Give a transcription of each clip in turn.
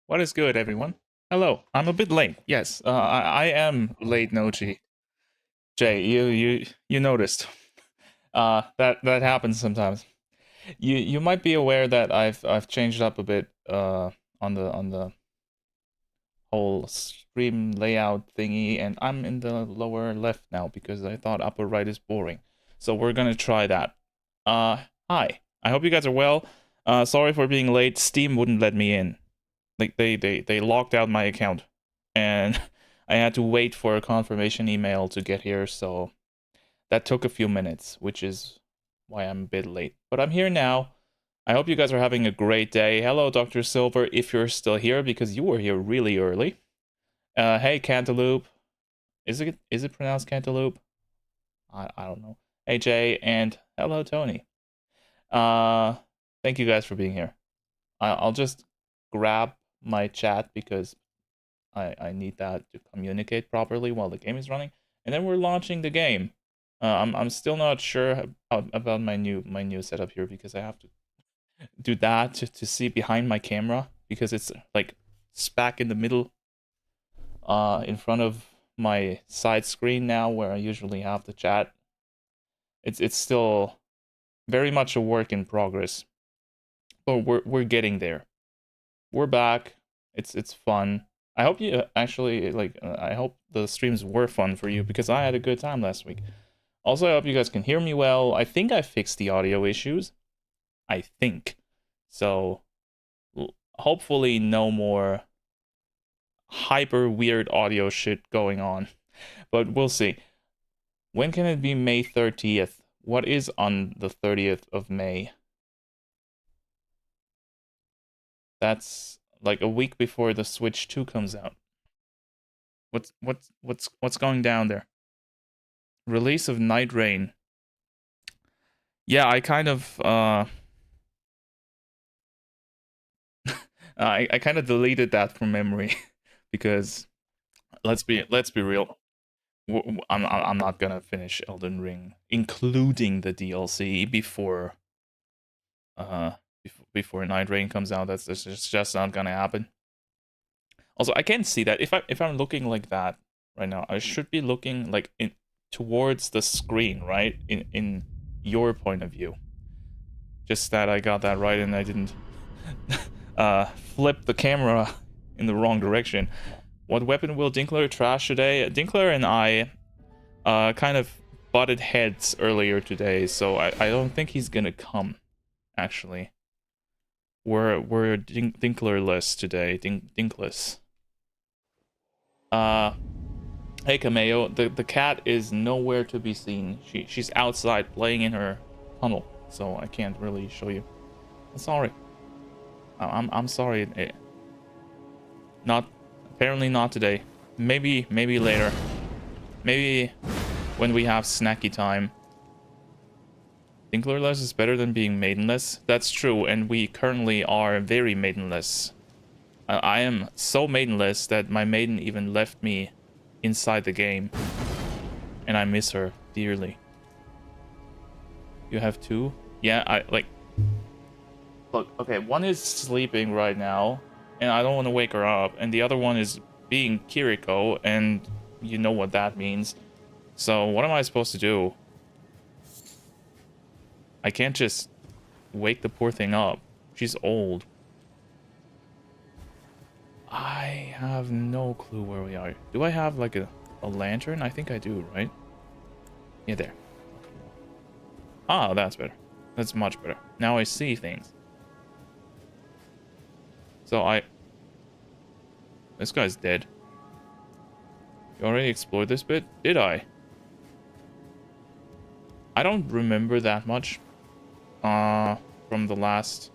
What is good, everyone? Hello. I'm a bit late. Yes, I am late, Nochi. Jay, you noticed. That happens sometimes. You might be aware that I've changed up a bit on the whole stream layout thingy, and I'm in the lower left now because I thought upper right is boring. So we're gonna try that. Hi. I hope you guys are well. Sorry for being late. Steam wouldn't let me in. Like they locked out my account, and I had to wait for a confirmation email to get here, so that took a few minutes, which is why I'm a bit late. But I'm here now. I hope you guys are having a great day. Hello, Dr. Silver, if you're still here, because you were here really early. Hey, Cantaloupe. Is it pronounced Cantaloupe? I don't know. Hey, Jay, and hello, Tony. Thank you guys for being here. I'll just grab my chat because I need that to communicate properly while the game is running, and then we're launching the game. I'm still not sure about my new setup here because I have to do that to see behind my camera because it's like back in the middle, in front of my side screen now where I usually have the chat. It's still very much a work in progress, but we're getting there. We're back. It's fun. I hope you actually like. I hope the streams were fun for you because I had a good time last week. Also, I hope you guys can hear me well. I think I fixed the audio issues. I think so. Hopefully, no more hyper weird audio shit going on, but we'll see. When can it be May 30th? What is on the 30th of May? That's like a week before the Switch 2 comes out. What's going down there? Release of Night Rain. Yeah, I kind of I kind of deleted that from memory because let's be real. I'm not gonna finish Elden Ring, including the DLC before before Night Rain comes out. That's just not gonna happen. Also, I can't see that if I'm looking like that right now. I should be looking like towards the screen, right? In your point of view. Just that I got that right and I didn't flip the camera in the wrong direction. What weapon will Dinkler trash today? Dinkler and I kind of butted heads earlier today, so I don't think he's gonna come. Actually, we're Dinklerless today. Dinkless. Hey Cameo, the cat is nowhere to be seen. She's outside playing in her tunnel, so I can't really show you. I'm sorry. I'm sorry. Apparently not today. Maybe later. Maybe when we have snacky time. Dinklerless is better than being maidenless. That's true, and we currently are very maidenless. I am so maidenless that my maiden even left me inside the game, and I miss her dearly. You have two? Yeah, I like. Look, okay, one is sleeping right now, and I don't want to wake her up, and the other one is being Kiriko, and you know what that means. So what am I supposed to do? I can't just wake the poor thing up. She's old. I have no clue where we are. Do I have like a lantern? I think I do, right? Yeah, there. Ah, that's better. That's much better. Now I see things. So this guy's dead. You already explored this bit? Did I? I don't remember that much from the last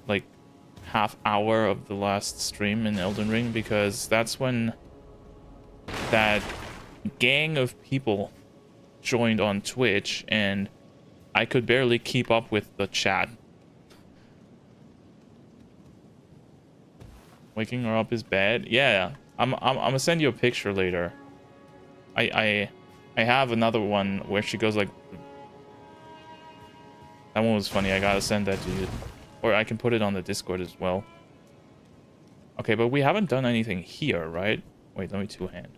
like half hour of the last stream in Elden Ring, because that's when that gang of people joined on Twitch and I could barely keep up with the chat. Waking her up is bad. Yeah, I'm gonna send you a picture later. I have another one where she goes like, that one was funny. I gotta send that to you, or I can put it on the Discord as well. Okay, but we haven't done anything here, right? Wait, let me two-hand.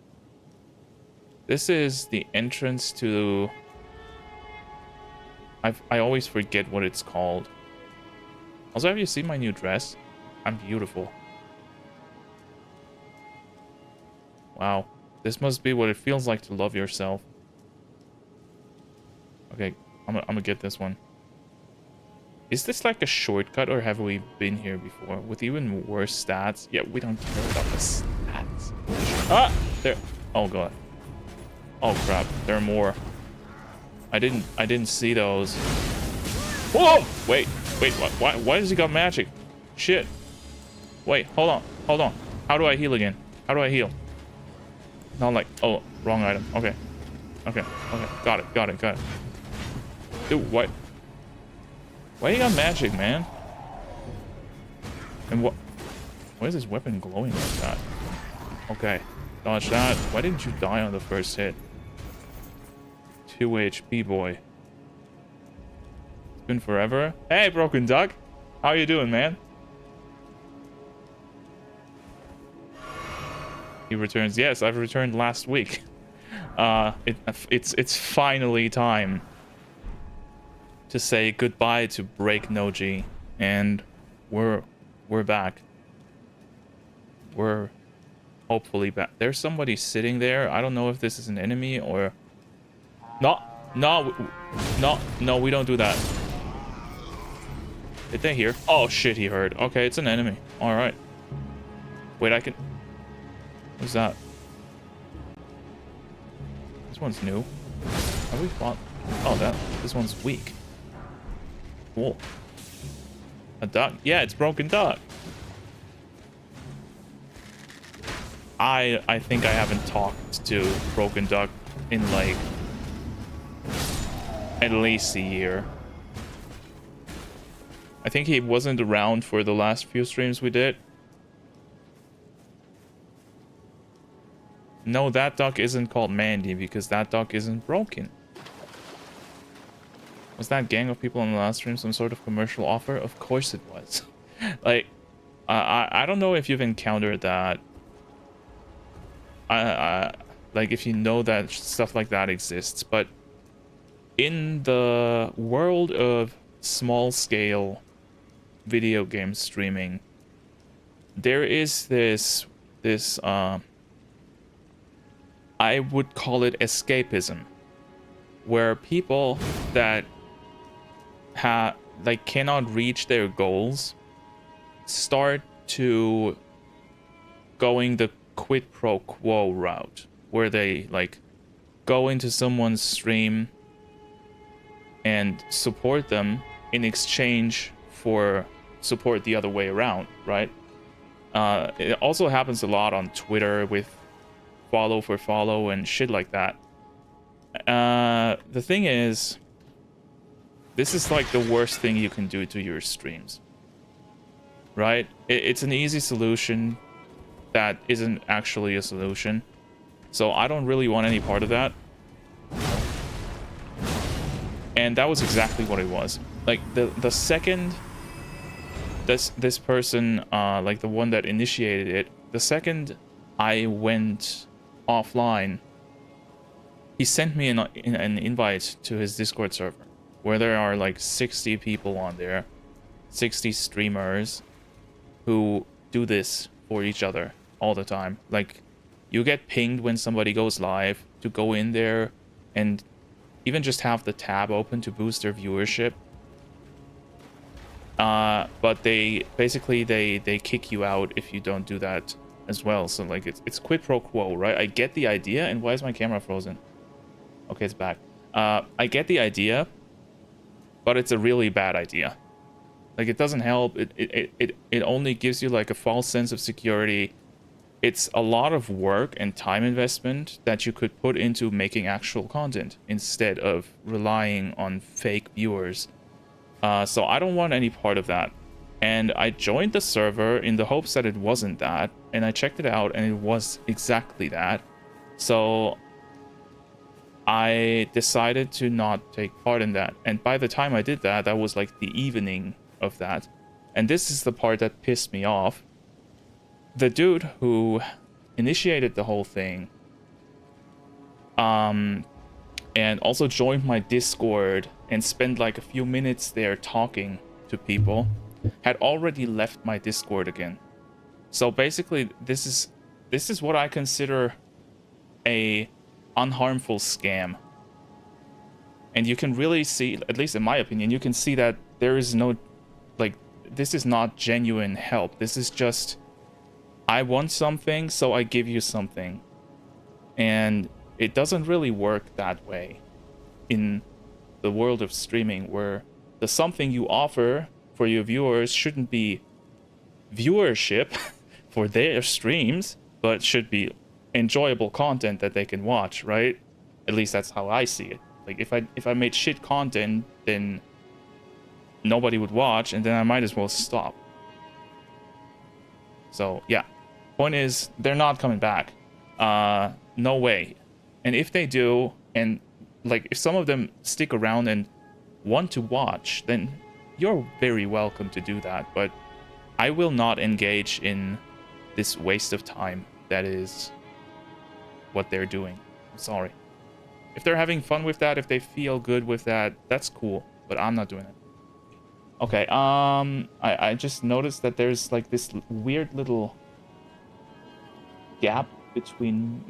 This is the entrance to... I always forget what it's called. Also, have you seen my new dress? I'm beautiful. Wow. This must be what it feels like to love yourself. Okay, I'm gonna get this one. Is this like a shortcut, or have we been here before? With even worse stats? Yeah, we don't care about the stats. Ah! There. Oh god. Oh crap. There are more. I didn't see those. Whoa! Wait. Why does he got magic? Shit. Wait, hold on. How do I heal again? How do I heal? Not like, oh, wrong item. Okay. Got it. Dude, what? Why you got magic, man? And why is this weapon glowing like that? Okay, dodge that. Why didn't you die on the first hit? 2 HP, boy. It's been forever. Hey, Broken Duck. How you doing, man? He returns. Yes, I've returned last week. It's finally time to say goodbye to Break Noji, and we're back. We're hopefully back. There's somebody sitting there. I don't know if this is an enemy or... No, we don't do that. Did they hear? Oh shit, he heard. Okay, it's an enemy. All right. Wait, I can... What's that? This one's new. Have we fought? Oh, this one's weak. Cool. A duck? Yeah, it's Broken Duck. I think I haven't talked to Broken Duck in like at least a year. I think he wasn't around for the last few streams we did. No, that duck isn't called Mandy because that duck isn't broken. Was that gang of people on the last stream some sort of commercial offer? Of course it was. Like, I don't know if you've encountered that. Like, if you know that stuff like that exists, but in the world of small-scale video game streaming, there is this I would call it escapism, where people that cannot reach their goals start to going the quid pro quo route, where they like go into someone's stream and support them in exchange for support the other way around, right? It also happens a lot on Twitter with follow for follow and shit like that. The thing is, this is like the worst thing you can do to your streams, right? It's an easy solution that isn't actually a solution. So I don't really want any part of that. And that was exactly what it was. Like the second this person, like the one that initiated it, the second I went offline, he sent me an invite to his Discord server, where there are like 60 people on there, 60 streamers who do this for each other all the time. Like, you get pinged when somebody goes live to go in there and even just have the tab open to boost their viewership. But they basically they kick you out if you don't do that as well. So like it's quid pro quo, right? I get the idea. And why is my camera frozen? Okay, it's back. I get the idea, but it's a really bad idea. Like, it doesn't help. It only gives you like a false sense of security. It's a lot of work and time investment that you could put into making actual content instead of relying on fake viewers. So I don't want any part of that. And I joined the server in the hopes that it wasn't that. And I checked it out and it was exactly that. So I decided to not take part in that. And by the time I did that, that was like the evening of that. And this is the part that pissed me off. the dude who initiated the whole thing, and also joined my Discord and spent like a few minutes there talking to people, had already left my Discord again. So basically, this is what I consider a unharmful scam. And you can really see, at least in my opinion, you can see that there is no, like, this is not genuine help. This is just, I want something, so I give you something. And it doesn't really work that way in the world of streaming, where the something you offer for your viewers shouldn't be viewership for their streams, but should be enjoyable content that they can watch, right? At least that's how I see it. Like, if I made shit content, then nobody would watch, and then I might as well stop. So, yeah. Point is, they're not coming back. No way. And if they do, and, like, if some of them stick around and want to watch, then you're very welcome to do that. But I will not engage in this waste of time that is what they're doing. I'm sorry. If they're having fun with that, if they feel good with that, that's cool. But I'm not doing it. Okay, I just noticed that there's like this weird little gap between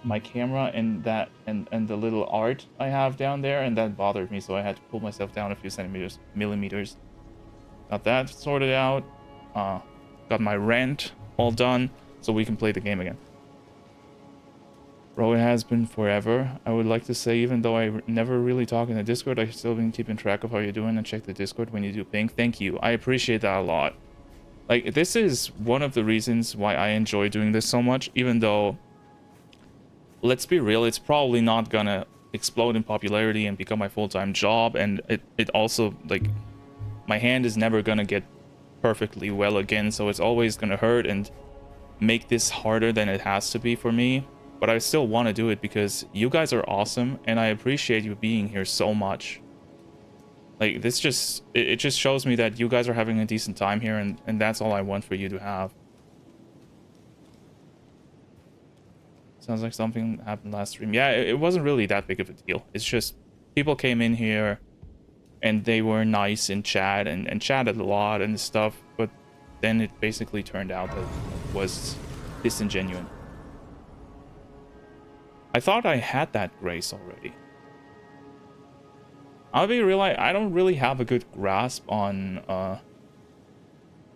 my camera and that and the little art I have down there, and that bothered me, so I had to pull myself down a few millimeters. Got that sorted out. Got my rant all done, so we can play the game again. Bro, it has been forever. I would like to say, even though I never really talk in the Discord, I've still been keeping track of how you're doing and check the Discord when you do ping. Thank you. I appreciate that a lot. Like, this is one of the reasons why I enjoy doing this so much, even though, let's be real, it's probably not gonna explode in popularity and become my full-time job, and it also, like, my hand is never gonna get perfectly well again, so it's always gonna hurt and make this harder than it has to be for me. But I still want to do it because you guys are awesome, and I appreciate you being here so much. Like, this just, it just shows me that you guys are having a decent time here, and that's all I want for you to have. Sounds like something happened last stream. Yeah, it wasn't really that big of a deal. It's just, people came in here, and they were nice in chat, and chatted a lot and stuff, but then it basically turned out that it was disingenuous. I thought I had that grace already. I'll be real, I don't really have a good grasp on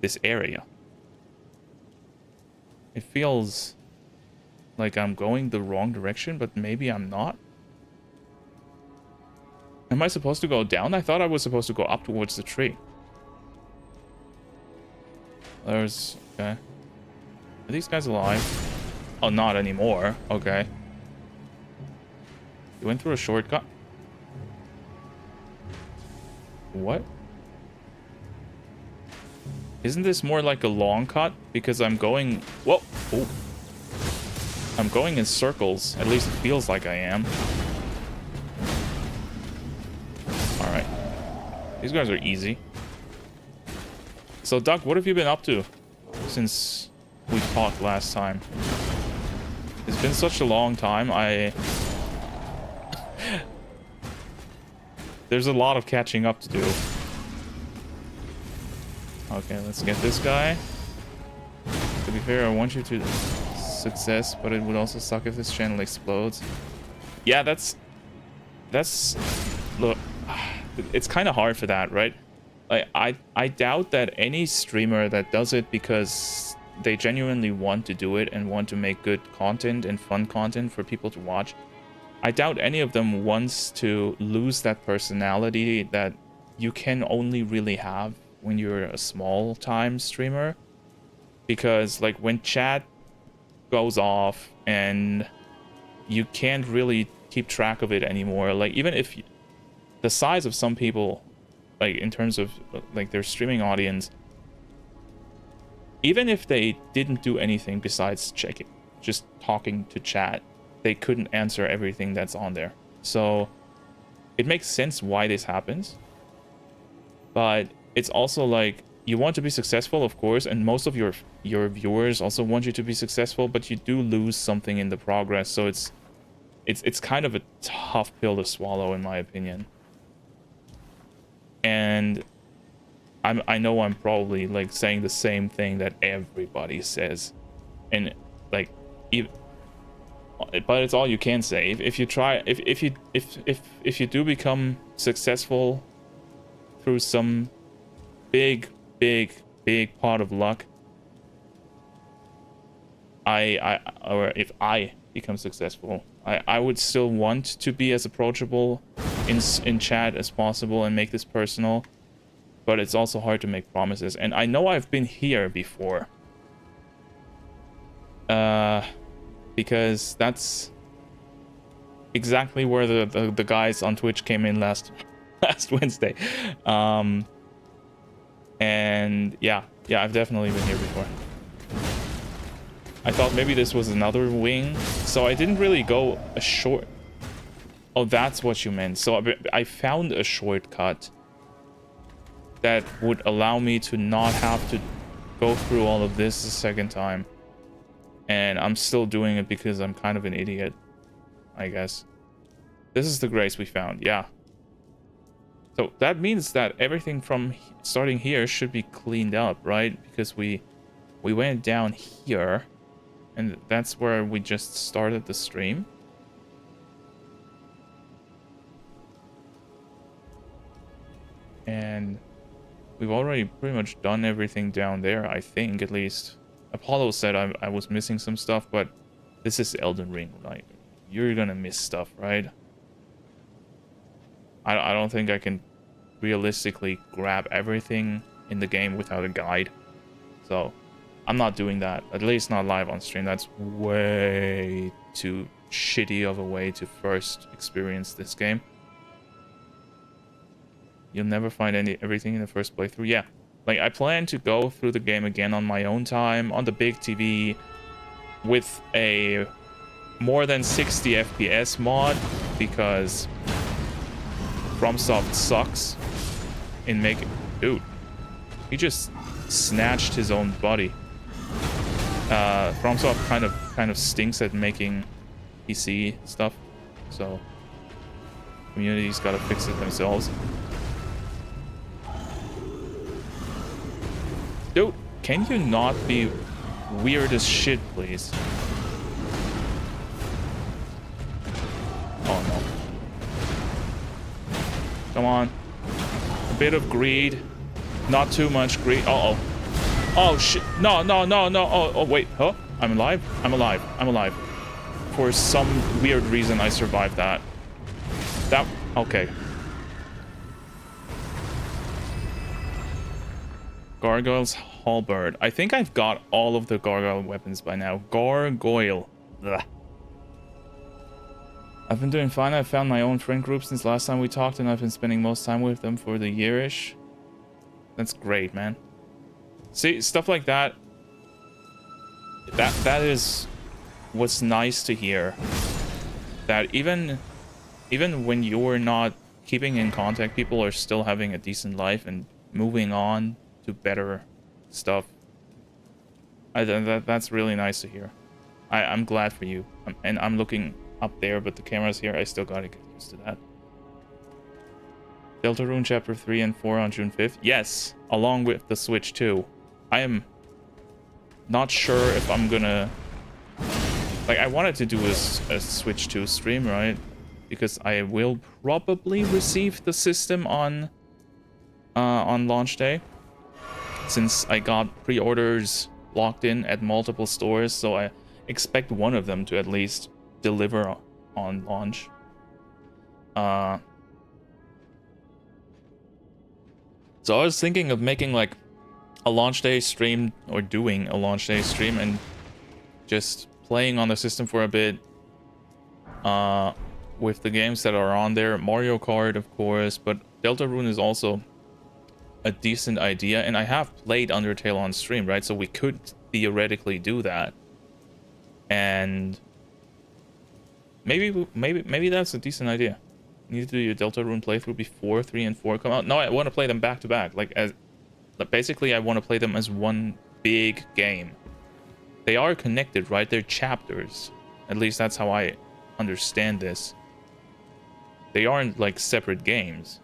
this area. It feels like I'm going the wrong direction, but maybe I'm not. Am I supposed to go down? I thought I was supposed to go up towards the tree. There's... okay. Are these guys alive? Oh, not anymore. Okay. You went through a shortcut? What? Isn't this more like a long cut? Because I'm going... whoa! Ooh. I'm going in circles. At least it feels like I am. Alright. These guys are easy. So, Doug, what have you been up to since we talked last time? It's been such a long time. There's a lot of catching up to do. Okay, let's get this guy. To be fair, I want you to success, but it would also suck if this channel explodes. Yeah, that's look, it's kind of hard for that, right? Like, I doubt that any streamer that does it because they genuinely want to do it and want to make good content and fun content for people to watch, I doubt any of them wants to lose that personality that you can only really have when you're a small-time streamer. Because, like, when chat goes off and you can't really keep track of it anymore, like, even if the size of some people, like, in terms of, like, their streaming audience, even if they didn't do anything besides checking, just talking to chat, they couldn't answer everything that's on there. So it makes sense why this happens, but it's also like you want to be successful, of course, and most of your viewers also want you to be successful, but you do lose something in the progress. So it's kind of a tough pill to swallow, in my opinion. And I know I'm probably like saying the same thing that everybody says, and like, but it's all you can say. If you try, if you do become successful through some big pot of luck, or if I become successful, I would still want to be as approachable in chat as possible and make this personal, but it's also hard to make promises. And I know I've been here before, because that's exactly where the guys on Twitch came in last Wednesday. And yeah, I've definitely been here before. I thought maybe this was another wing, so I didn't really go a short. Oh, that's what you meant. So I found a shortcut that would allow me to not have to go through all of this a second time. And I'm still doing it because I'm kind of an idiot, I guess. This is the grace we found, yeah. So that means that everything from starting here should be cleaned up, right? Because we went down here, and that's where we just started the stream. And we've already pretty much done everything down there, I think, at least. Apollo said I was missing some stuff, but this is Elden Ring, like, you're gonna miss stuff, right? I don't think I can realistically grab everything in the game without a guide. So I'm not doing that, at least not live on stream. That's way too shitty of a way to first experience this game. You'll never find everything in the first playthrough. Yeah, like, I plan to go through the game again on my own time, on the big TV, with a more than 60 FPS mod, because FromSoft sucks in making... Dude, he just snatched his own body. FromSoft kind of stinks at making PC stuff, so community's gotta fix it themselves. Dude, can you not be weird as shit, please? Oh no. Come on. A bit of greed. Not too much greed. Uh-oh. Oh shit. No. Oh wait. Huh? I'm alive? I'm alive. For some weird reason I survived that. Okay. Gargoyle's halberd. I think I've got all of the gargoyle weapons by now. Gargoyle. Ugh. I've been doing fine. I've found my own friend group since last time we talked, and I've been spending most time with them for the year-ish. That's great, man. See, stuff like that. That is what's nice to hear. That even when you're not keeping in contact, people are still having a decent life and moving on to better stuff. That's really nice to hear. I'm glad for you. And I'm looking up there, but the camera's here. I still gotta get used to that. Deltarune Chapter 3 and 4 on June 5th. Yes, along with the Switch 2. I am not sure if I'm gonna... Like, I wanted to do a Switch 2 stream, right? Because I will probably receive the system on launch day, since I got pre-orders locked in at multiple stores, so I expect one of them to at least deliver on launch. So I was thinking of making like a launch day stream, or doing a launch day stream and just playing on the system for a bit with the games that are on there. Mario Kart, of course, but Deltarune is also a decent idea, and I have played Undertale on stream, right? So we could theoretically do that, and maybe that's a decent idea. You need to do your Deltarune playthrough before 3 and 4 come out. No, I want to play them back to back, like But basically, I want to play them as one big game. They are connected, right? They're chapters. At least that's how I understand this. They aren't like separate games.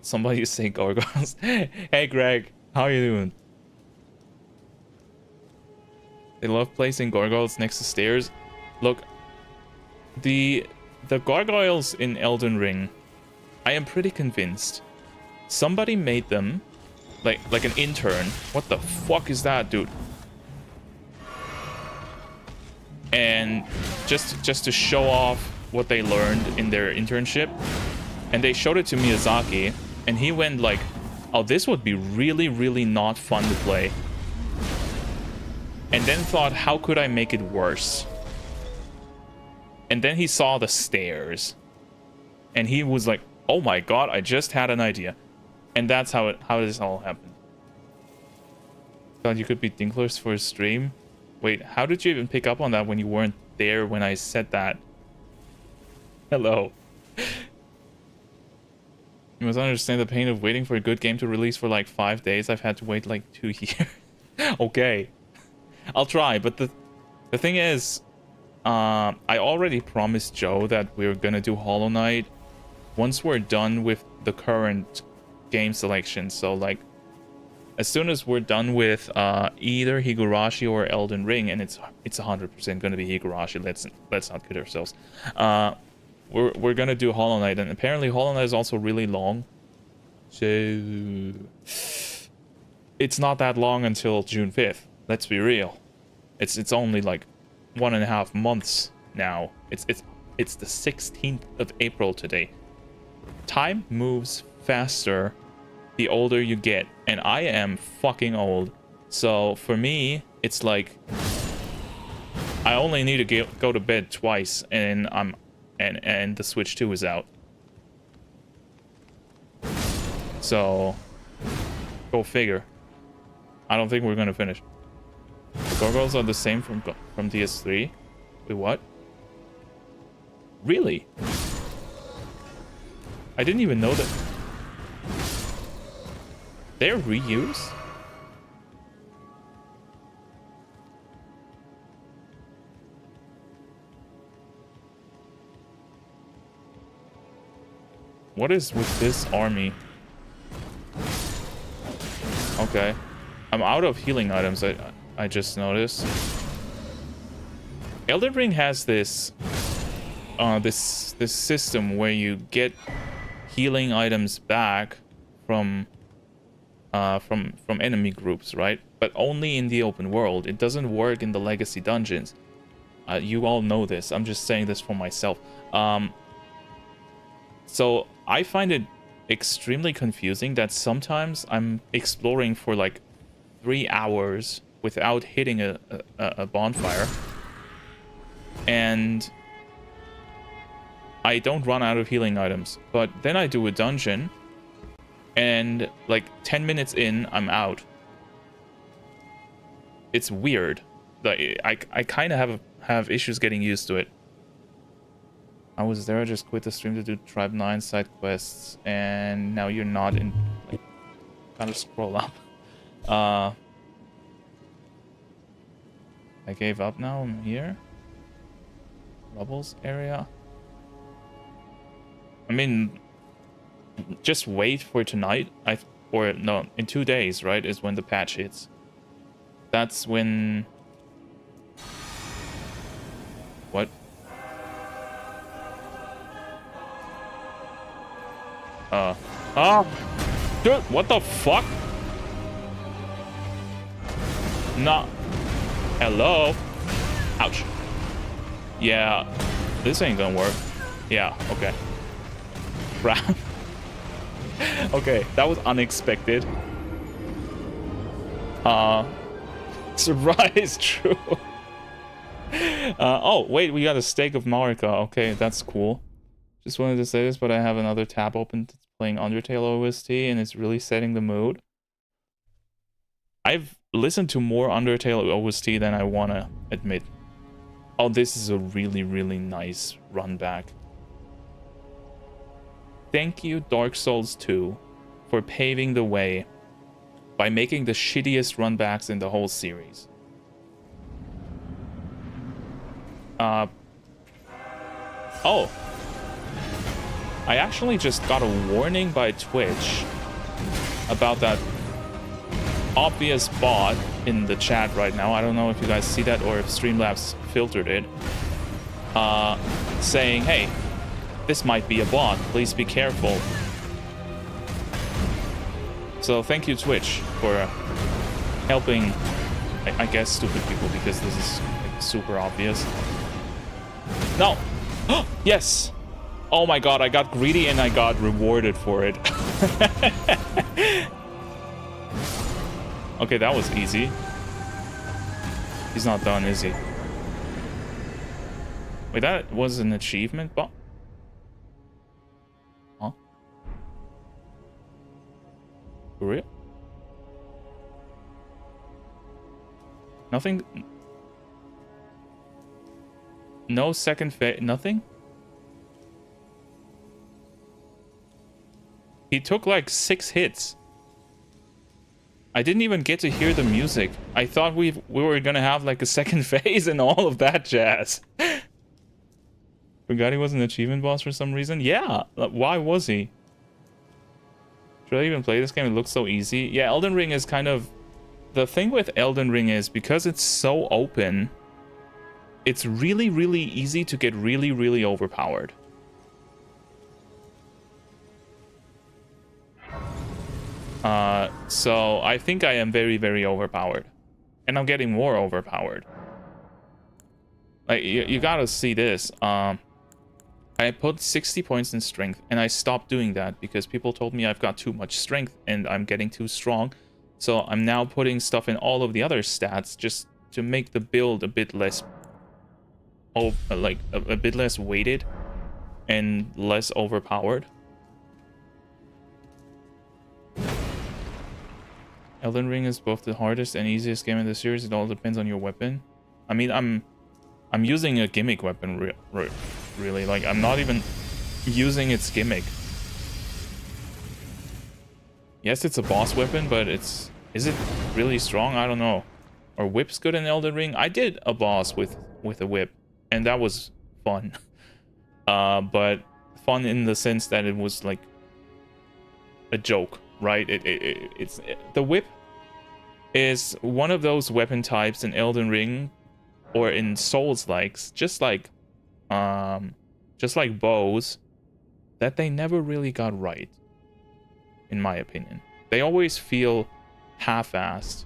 Somebody say gargoyles. Hey Greg, how are you doing? They love placing gargoyles next to stairs. Look, the gargoyles in Elden Ring, I am pretty convinced somebody made them like an intern. What the fuck is that, dude? And just to show off what they learned in their internship, and they showed it to Miyazaki, and he went like, oh, this would be really, really not fun to play. And then thought, how could I make it worse? And then he saw the stairs, and he was like, oh my god, I just had an idea. And that's how this all happened. Thought you could be Dinklers for a stream. Wait, how did you even pick up on that when you weren't there when I said that? Hello. You must understand the pain of waiting for a good game to release for like 5 days. I've had to wait like 2 years. Okay. I'll try, but the thing is, I already promised Joe that we were gonna do Hollow Knight once we're done with the current game selection. So like, as soon as we're done with either Higurashi or Elden Ring, and it's 100% gonna be Higurashi. Let's not kid ourselves. We're gonna do Hollow Knight, and apparently Hollow Knight is also really long. So it's not that long until June 5th. Let's be real. It's only like 1.5 months now. It's the 16th of April today. Time moves faster the older you get, and I am fucking old. So for me, it's like I only need to go to bed twice, and and the Switch 2 is out. So go figure. I don't think we're gonna finish. The gargoyles are the same from DS3. Wait, what? Really? I didn't even know that. They're reused? What is with this army? Okay. I'm out of healing items, I just noticed. Elden Ring has this this system where you get healing items back from enemy groups, right? But only in the open world. It doesn't work in the legacy dungeons. You all know this. I'm just saying this for myself. So I find it extremely confusing that sometimes I'm exploring for like 3 hours without hitting a bonfire, and I don't run out of healing items. But then I do a dungeon, and like 10 minutes in, I'm out. It's weird. Like I kind of have issues getting used to it. I was there, I just quit the stream to do Tribe 9 side quests, and now you're not in. Like, kind of scroll up. I gave up now. I'm here. Rubbles area. I mean, just wait for tonight. Or no, in 2 days, right? Is when the patch hits. That's when. What? Dude, what the fuck? Nah. Hello? Ouch. Yeah, this ain't gonna work. Yeah, okay. Crap. Okay, that was unexpected. Surprise, true. Oh, wait, we got a stake of Marika. Okay, that's cool. Just wanted to say this, but I have another tab open that's playing Undertale OST, and it's really setting the mood. I've listened to more Undertale OST than I want to admit. Oh, this is a really, really nice run back. Thank you, Dark Souls 2, for paving the way by making the shittiest runbacks in the whole series. Oh. I actually just got a warning by Twitch about that obvious bot in the chat right now. I don't know if you guys see that or if Streamlabs filtered it. Saying, hey, this might be a bot. Please be careful. So thank you, Twitch, for helping, I guess, stupid people, because this is like, super obvious. No! Yes! Oh my god, I got greedy and I got rewarded for it. Okay, that was easy. He's not done, is he? Wait, that was an achievement bot? Huh? For real? Nothing? No second phase? Nothing? He took like 6 hits. I didn't even get to hear the music. I thought we were gonna have like a second phase and all of that jazz. Forgot he was an achievement boss for some reason? Yeah, why was he? Should I even play this game? It looks so easy. Yeah, Elden Ring is kind of... The thing with Elden Ring is, because it's so open, it's really, really easy to get really, really overpowered. So I think I am very, very overpowered. And I'm getting more overpowered. Like, you gotta see this. I put 60 points in strength, and I stopped doing that because people told me I've got too much strength and I'm getting too strong. So I'm now putting stuff in all of the other stats just to make the build a bit less, like a bit less weighted and less overpowered. Elden Ring is both the hardest and easiest game in the series. It all depends on your weapon. I mean, I'm using a gimmick weapon, really. Like, I'm not even using its gimmick. Yes, it's a boss weapon, but is it really strong? I don't know. Are whips good in Elden Ring? I did a boss with a whip, and that was fun. But fun in the sense that it was like a joke, right? It's the whip is one of those weapon types in Elden Ring or in Souls-likes, just like bows, that they never really got right, in my opinion. They always feel half-assed.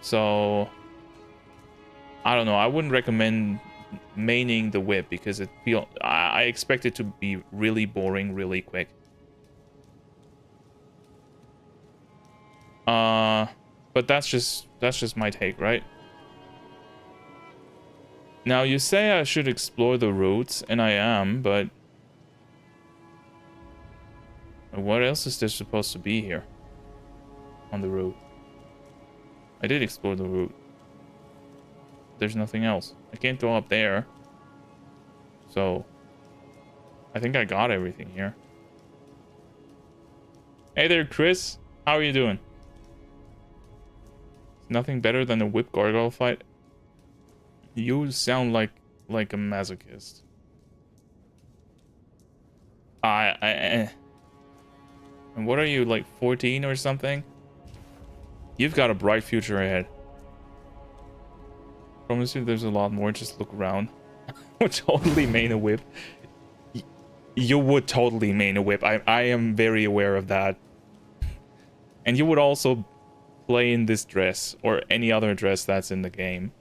So I don't know, I wouldn't recommend maining the whip because I expect it to be really boring really quick. But that's just my take, right? Now, you say I should explore the routes, and I am, but what else is there supposed to be here on the route? I did explore the route. There's nothing else. I can't go up there. So I think I got everything here. Hey there, Chris. How are you doing? Nothing better than a whip gargoyle fight. You sound like a masochist. And what are you, like 14 or something? You've got a bright future ahead. Promise you there's a lot more, just look around. Would totally main a whip. You would totally main a whip. I am very aware of that. And you would also play in this dress or any other dress that's in the game.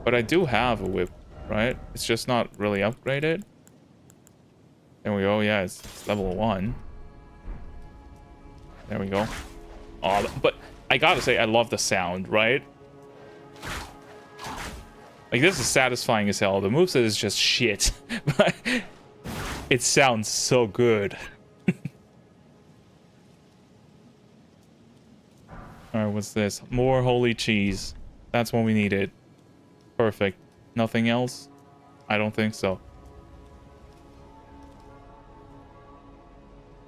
But I do have a whip, right? It's just not really upgraded. There we go. Yeah, it's level 1. There we go. Oh, but I gotta say, I love the sound, right? Like, this is satisfying as hell. The moveset is just shit. But it sounds so good. Alright, what's this? More holy cheese. That's what we needed. Perfect. Nothing else? I don't think so.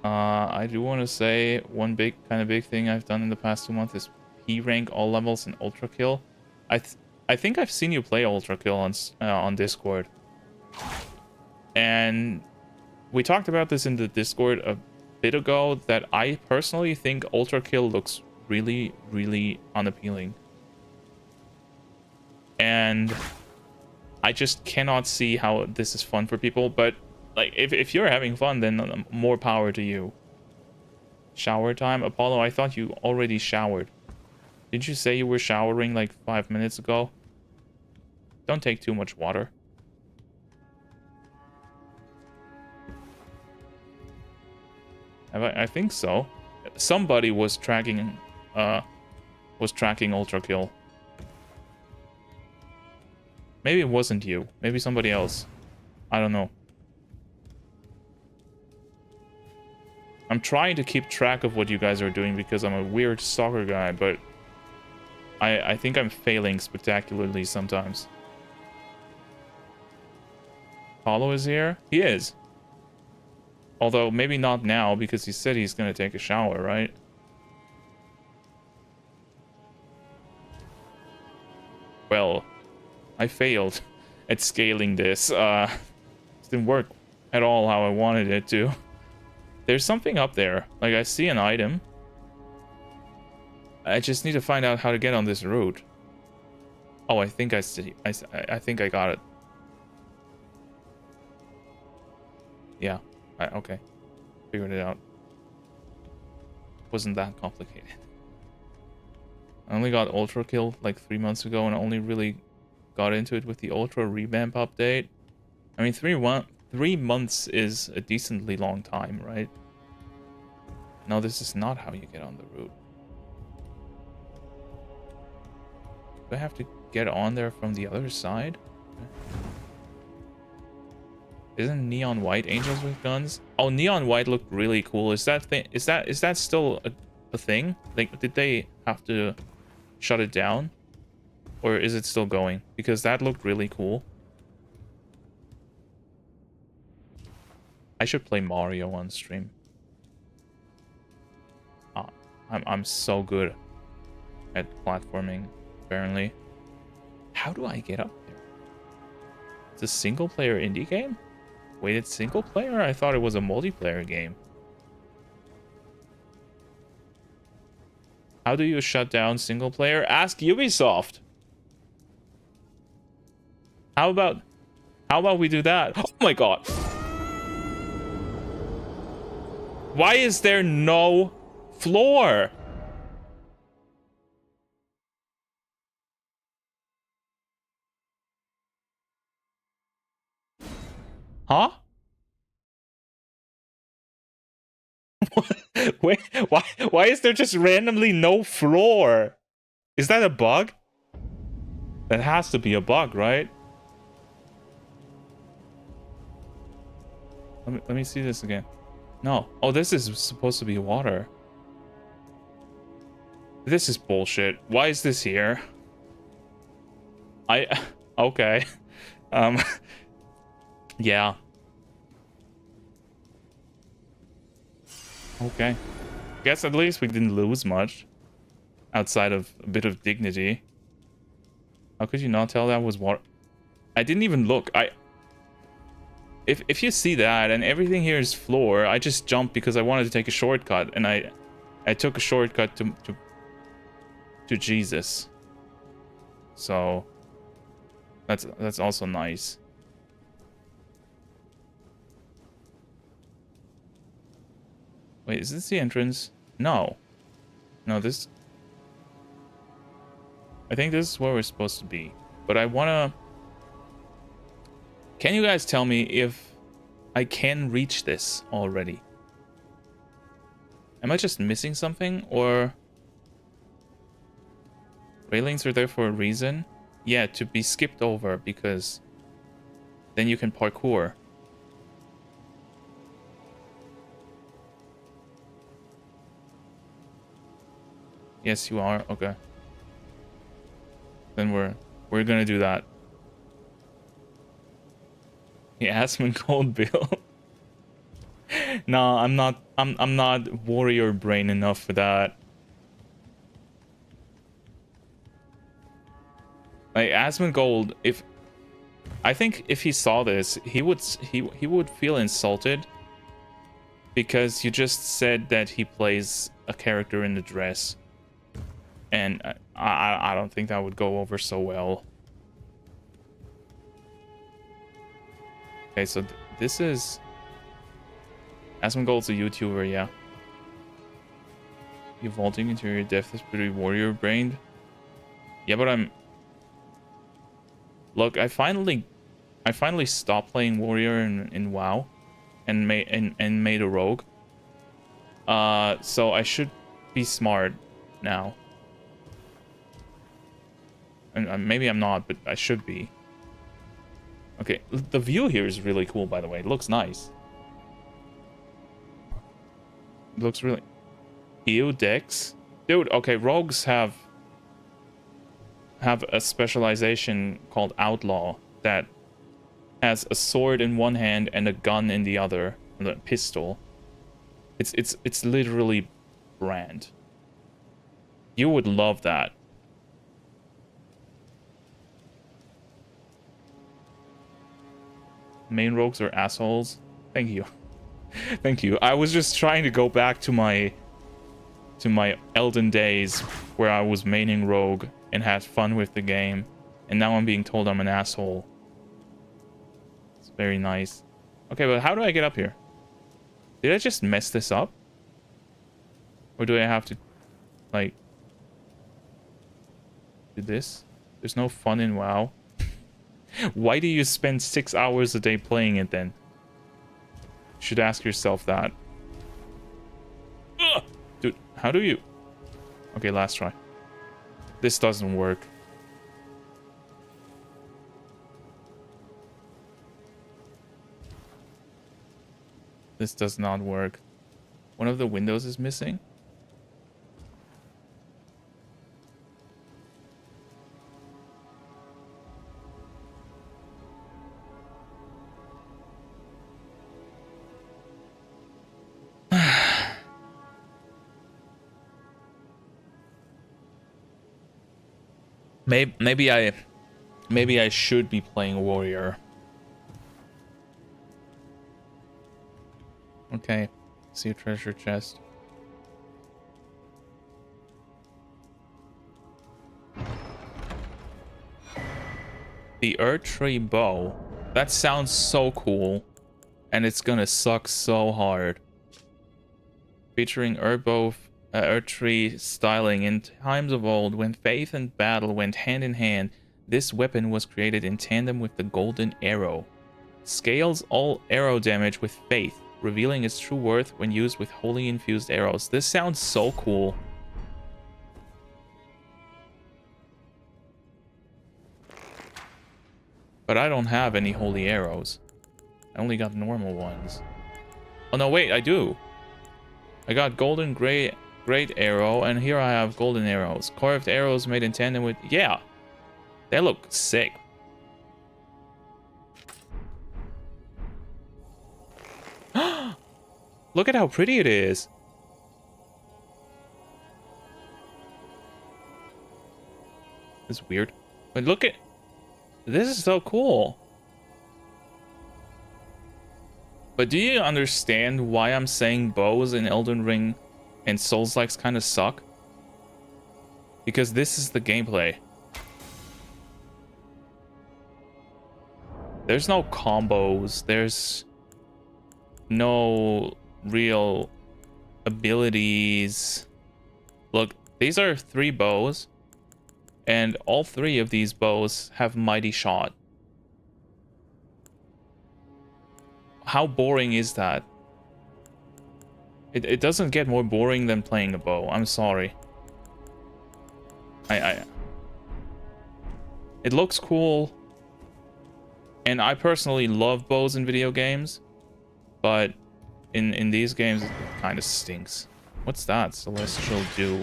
I do want to say one big thing I've done in the past 2 months is P rank all levels in Ultra Kill. I think I've seen you play Ultra Kill on Discord, and we talked about this in the Discord a bit ago, that I personally think Ultra Kill looks really, really unappealing, and I just cannot see how this is fun for people. But like, if you're having fun, then more power to you. Shower time? Apollo, I thought you already showered. Did you say you were showering like 5 minutes ago? Don't take too much water. I think so. Somebody was tracking Ultra Kill. Maybe it wasn't you. Maybe somebody else. I don't know. I'm trying to keep track of what you guys are doing because I'm a weird soccer guy, but I think I'm failing spectacularly sometimes. Paulo is here? He is. Although, maybe not now, because he said he's gonna take a shower, right? Well, I failed at scaling this. It didn't work at all how I wanted it to. There's something up there. Like, I see an item. I just need to find out how to get on this route. Oh, I think I think I got it. Yeah. Okay. Figured it out. Wasn't that complicated. I only got Ultra Kill like 3 months ago, and I only really got into it with the Ultra revamp update. I mean, 3 months is a decently long time, right? No, this is not how you get on the route. Do I have to get on there from the other side? Isn't Neon White Angels with Guns? Oh, Neon White looked really cool. Is that still a thing? Like, did they have to shut it down? Or is it still going? Because that looked really cool. I should play Mario on stream. I'm so good at platforming, apparently. How do I get up there? It's a single player indie game? Wait, it's single player? I thought it was a multiplayer game. How do you shut down single player? Ask Ubisoft. How about we do that? Oh my god. Why is there no floor? Huh? Wait, why is there just randomly no floor? Is that a bug? That has to be a bug, right? Let me see this again. No. Oh, this is supposed to be water. This is bullshit. Why is this here? Okay. Yeah. Okay. Guess at least we didn't lose much. Outside of a bit of dignity. How could you not tell that was water? I didn't even look. If you see that and everything here is floor, I just jumped because I wanted to take a shortcut, and I took a shortcut to Jesus. So that's also nice. Wait, is this the entrance? No. No, this... I think this is where we're supposed to be. But I wanna... Can you guys tell me if I can reach this already? Am I just missing something, or... Railings are there for a reason? Yeah, to be skipped over, because then you can parkour. Yes, you are. Okay. Then we're gonna do that. The Aspen Cold Bill. No, I'm not. I'm not warrior brain enough for that. Like Asmongold, if I think if he saw this, he would feel insulted because you just said that he plays a character in the dress, and I don't think that would go over so well. Okay, so this is Asmongold's a YouTuber, yeah. You vaulting into your depth is pretty warrior brained. Yeah, but look, I finally stopped playing warrior in WoW and made a rogue. So I should be smart now. And maybe I'm not, but I should be. Okay, the view here is really cool, by the way. It looks nice. It looks really... Ew, Dex? Dude, okay, rogues have a specialization called Outlaw that has a sword in one hand and a gun in the other, and a pistol. It's literally brand. You would love that. Main rogues are assholes. Thank you. Thank you. I was just trying to go back to my Elden days where I was maining rogue and had fun with the game, and now I'm being told I'm an asshole. It's very nice. Okay, but how do I get up here? Did I just mess this up? Or do I have to, like, do this? There's no fun in WoW. Why do you spend 6 hours a day playing it then? You should ask yourself that. Ugh! Dude, how do you... Okay, last try. This doesn't work. This does not work. One of the windows is missing. Maybe I should be playing warrior. Okay, see a treasure chest. The Earth Tree bow. That sounds so cool, and it's gonna suck so hard. Featuring Earth Tree styling in times of old, when faith and battle went hand in hand, this weapon was created in tandem with the golden arrow. Scales all arrow damage with faith, revealing its true worth when used with holy infused arrows. This sounds so cool. But I don't have any holy arrows. I only got normal ones. Oh no, wait, I do. I got golden great arrow, and here I have golden arrows. Carved arrows made in tandem with... Yeah! They look sick. Look at how pretty it is. It's weird. But look at... This is so cool. But do you understand why I'm saying bows in Elden Ring and Souls-likes kind of suck? Because this is the gameplay. There's no combos. There's no real abilities. Look, these are 3 bows, and all 3 of these bows have mighty shot. How boring is that? It doesn't get more boring than playing a bow. I'm sorry. It looks cool, and I personally love bows in video games, but in these games it kind of stinks. What's that? Celestial Dew.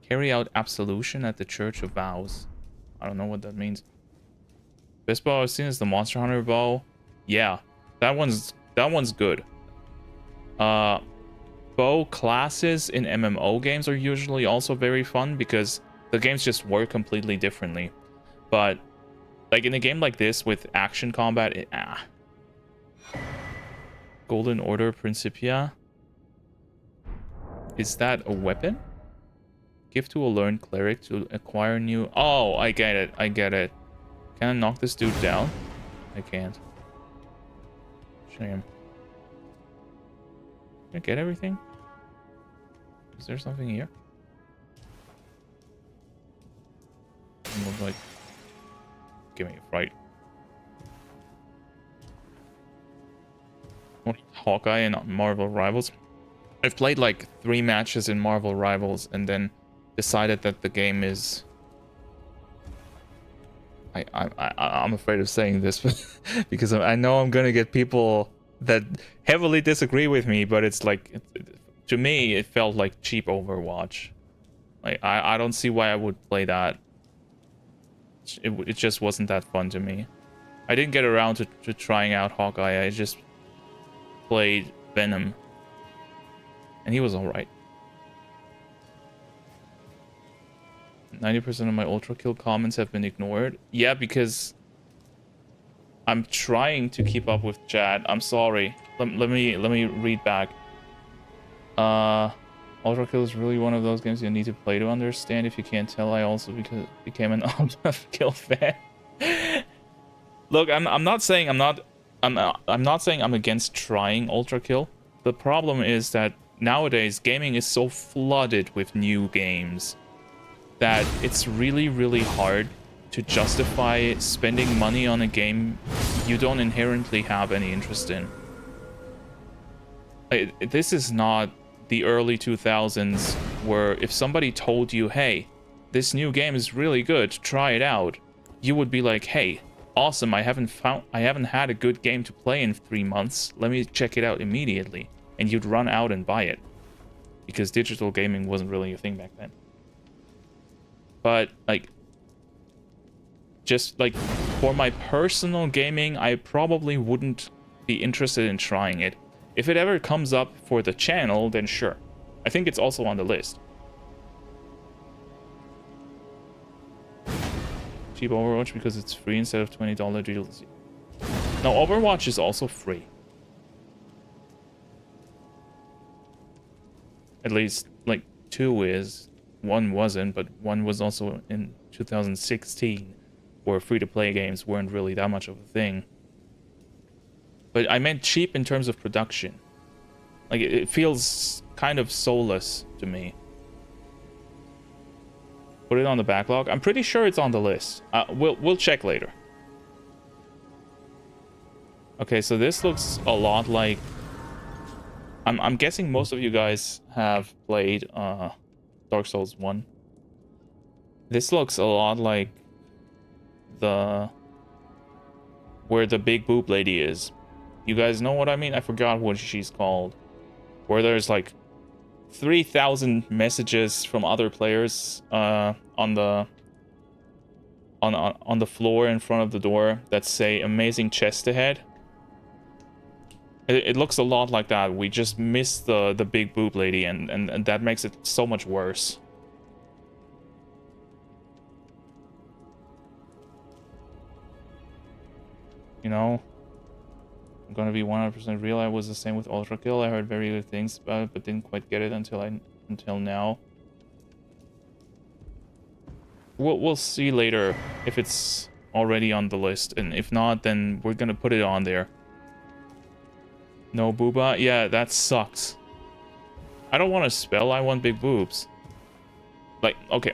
Carry out absolution at the Church of Vows. I don't know what that means. Best bow I've seen is the Monster Hunter bow. Yeah, That one's good. Bow classes in MMO games are usually also very fun because the games just work completely differently. But like in a game like this with action combat, Golden Order Principia. Is that a weapon? Give to a learned cleric to acquire new... Oh, I get it. I get it. Can I knock this dude down? I can't. Shame. Can I get everything? Is there something here? Almost like... Give me a fright. Hawkeye and Marvel Rivals. I've played like 3 matches in Marvel Rivals and then decided that the game is... I'm afraid of saying this because I know I'm gonna get people that heavily disagree with me, but it's like, to me, it felt like cheap Overwatch. Like, I don't see why I would play that. It just wasn't that fun to me. I didn't get around to trying out Hawkeye. I just played Venom. And he was alright. 90% of my ultra kill comments have been ignored. Yeah, because I'm trying to keep up with chat. I'm sorry. Let me read back. Ultra kill is really one of those games you need to play to understand. If you can't tell, I also became an ultra kill fan. Look, I'm not saying I'm not saying I'm against trying ultra kill. The problem is that nowadays gaming is so flooded with new games that it's really hard to justify spending money on a game you don't inherently have any interest in. This is not the early 2000s where if somebody told you, hey, this new game is really good, try it out, you would be like, hey, awesome, I haven't had a good game to play in 3 months, let me check it out immediately. And you'd run out and buy it because digital gaming wasn't really a thing back then. But like, just like for my personal gaming, I probably wouldn't be interested in trying it. If it ever comes up for the channel, then sure. I think it's also on the list. Cheap Overwatch because it's free instead of $20 DLC. No, Overwatch is also free. At least, like, 2 is. 1 wasn't, but 1 was also in 2016, where free-to-play games weren't really that much of a thing. But I meant cheap in terms of production. Like, it feels kind of soulless to me. Put it on the backlog. I'm pretty sure it's on the list. We'll check later. Okay, so this looks a lot like... I'm guessing most of you guys have played Dark Souls 1. This looks a lot like where the big boob lady is. You guys know what I mean? I forgot what she's called. Where there's like 3,000 messages from other players on the floor in front of the door that say amazing chest ahead. It looks a lot like that. We just missed the big boob lady, and that makes it so much worse. You know, I'm gonna be 100% real. I was the same with Ultra Kill. I heard very good things about it, but didn't quite get it until now. We'll see later if it's already on the list, and if not, then we're gonna put it on there. No booba? Yeah, that sucks. I don't want a spell, I want big boobs. Like, okay.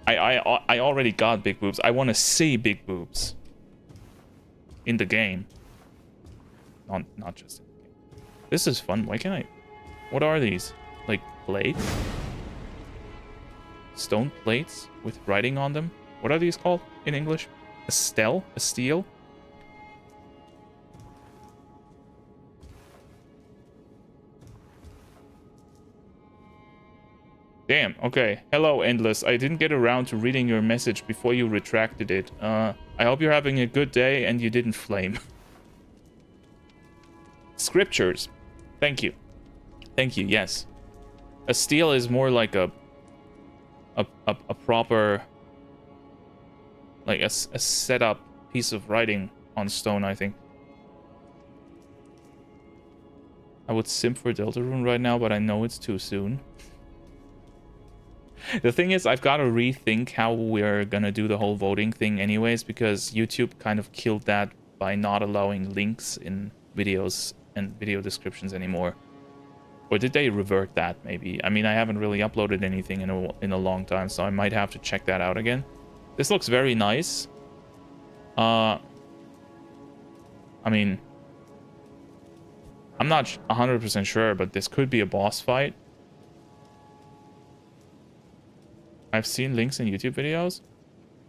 I already got big boobs. I want to see big boobs. In the game. Not just in the game. This is fun. Why can't I... What are these? Like, plates? Stone plates with writing on them? What are these called in English? A stele? A stele? Damn, okay. Hello, Endless. I didn't get around to reading your message before you retracted it. I hope you're having a good day and you didn't flame. Scriptures. Thank you. Thank you. Yes. A stele is more like a proper, like a set up piece of writing on stone, I think. I would simp for Deltarune right now, but I know it's too soon. The thing is, I've got to rethink how we're gonna do the whole voting thing anyways, because YouTube kind of killed that by not allowing links in videos and video descriptions anymore. Or did they revert that, maybe? I mean, I haven't really uploaded anything in a long time, so I might have to check that out again. This looks very nice. I mean, I'm not 100% sure, but this could be a boss fight. I've seen links in YouTube videos.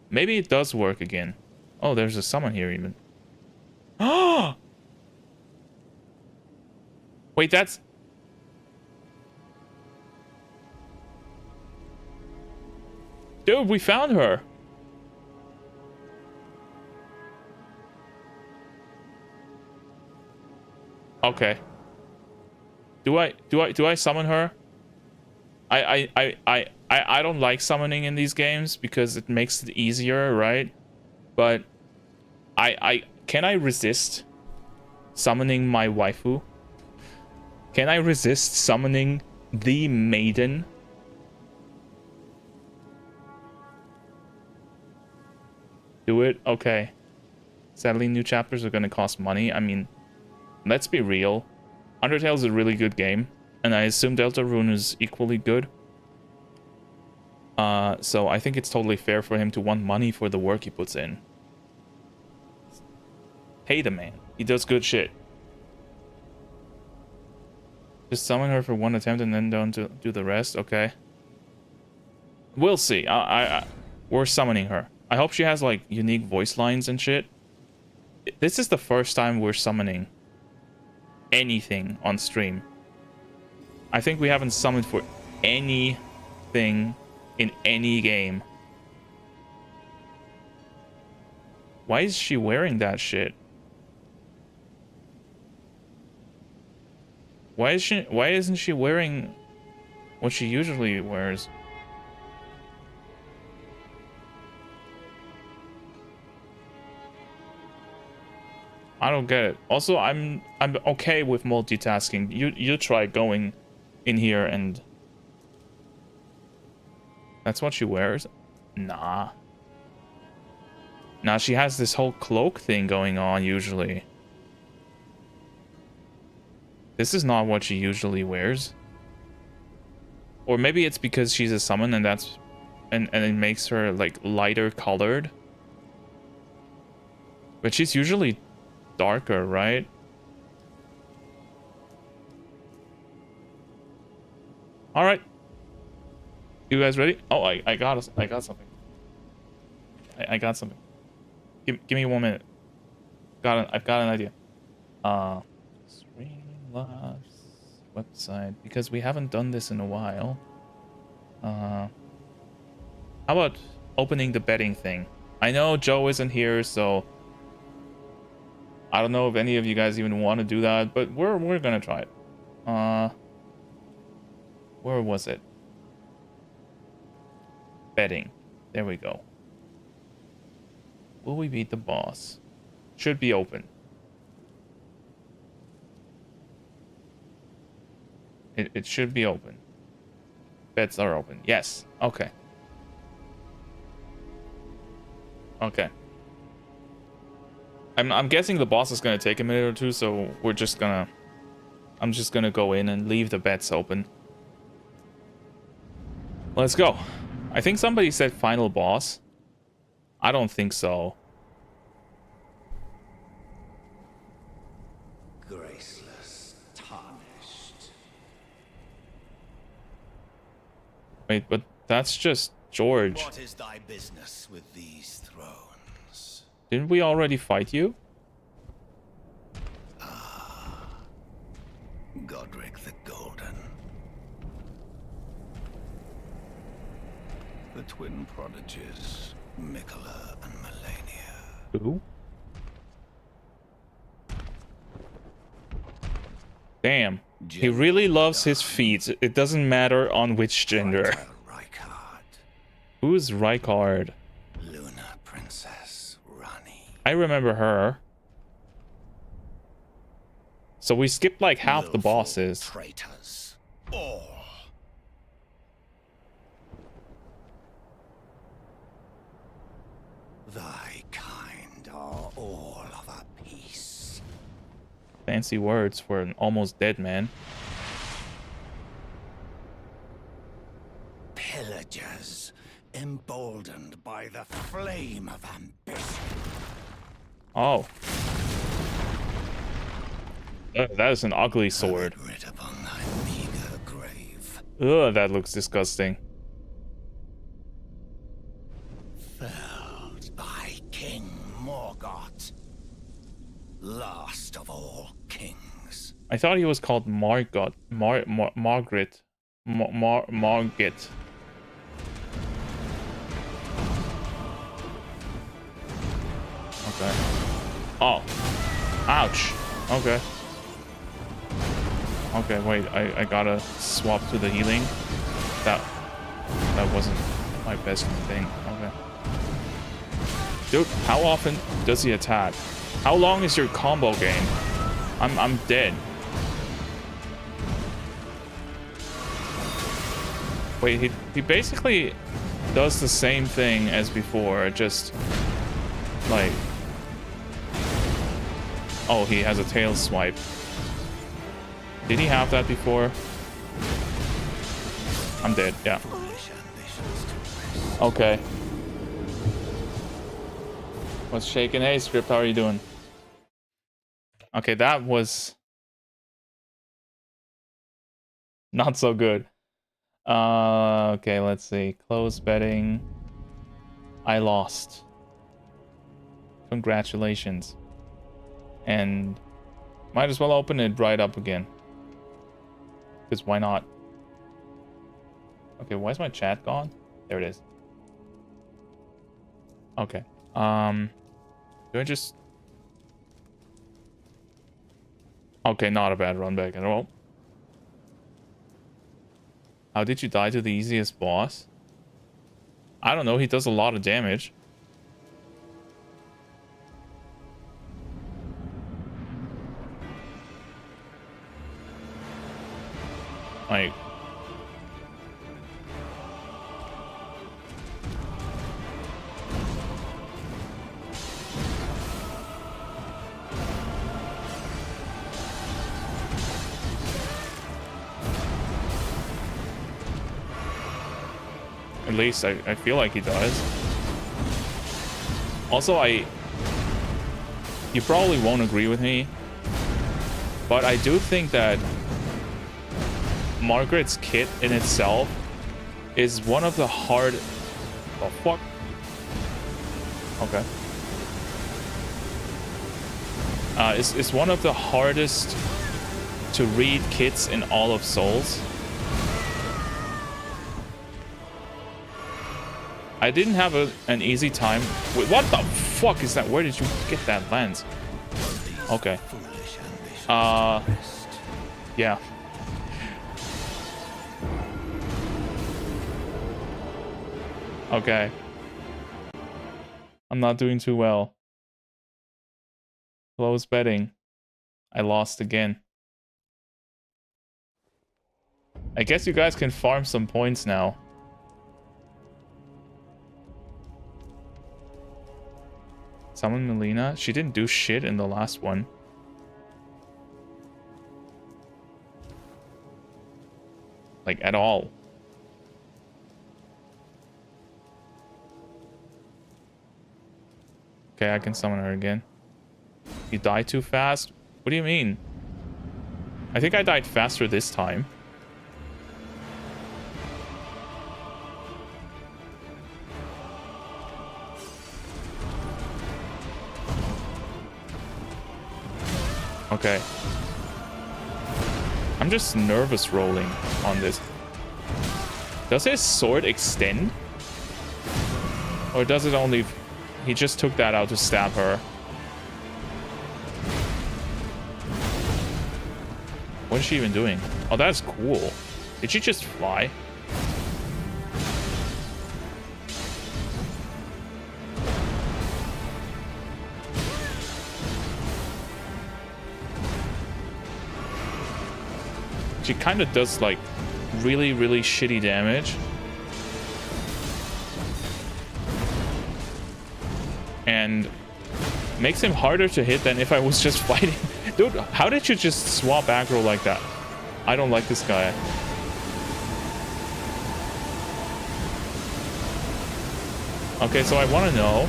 Maybe it does work again. Oh, there's a summon here even. Oh! Wait, that's... Dude, we found her. Okay. Do I summon her? I don't like summoning in these games because it makes it easier, right? But can I resist summoning my waifu? Can I resist summoning the Maiden? Do it? Okay. Sadly, new chapters are gonna cost money. I mean, let's be real. Undertale is a really good game, and I assume Deltarune is equally good. So I think it's totally fair for him to want money for the work he puts in. Pay the man. He does good shit. Just summon her for one attempt and then don't do the rest. Okay. We'll see. We're summoning her. I hope she has like unique voice lines and shit. This is the first time we're summoning anything on stream. I think we haven't summoned for anything in any game. Why is she wearing that shit? Why isn't she wearing what she usually wears? I don't get it. Also, I'm okay with multitasking. You try going in here and that's what she wears? Nah. Nah, she has this whole cloak thing going on usually. This is not what she usually wears. Or maybe it's because she's a summon and that's and it makes her like lighter colored. But she's usually darker, right? All right. You guys ready? Oh, I got something. I got something. Give me 1 minute. I've got an idea. Streamlabs website, because we haven't done this in a while. How about opening the betting thing? I know Joe isn't here, so I don't know if any of you guys even want to do that, but we're gonna try it. Where was it? Betting. There we go. Will we beat the boss? Should be open. It should be open. Bets are open. Yes. Okay. Okay. I'm guessing the boss is gonna take a minute or two, so I'm just gonna go in and leave the bets open. Let's go. I think somebody said final boss. I don't think so. Graceless, tarnished. Wait, but that's just George. What is thy business with these thrones? Didn't we already fight you? Godric the Golden. The twin prodigies, Mikola and Melania. Who? Damn. He really loves his feet. It doesn't matter on which gender. Who's Rykard? Luna Princess Rani. I remember her. So we skipped like half the bosses. Traitors. All. Thy kind are all of a piece. Fancy words for an almost dead man. Pillagers, emboldened by the flame of ambition. Oh. That is an ugly sword. Writ upon thy meager grave. Ugh, that looks disgusting. Felled by King Morgoth, last of all kings. I thought he was called Margot. Margaret. Margit. Okay. Oh. Ouch. Okay. Okay, wait. I gotta swap to the healing. That wasn't my best thing. Okay. Dude, how often does he attack? How long is your combo game? I'm dead. Wait, he basically does the same thing as before, just like, oh, he has a tail swipe. Did he have that before? I'm dead, yeah. Okay. What's shaking? Hey, Script, how are you doing? Okay, that was not so good. Okay, let's see. Close betting. I lost. Congratulations. And might as well open it right up again. Because why not? Okay, why is my chat gone? There it is. Okay. Do I just... Okay, not a bad run back at all. How did you die to the easiest boss? I don't know, he does a lot of damage. Like... At least I feel like he does. Also, you probably won't agree with me, but I do think that Margaret's kit in itself is one of the hard... Oh, fuck. Okay. It's one of the hardest to read kits in all of Souls. I didn't have an easy time. Wait, what the fuck is that? Where did you get that lens? Okay. Yeah. Okay. I'm not doing too well. Close betting. I lost again. I guess you guys can farm some points now. Summon Melina. She didn't do shit in the last one. Like, at all. Okay, I can summon her again. You died too fast? What do you mean? I think I died faster this time. Okay. I'm just nervous rolling on this. Does his sword extend? Or does it only... He just took that out to stab her. What is she even doing? Oh, that's cool. Did she just fly? She kind of does like really, really shitty damage. And makes him harder to hit than if I was just fighting. Dude, how did you just swap aggro like that? I don't like this guy. Okay, so I want to know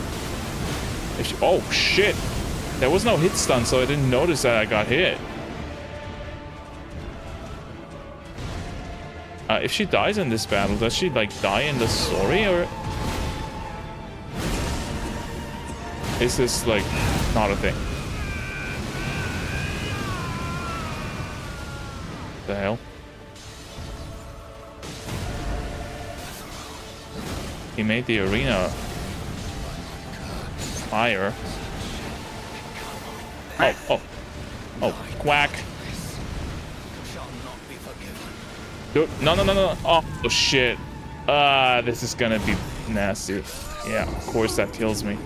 if she, oh shit, there was no hit stun, so I didn't notice that I got hit. If she dies in this battle, does she like die in the story, or is this like not a thing? What the hell? He made the arena fire. Oh, quack. Dude, no. Oh, shit. This is gonna be nasty. Yeah, of course that kills me.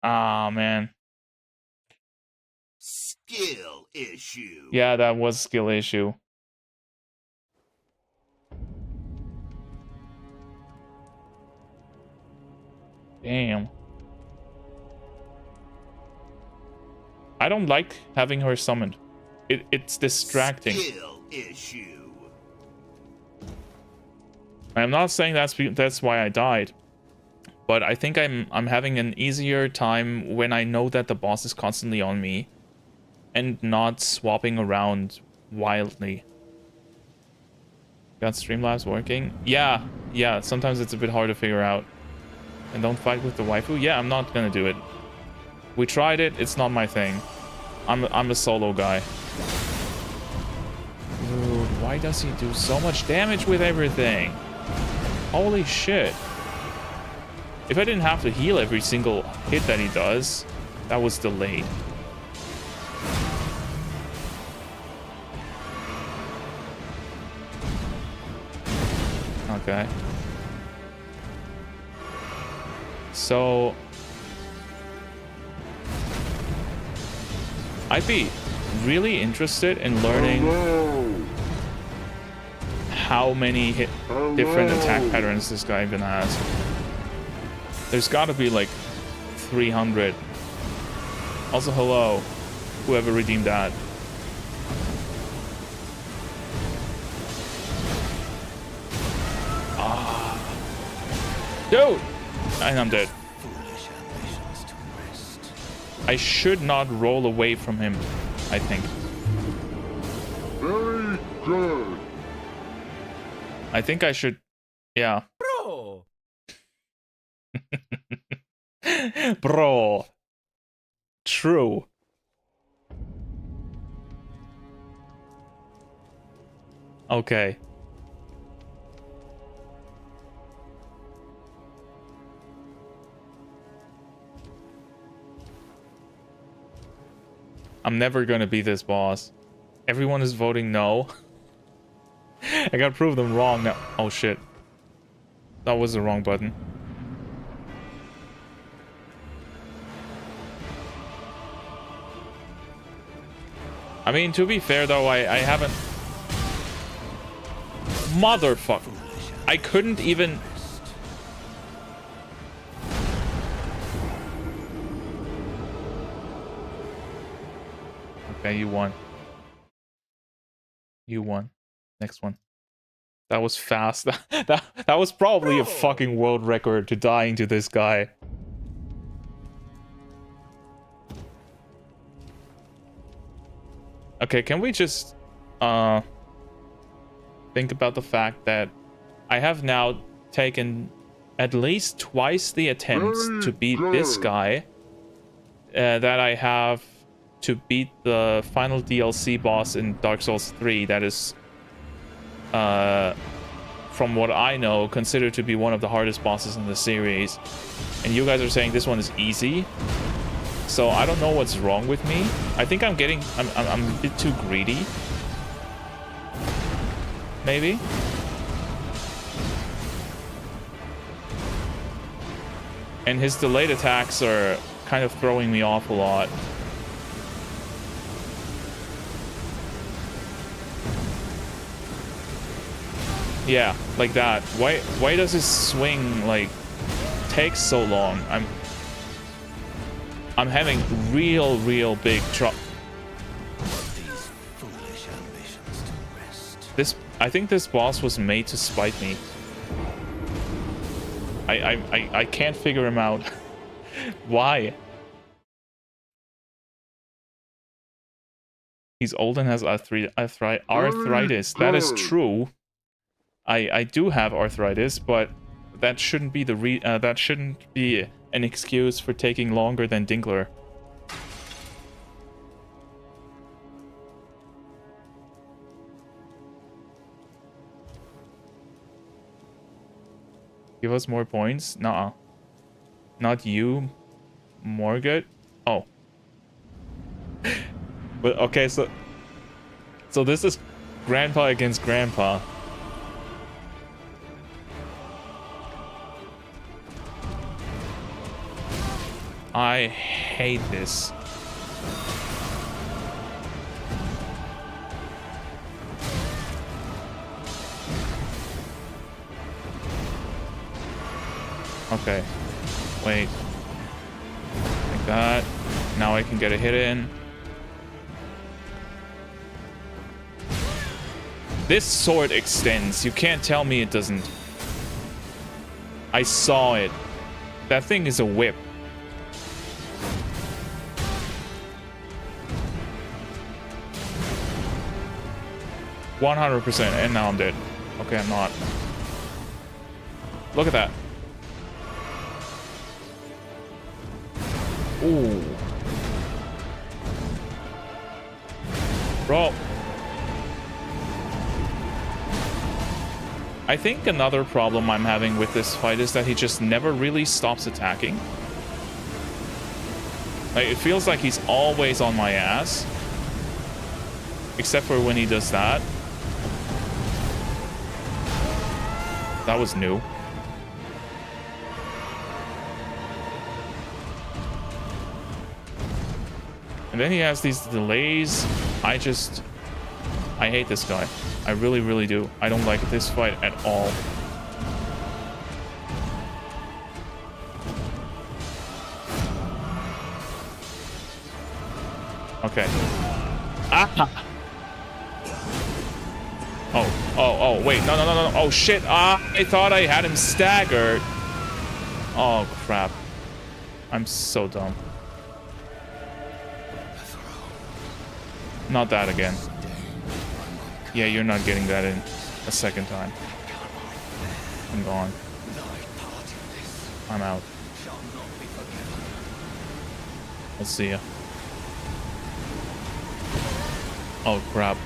Ah, man. Skill issue. Yeah, that was skill issue. Damn. I don't like having her summoned. It's distracting. Skill issue. I'm not saying that's why I died, but I think I'm having an easier time when I know that the boss is constantly on me and not swapping around wildly. Got Streamlabs working? Yeah, sometimes it's a bit hard to figure out. And don't fight with the waifu? Yeah, I'm not gonna do it. We tried it, it's not my thing. I'm a solo guy. Dude, why does he do so much damage with everything? Holy shit. If I didn't have to heal every single hit that he does, that was delayed. Okay. So I'd be really interested in learning how many different attack patterns this guy even has. There's got to be like 300. Also, hello, whoever redeemed that. Dude! And I'm dead. I should not roll away from him, I think. Very good. I think I should... Yeah. Bro! Bro. True. Okay. I'm never gonna beat this boss. Everyone is voting no. I gotta prove them wrong now. Oh shit. That was the wrong button. I mean, to be fair though, I haven't... Motherfucker. I couldn't even... Okay, you won. You won. Next one. That was fast. that was probably a fucking world record to dying to this guy. Okay, can we just think about the fact that I have now taken at least twice the attempts to beat this guy that I have to beat the final DLC boss in Dark Souls 3 that is, from what I know, considered to be one of the hardest bosses in the series. And you guys are saying this one is easy? So I don't know what's wrong with me. I think I'm a bit too greedy. Maybe. And his delayed attacks are kind of throwing me off a lot. Yeah, like that. Why does his swing like take so long? I'm having real big trouble. I think this boss was made to spite me. I can't figure him out. Why? He's old and has arthritis. That is true. I do have arthritis, but that shouldn't be that shouldn't be an excuse for taking longer than Dinkler. Give us more points? Nuh-uh. Not you, Morgut? Oh. But okay, so this is Grandpa against Grandpa. I hate this. Okay. Wait. Like that. Now I can get a hit in. This sword extends. You can't tell me it doesn't. I saw it. That thing is a whip. %, and now I'm dead. Okay, I'm not. Look at that. Ooh. Bro. I think another problem I'm having with this fight is that he just never really stops attacking. Like, it feels like he's always on my ass. Except for when he does that. That was new. And then he has these delays. I hate this guy. I really do. I don't like this fight at all. Okay. Ah! Oh, wait. No. Oh, shit. I thought I had him staggered. Oh, crap. I'm so dumb. Not that again. Yeah, you're not getting that in a second time. I'm gone. I'm out. I'll see ya. Oh, crap.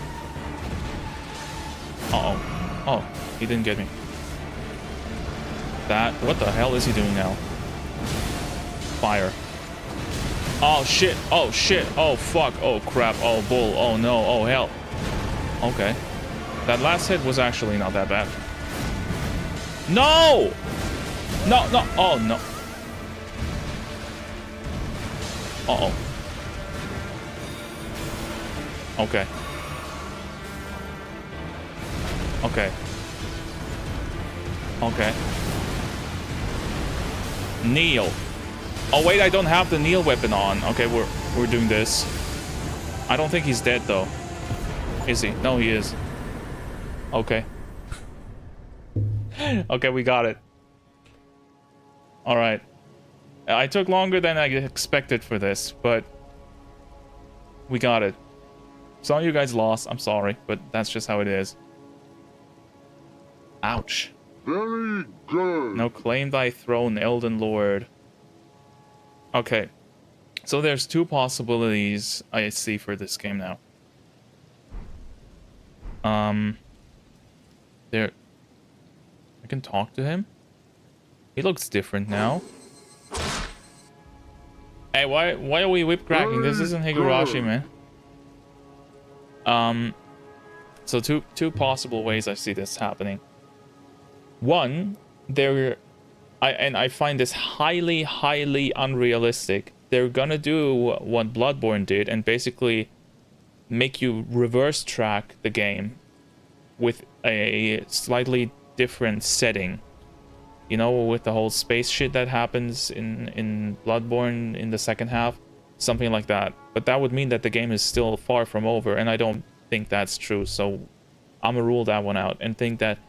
Uh-oh. Oh, he didn't get me. What the hell is he doing now? Fire. Oh, shit. Oh, shit. Oh, fuck. Oh, crap. Oh, bull. Oh, no. Oh, hell. Okay. That last hit was actually not that bad. No! No. Oh, no. Uh-oh. Okay. Okay. Kneel. Oh wait, I don't have the kneel weapon on. Okay, we're doing this. I don't think he's dead though. Is he? No, he is. Okay. Okay, we got it. All right. I took longer than I expected for this, but we got it. Some of you guys lost. I'm sorry, but that's just how it is. Ouch. Very good. Now claim thy throne, Elden Lord. Okay. So there's two possibilities I see for this game now. There. I can talk to him. He looks different now. Hey, why are we whip cracking? This isn't Higurashi, man. So two possible ways I see this happening. One, I find this highly unrealistic. They're gonna do what Bloodborne did and basically make you reverse track the game with a slightly different setting. You know, with the whole space shit that happens in Bloodborne in the second half, something like that. But that would mean that the game is still far from over, and I don't think that's true. So I'm gonna rule that one out and think that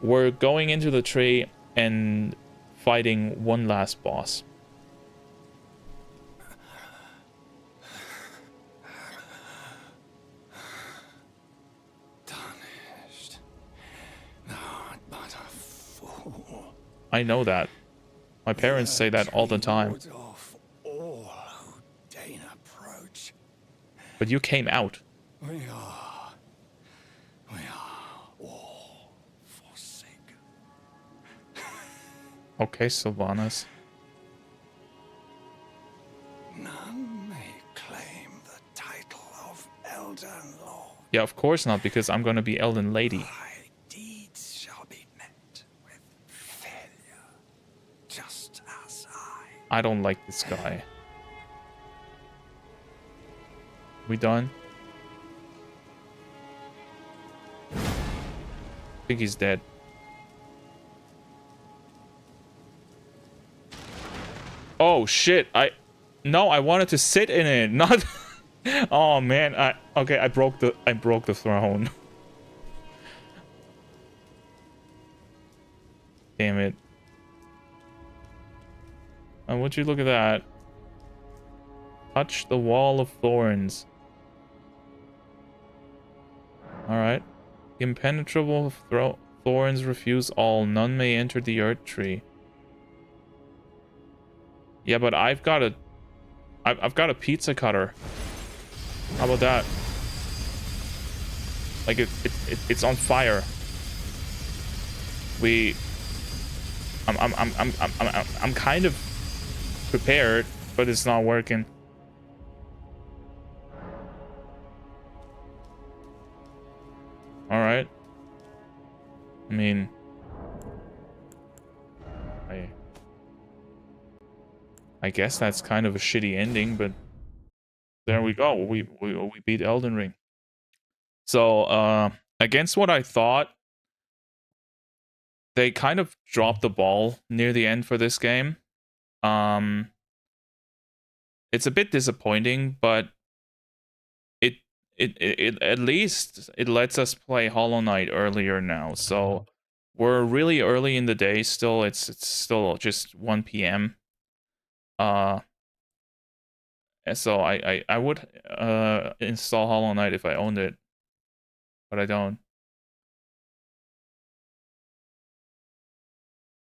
we're going into the tree and fighting one last boss. Tarnished. Not but a fool. I know that. My parents say that all the time. Off all who deign approach. But you came out. We are all forsaken. Okay, Sylvanas. None may claim the title of Elden Lord. Yeah, of course not, because I'm gonna be Elden Lady. My deeds shall be met with failure, just as I don't like this guy. We done? I think he's dead. Oh shit, I wanted to sit in it, not oh man, I broke the throne. Damn it. And would you look at that? Touch the wall of thorns. Alright. Impenetrable thorns refuse all. None may enter the earth tree. Yeah, but I've got a pizza cutter. How about that? Like it's on fire. I'm kind of prepared, but it's not working. All right. I mean, I guess that's kind of a shitty ending, but there we go. We beat Elden Ring. So, against what I thought, they kind of dropped the ball near the end for this game. It's a bit disappointing, but it at least it lets us play Hollow Knight earlier now. So we're really early in the day still. It's still just 1 p.m. So I would install Hollow Knight if I owned it, but I don't.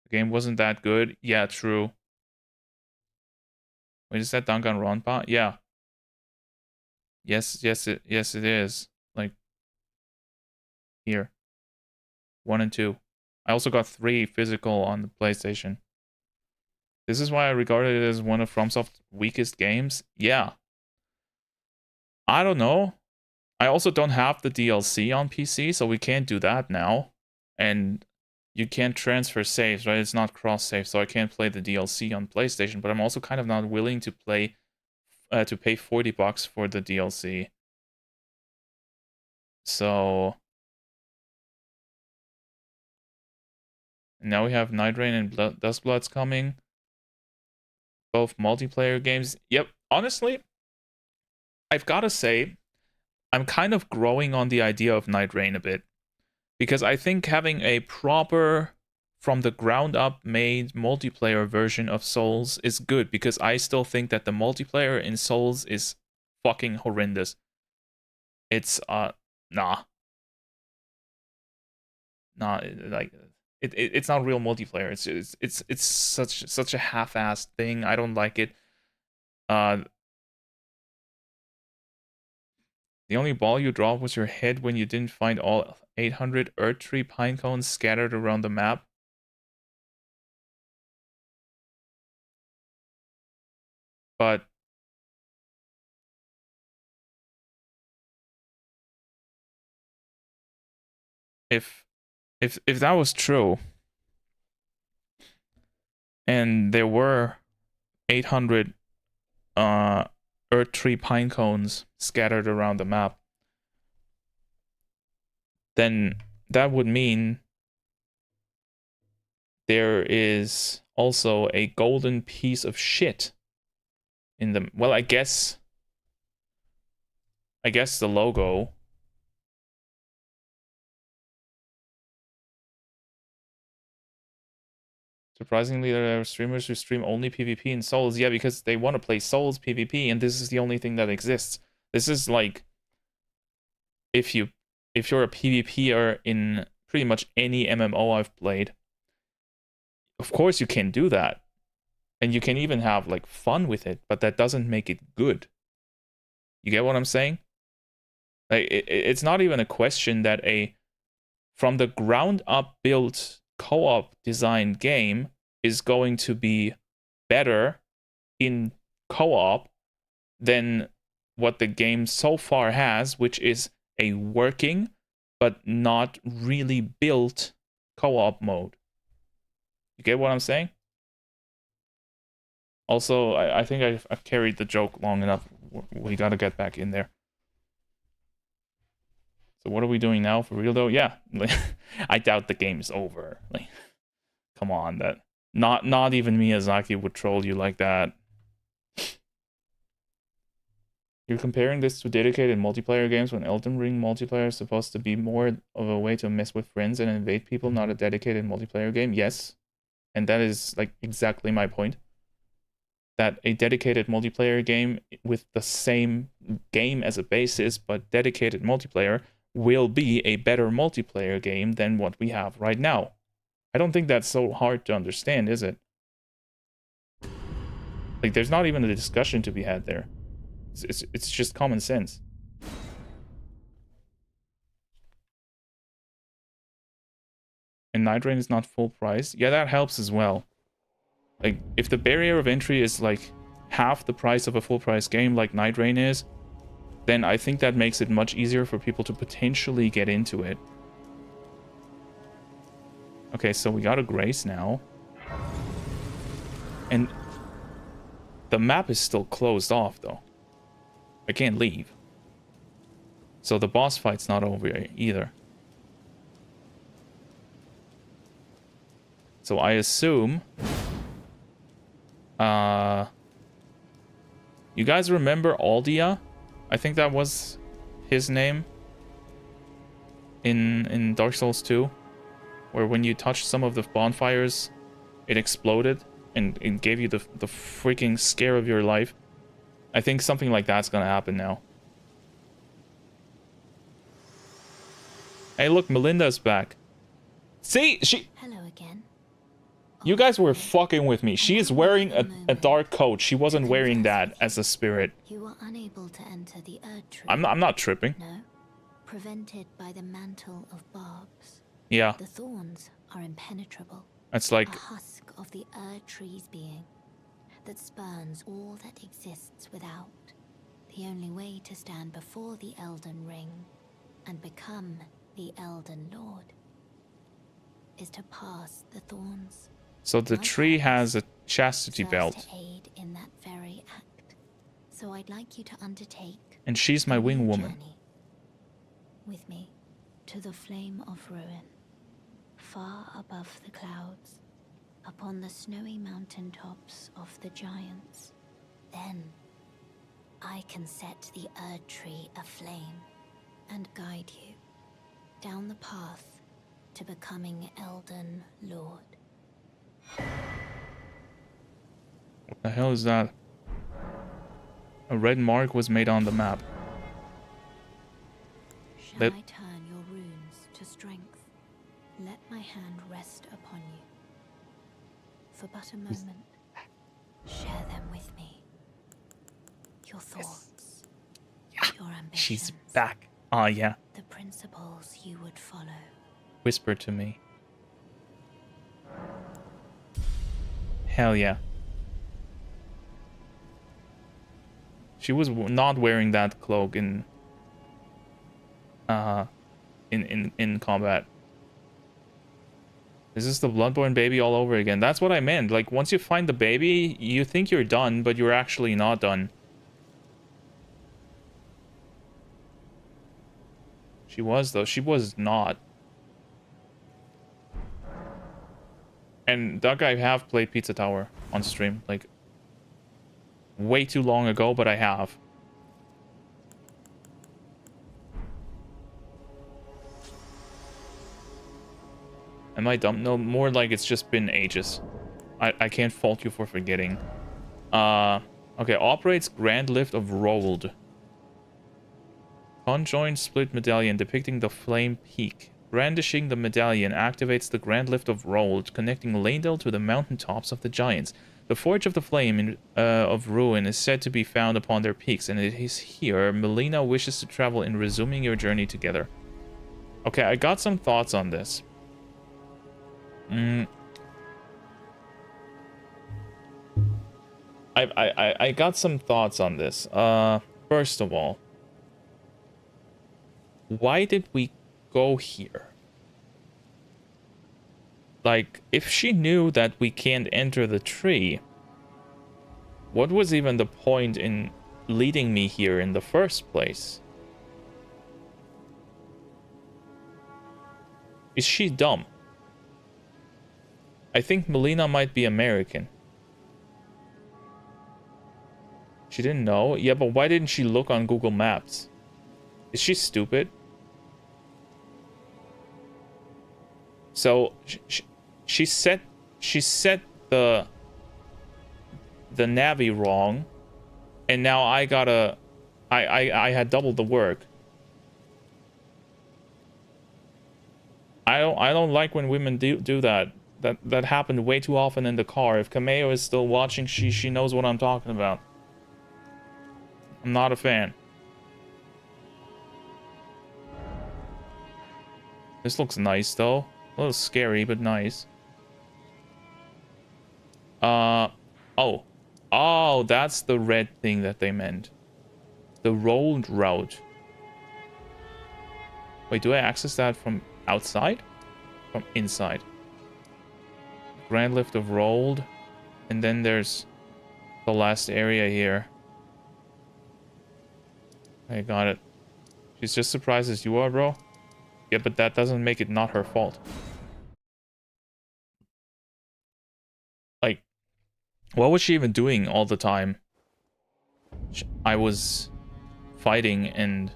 The game wasn't that good. Yeah, true. Wait, is that Danganronpa? Yeah. Yes, it is. Like here. 1 and 2. I also got 3 physical on the PlayStation. This is why I regarded it as one of FromSoft's weakest games. Yeah. I don't know. I also don't have the DLC on PC, so we can't do that now. And you can't transfer saves, right? It's not cross-save, so I can't play the DLC on PlayStation, but I'm also kind of not willing to play to pay $40 for the DLC. So now we have Night Rain and Dustblood's coming. Both multiplayer games. Yep, honestly, I've got to say, I'm kind of growing on the idea of Night Rain a bit. Because I think having a proper, from the ground up made multiplayer version of Souls is good. Because I still think that the multiplayer in Souls is fucking horrendous. It's, nah, like, it's not real multiplayer. It's such a half-assed thing. I don't like it. The only ball you dropped was your head when you didn't find all 800 Earth Tree pine cones scattered around the map. But if if that was true, and there were 800 Earth Tree pine cones scattered around the map, then that would mean there is also a golden piece of shit in the, well, I guess the logo. Surprisingly, there are streamers who stream only PvP and Souls. Yeah, because they want to play Souls PvP, and this is the only thing that exists. This is like, if you're a PvPer in pretty much any MMO I've played, of course you can do that. And you can even have like fun with it, but that doesn't make it good. You get what I'm saying? Like, it's not even a question that a from the ground up built co-op designed game is going to be better in co-op than what the game so far has, which is a working but not really built co-op mode. You get what I'm saying? Also, I think I've carried the joke long enough. We gotta get back in there. So what are we doing now for real though? Yeah, I doubt the game's over. Like, come on, that not even Miyazaki would troll you like that. You're comparing this to dedicated multiplayer games when Elden Ring multiplayer is supposed to be more of a way to mess with friends and invade people, not a dedicated multiplayer game. Yes, and that is like exactly my point. That a dedicated multiplayer game with the same game as a basis, but dedicated multiplayer, will be a better multiplayer game than what we have right now. I don't think that's so hard to understand, is it? Like, there's not even a discussion to be had there. It's just common sense. And Night Rain is not full price. Yeah, that helps as well. Like, if the barrier of entry is like half the price of a full price game like Night Rain is, then I think that makes it much easier for people to potentially get into it. Okay, so we got a Grace now. And the map is still closed off, though. I can't leave. So the boss fight's not over either. So I assume... you guys remember Aldia? I think that was his name in Dark Souls 2, where when you touched some of the bonfires, it exploded and it gave you the freaking scare of your life. I think something like that's gonna happen now. Hey, look, Melinda's back. See, Hello again. You guys were fucking with me. She is wearing a dark coat. She wasn't wearing that as a spirit. You were unable to enter the Erd Tree. I'm not tripping. No, prevented by the mantle of barbs. Yeah. The thorns are impenetrable. It's like a husk of the Erd Tree's being that spurns all that exists without. The only way to stand before the Elden Ring and become the Elden Lord is to pass the thorns. so the tree has a chastity belt. To aid in that very act. So I'd like you to undertake. And she's my wing woman. With me to the flame of ruin, far above the clouds, upon the snowy mountain tops of the giants. Then I can set the Erd Tree aflame and guide you down the path to becoming Elden Lord. What the hell is that? A red mark was made on the map. Shall I turn your runes to strength? Let my hand rest upon you. For but a moment, share them with me. Your thoughts, your ambitions. She's back. Ah, yeah. The principles you would follow. Whisper to me. Hell yeah. She was not wearing that cloak in combat. This is the Bloodborne baby all over again. That's what I meant. Like, once you find the baby, you think you're done, but you're actually not done. She was, though. She was not. And Doug, I have played Pizza Tower on stream. Like, way too long ago, but I have. Am I dumb? No, more like it's just been ages. I can't fault you for forgetting. Okay, operates Grand Lift of Rolled. Conjoined split medallion depicting the flame peak. Brandishing the medallion activates the Grand Lift of Rolled, connecting Leyndell to the mountaintops of the Giants. The Forge of the Flame of Ruin is said to be found upon their peaks, and it is here Melina wishes to travel in resuming your journey together. Okay, I got some thoughts on this. I got some thoughts on this. First of all, why did we go here? Like, if she knew that we can't enter the tree, what was even the point in leading me here in the first place? Is she dumb? I think Melina might be American. She didn't know? Yeah, but why didn't she look on Google Maps? Is she stupid? So she set the navi wrong, and now I gotta I had double the work. I don't like when women do that. That happened way too often in the car. If Kameo is still watching, she knows what I'm talking about. I'm not a fan. This looks nice though. A little scary, but nice. Oh, that's the red thing that they meant. The rolled route. Wait, do I access that from outside? From inside. Grand Lift of Rolled. And then there's the last area here. I got it. She's just surprised as you are, bro. Yeah, but that doesn't make it not her fault. Like, what was she even doing all the time? I was fighting and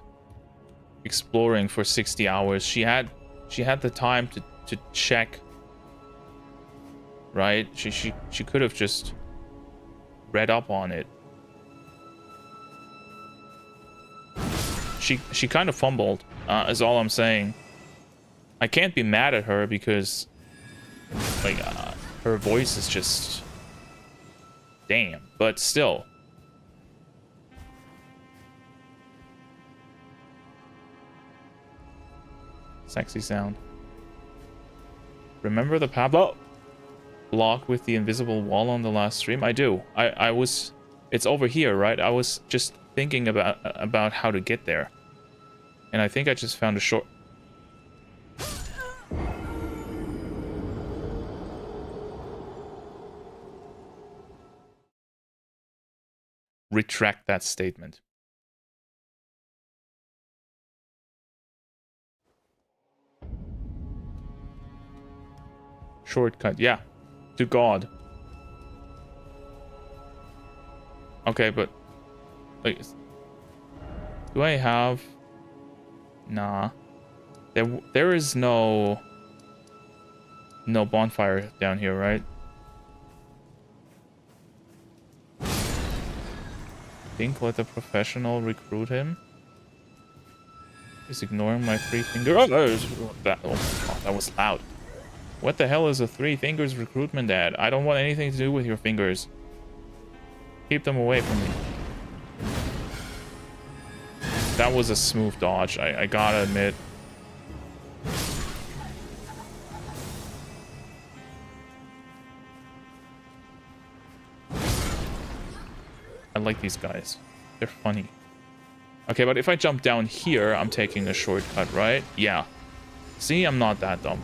exploring for 60 hours. She had the time to check. Right? She could have just read up on it. She kind of fumbled, is all I'm saying. I can't be mad at her because, like, her voice is just... Damn. But still. Sexy sound. Remember the Pablo block with the invisible wall on the last stream? I do. I was... It's over here, right? I was just thinking about how to get there. And I think I just found a short... Retract that statement. Shortcut, yeah. To God. Okay, but... Like, do I have... Nah. There is no bonfire down here, right? Think let a professional recruit him? He's ignoring my 3 finger. Oh, oh my God, that was loud. What the hell is a 3 fingers recruitment ad? I don't want anything to do with your fingers. Keep them away from me. That was a smooth dodge, I gotta admit. I like these guys. They're funny. Okay, but if I jump down here, I'm taking a shortcut, right? Yeah. See, I'm not that dumb.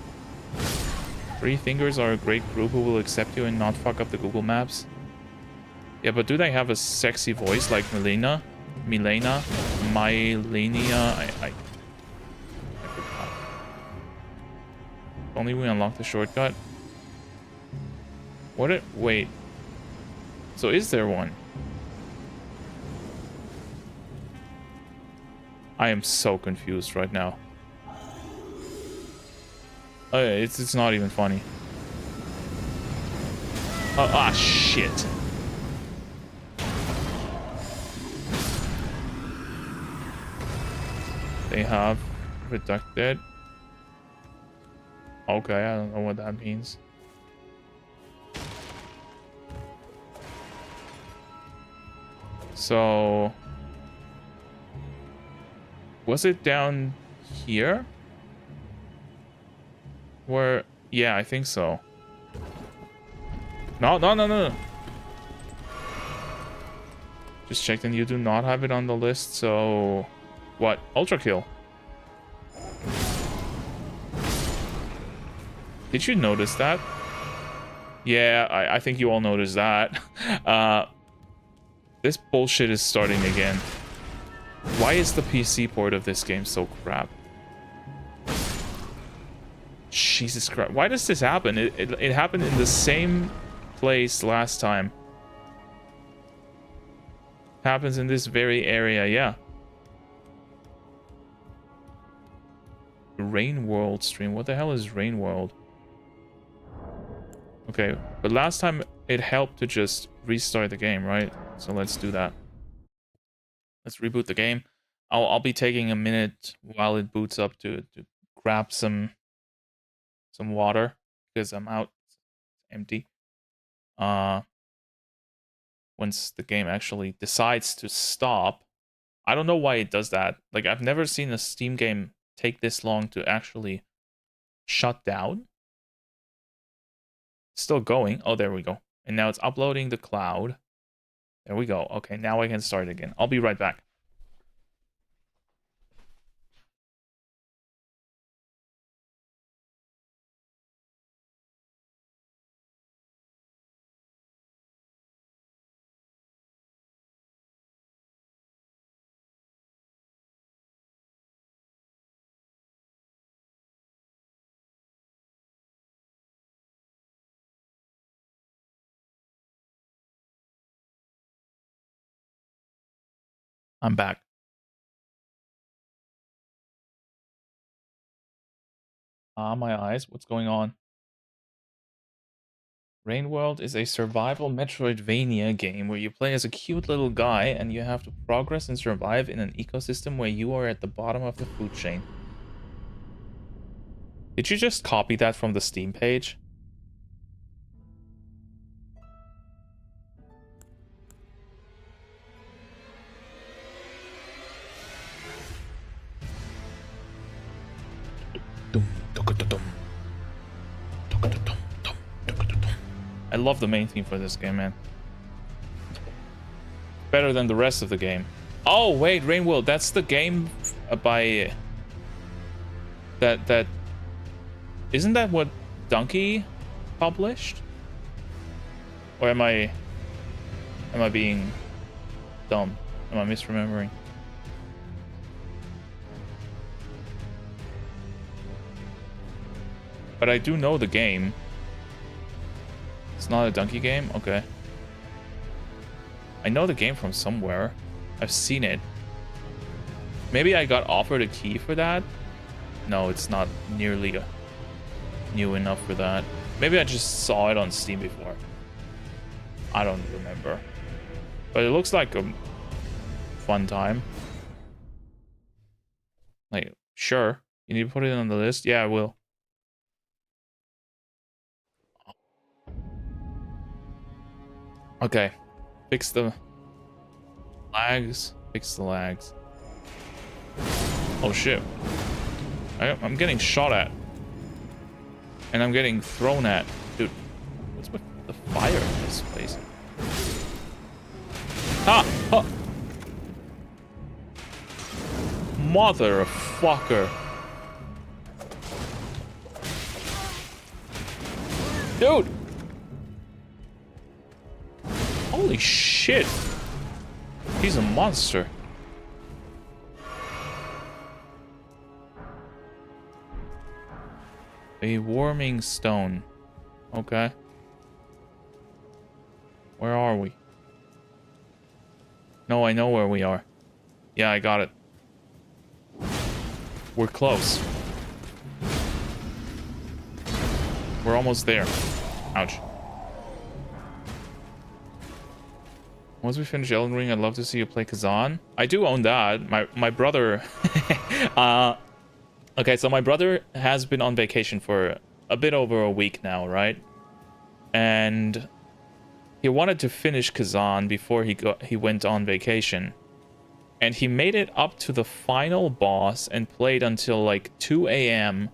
Three Fingers are a great group who will accept you and not fuck up the Google Maps. Yeah, but do they have a sexy voice like Mylenia? I forgot. Only we unlock the shortcut. Wait. So is there one? I am so confused right now. It's not even funny. Shit. They have reducted. Okay, I don't know what that means. So was it down here? Where? Yeah, I think so. No. Just checked and you do not have it on the list, so... What? Ultra kill. Did you notice that? Yeah, I think you all noticed that. This bullshit is starting again. Why is the PC port of this game so crap? Jesus Christ. Why does this happen? It happened in the same place last time. Happens in this very area, yeah. Rain World stream. What the hell is Rain World? Okay, but last time it helped to just restart the game, right? So let's do that. Let's reboot the game. I'll be taking a minute while it boots up to grab some water because I'm out. It's empty. Once the game actually decides to stop, I don't know why it does that. Like, I've never seen a Steam game take this long to actually shut down. Still going. Oh, there we go. And now it's uploading the cloud. There we go. Okay, now I can start again. I'll be right back. I'm back. My eyes. What's going on? Rain World is a survival Metroidvania game where you play as a cute little guy and you have to progress and survive in an ecosystem where you are at the bottom of the food chain. Did you just copy that from the Steam page? I love the main theme for this game, man. Better than the rest of the game. Oh, wait, Rain World, that's the game by... That... Isn't that what Donkey published? Or am I being dumb? Am I misremembering? But I do know the game. It's not a Donkey game? Okay. I know the game from somewhere. I've seen it. Maybe I got offered a key for that? No, it's not nearly new enough for that. Maybe I just saw it on Steam before. I don't remember. But it looks like a fun time. Like, sure. You need to put it on the list? Yeah, I will. Okay. Fix the lags. Fix the lags. Oh shit. I'm getting shot at. And I'm getting thrown at. Dude, what's with the fire in this place? Ha! Ha! Motherfucker. Dude! Holy shit! He's a monster. A warming stone. Okay. Where are we? No, I know where we are. Yeah, I got it. We're close. We're almost there. Ouch. Once we finish Elden Ring, I'd love to see you play Kazan. I do own that. My brother... Okay, so my brother has been on vacation for a bit over a week now, right? And he wanted to finish Kazan before he went on vacation. And he made it up to the final boss and played until like 2 a.m.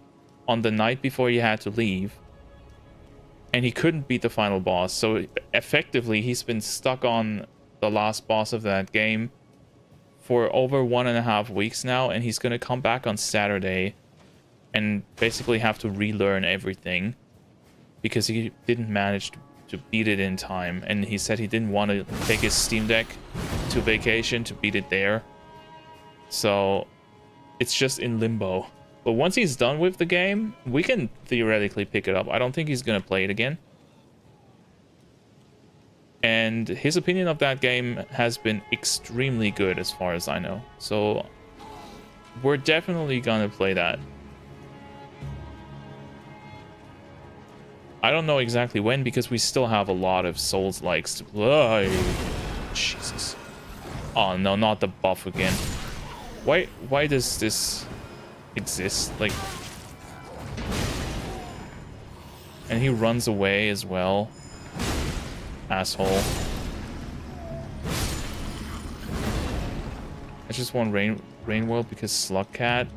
on the night before he had to leave. And he couldn't beat the final boss. So effectively, he's been stuck on the last boss of that game for over 1.5 weeks now, and he's gonna come back on Saturday and basically have to relearn everything because he didn't manage to beat it in time. And he said he didn't want to take his Steam Deck to vacation to beat it there, so it's just in limbo. But once he's done with the game, we can theoretically pick it up. I don't think he's gonna play it again. And his opinion of that game has been extremely good as far as I know. So we're definitely gonna play that. I don't know exactly when because we still have a lot of Souls-likes to play. Jesus. Oh no, not the buff again. Why does this exist? Like, and he runs away as well. Asshole. I just want Rain World because Slugcat.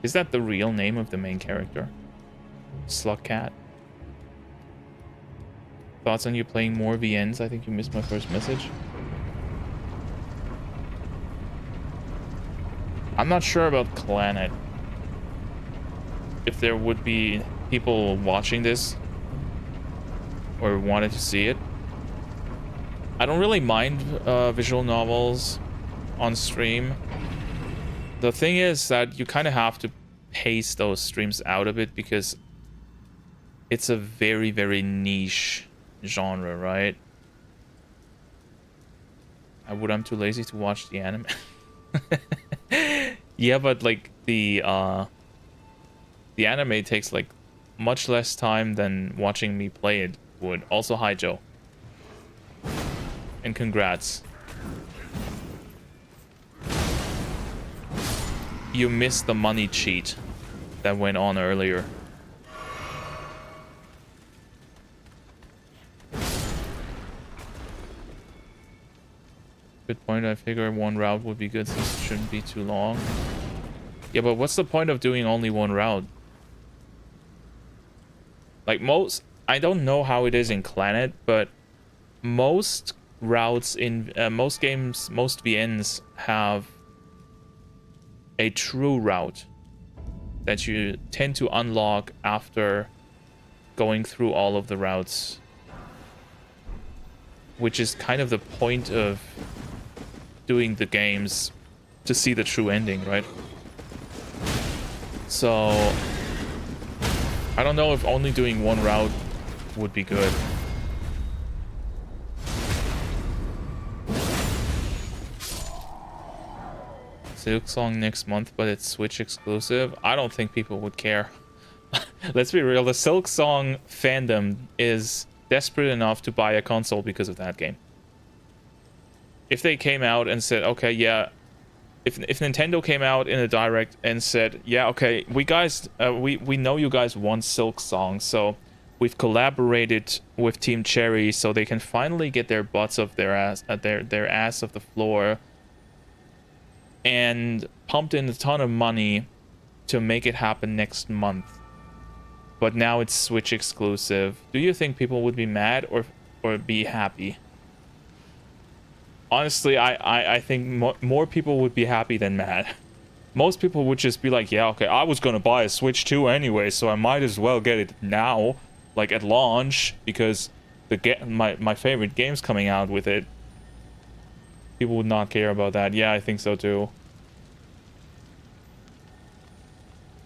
Is that the real name of the main character? Slugcat. Thoughts on you playing more VNs? I think you missed my first message. I'm not sure about Planet. If there would be people watching this or wanted to see it. I don't really mind visual novels on stream. The thing is that you kind of have to pace those streams out a bit because it's a very, very niche genre, right? I'm too lazy to watch the anime. Yeah, but like the anime takes like much less time than watching me play it would. Also, hi Joe. And congrats. You missed the money cheat that went on earlier. Good point. I figure one route would be good since it shouldn't be too long. Yeah, but what's the point of doing only one route? Like I don't know how it is in Clannad, but most routes in most games, most VNs have a true route that you tend to unlock after going through all of the routes, which is kind of the point of doing the games, to see the true ending, right? So I don't know if only doing one route would be good. Silk Song next month, but it's Switch exclusive. I don't think people would care. Let's be real, the Silk Song fandom is desperate enough to buy a console because of that game. If they came out and said, okay, yeah, if Nintendo came out in a direct and said, yeah, okay, we know you guys want Silk Song, so we've collaborated with Team Cherry so they can finally get their butts off their ass their ass off the floor, and pumped in a ton of money to make it happen next month. But now it's Switch exclusive. Do you think people would be mad or be happy? Honestly, I think more people would be happy than mad. Most people would just be like, yeah, okay, I was gonna buy a Switch 2 anyway, so I might as well get it now, like at launch, because my favorite game's coming out with it. People would not care about that. Yeah, I think so too.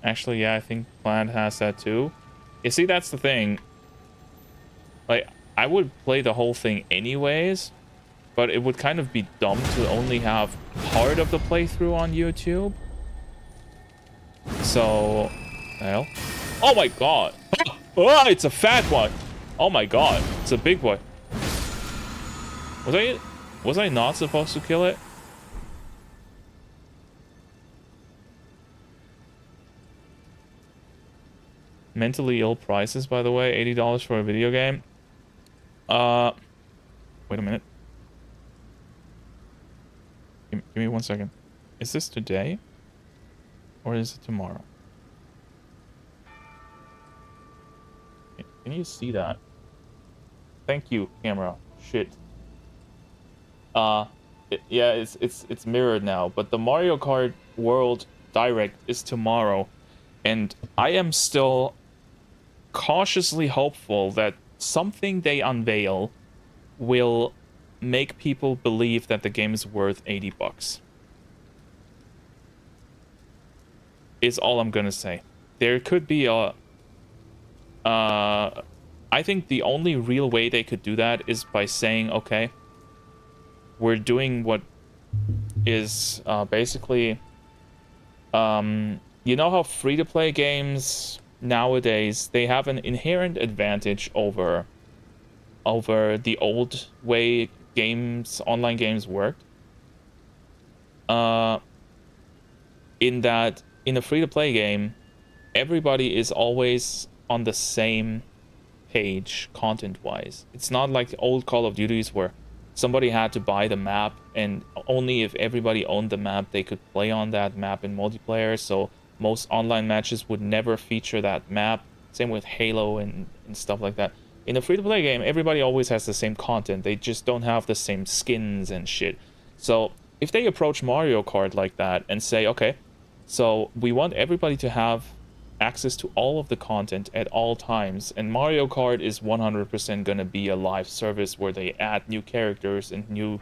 Actually, yeah, I think Plant has that too. You see, that's the thing. Like, I would play the whole thing anyways, but it would kind of be dumb to only have part of the playthrough on YouTube. So, hell. Oh my god. Oh, it's a fat one. Oh my god. It's a big boy. Was I not supposed to kill it? Mentally ill prices, by the way. $80 for a video game. Wait a minute. Give me 1 second. Is this today? Or is it tomorrow? Can you see that? Thank you, camera. Shit. Yeah, it's mirrored now, but the Mario Kart World Direct is tomorrow, and I am still cautiously hopeful that something they unveil will make people believe that the game is worth $80. Is all I'm gonna say. There could be a I think the only real way they could do that is by saying, okay, we're doing what is basically you know how free-to-play games nowadays, they have an inherent advantage over the old way online games worked, in that in a free-to-play game everybody is always on the same page content-wise. It's not like old Call of Duties where somebody had to buy the map, and only if everybody owned the map they could play on that map in multiplayer, so most online matches would never feature that map. Same with Halo and stuff like that. In a free-to-play game, everybody always has the same content. They just don't have the same skins and shit. So if they approach Mario Kart like that and say, okay, so we want everybody to have access to all of the content at all times, and Mario Kart is 100% gonna be a live service where they add new characters and new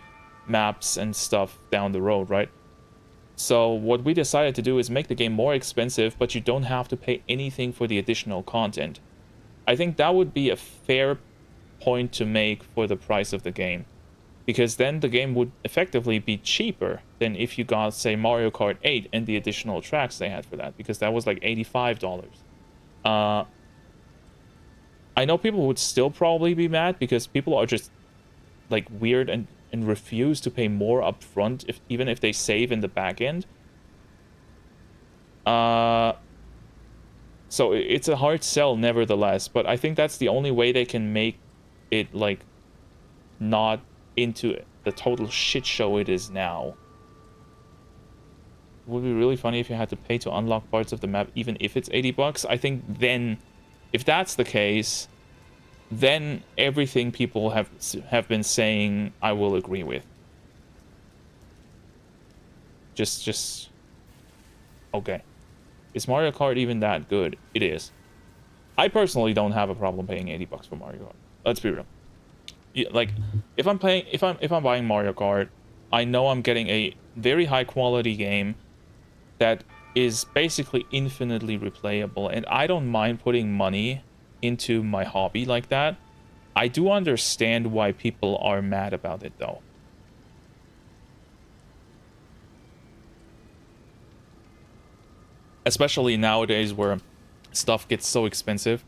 maps and stuff down the road, right? So what we decided to do is make the game more expensive, but you don't have to pay anything for the additional content. I think that would be a fair point to make for the price of the game, because then the game would effectively be cheaper than if you got, say, Mario Kart 8 and the additional tracks they had for that, because that was like $85. I know people would still probably be mad because people are just like weird and refuse to pay more upfront even if they save in the back end. So it's a hard sell nevertheless, but I think that's the only way they can make it like not into the total shit show it is now. It would be really funny if you had to pay to unlock parts of the map even if it's $80. I think then, if that's the case, then everything people have been saying I will agree with. Just okay. Is Mario Kart even that good? It is. I personally don't have a problem paying $80 for Mario Kart. Let's be real. Yeah, like if I'm buying Mario Kart, I know I'm getting a very high quality game that is basically infinitely replayable, and I don't mind putting money into my hobby like that. I do understand why people are mad about it though. Especially nowadays where stuff gets so expensive.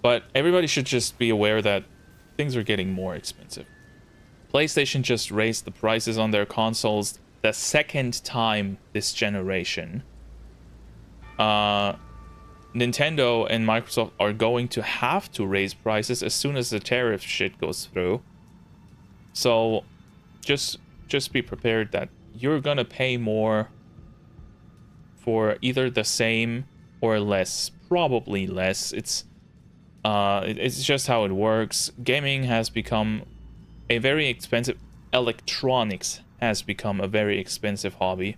But everybody should just be aware that things are getting more expensive. PlayStation just raised the prices on their consoles the second time this generation. Nintendo and Microsoft are going to have to raise prices as soon as the tariff shit goes through. So just be prepared that you're gonna pay more for either the same or less. Probably less. It's just how it works. Gaming has become a very expensive... Electronics has become a very expensive hobby.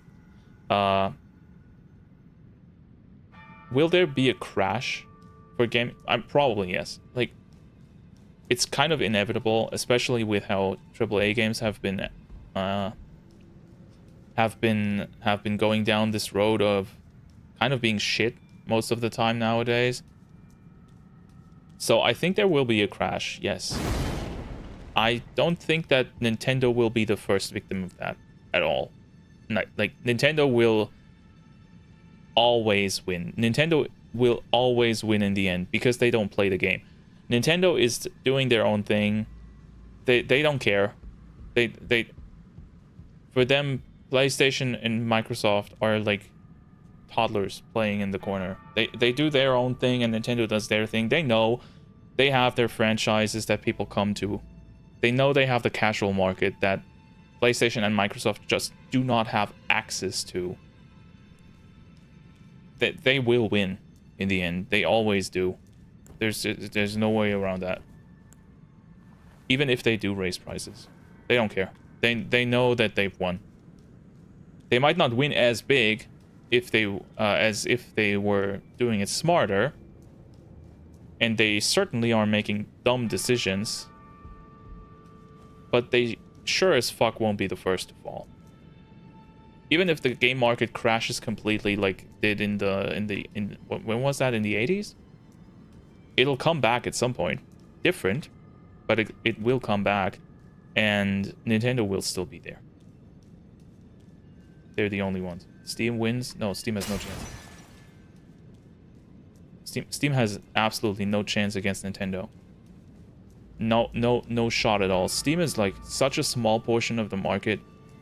Will there be a crash for game? Probably yes. Like, it's kind of inevitable, especially with how AAA games have been going down this road of kind of being shit most of the time nowadays. So I think there will be a crash, yes. I don't think that Nintendo will be the first victim of that at all. Like, Nintendo will always win. Nintendo will always win in the end because they don't play the game. Nintendo is doing their own thing. They don't care. They for them, PlayStation and Microsoft are like toddlers playing in the corner. They do their own thing and Nintendo does their thing. They know they have their franchises that people come to. They know they have the casual market that PlayStation and Microsoft just do not have access to. They will win in the end. They always do. There's no way around that. Even if they do raise prices, they don't care. They know that they've won. They might not win as big as if they were doing it smarter, and they certainly are making dumb decisions. But they sure as fuck won't be the first to fall. Even if the game market crashes completely, like did when was that, in the 80s? It'll come back at some point. Different, but it will come back, and Nintendo will still be there. They're the only ones. Steam wins? No, Steam has no chance. Steam has absolutely no chance against Nintendo. No shot at all. Steam is like such a small portion of the market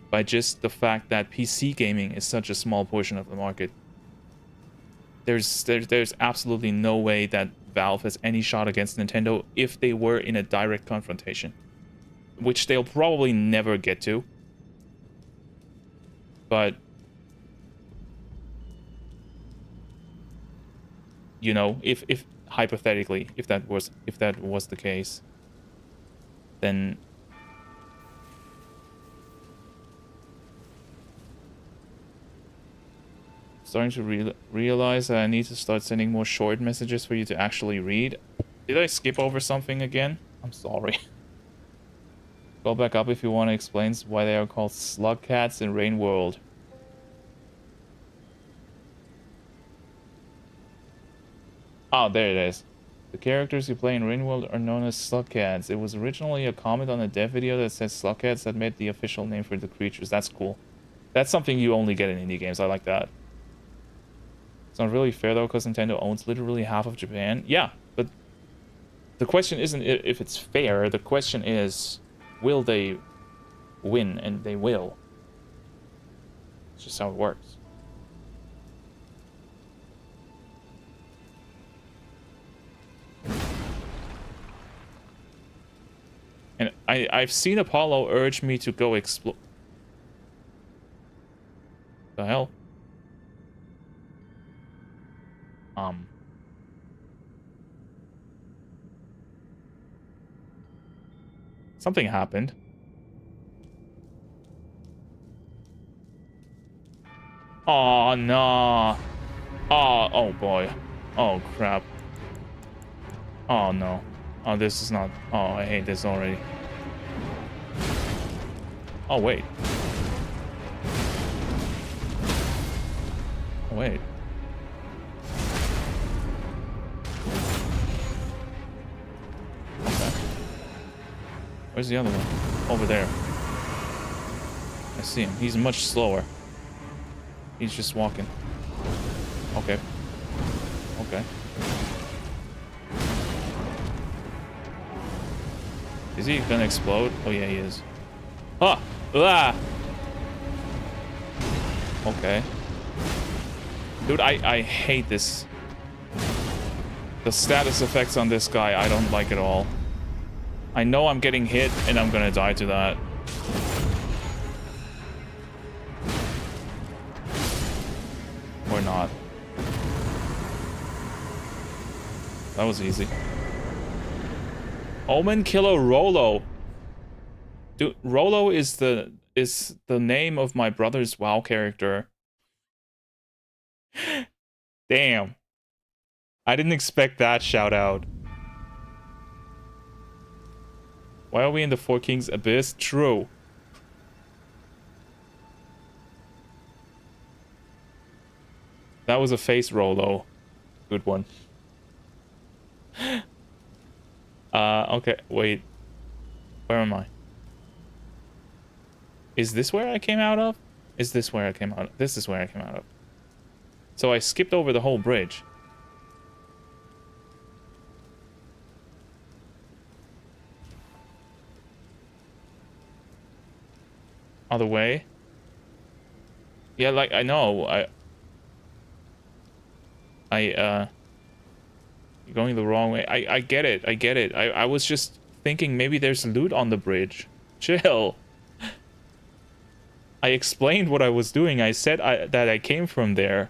by just the fact that PC gaming is such a small portion of the market. There's absolutely no way that Valve has any shot against Nintendo if they were in a direct confrontation, which they'll probably never get to. But you know, if hypothetically, if that was the case, then starting to realize that I need to start sending more short messages for you to actually read. Did I skip over something again? I'm sorry. Go back up if you want to explain why they are called slug cats in Rain World. Oh, there it is. The characters you play in Rain World are known as slug cats. It was originally a comment on a dev video that says slug cats that made the official name for the creatures. That's cool. That's something you only get in indie games. I like that. It's not really fair though, because Nintendo owns literally half of Japan. Yeah, but the question isn't if it's fair. The question is, will they win? And they will. It's just how it works. And I've seen Apollo urge me to go explore. The hell? Something happened. Oh no. Oh boy. Oh crap. Oh no. Oh, this is not... Oh, I hate this already. Oh, wait. Oh, wait. Okay. Where's the other one? Over there. I see him. He's much slower. He's just walking. Okay. Okay. Is he gonna explode? Oh yeah, he is. Ah! Ah! Okay. Dude, I hate this. The status effects on this guy, I don't like at all. I know I'm getting hit and I'm gonna die to that. Or not. That was easy. Omen Killer Rolo. Dude, Rolo is the name of my brother's WoW character. Damn. I didn't expect that shout out. Why are we in the Four Kings Abyss? True. That was a face roll, though. Good one. Okay, wait. Where am I? Is this where I came out of? Is this where I came out of? This is where I came out of. So I skipped over the whole bridge. Other way? Yeah, like, I know. You're going the wrong way. I get it. I get it. I was just thinking maybe there's loot on the bridge. Chill. I explained what I was doing. I said that I came from there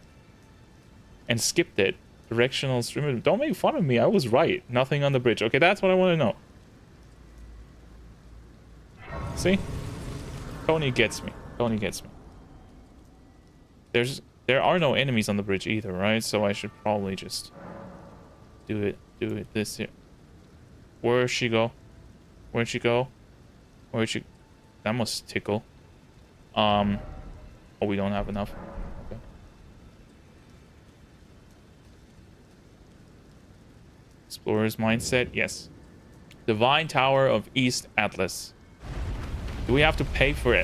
and skipped it. Directional streamer. Don't make fun of me. I was right. Nothing on the bridge. Okay, that's what I want to know. See? Tony gets me. Tony gets me. There are no enemies on the bridge either, right? So I should probably just do it this here. Where'd she go? Where'd she go? Where'd she... That must tickle. Oh, we don't have enough. Okay. Explorer's mindset, yes. Divine Tower of East Atlas. Do we have to pay for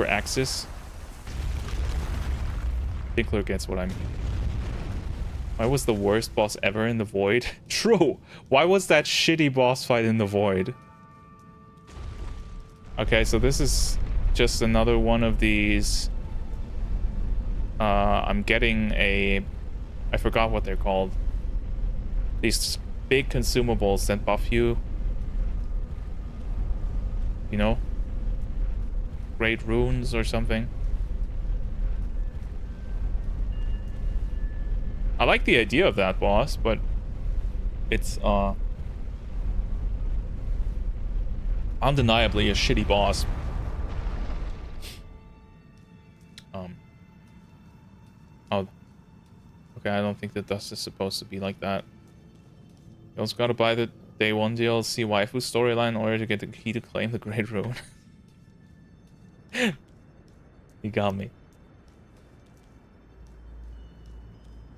access? Tickler gets what I mean. Why was the worst boss ever in the Void? True! Why was that shitty boss fight in the Void? Okay, so this is just another one of these... I'm getting a... I forgot what they're called. These big consumables that buff you. You know? Great runes or something. I like the idea of that boss, but it's undeniably a shitty boss. Oh, okay, I don't think that dust is supposed to be like that. You also gotta buy the Day 1 DLC Waifu storyline in order to get the key to claim the Great Rune. You got me.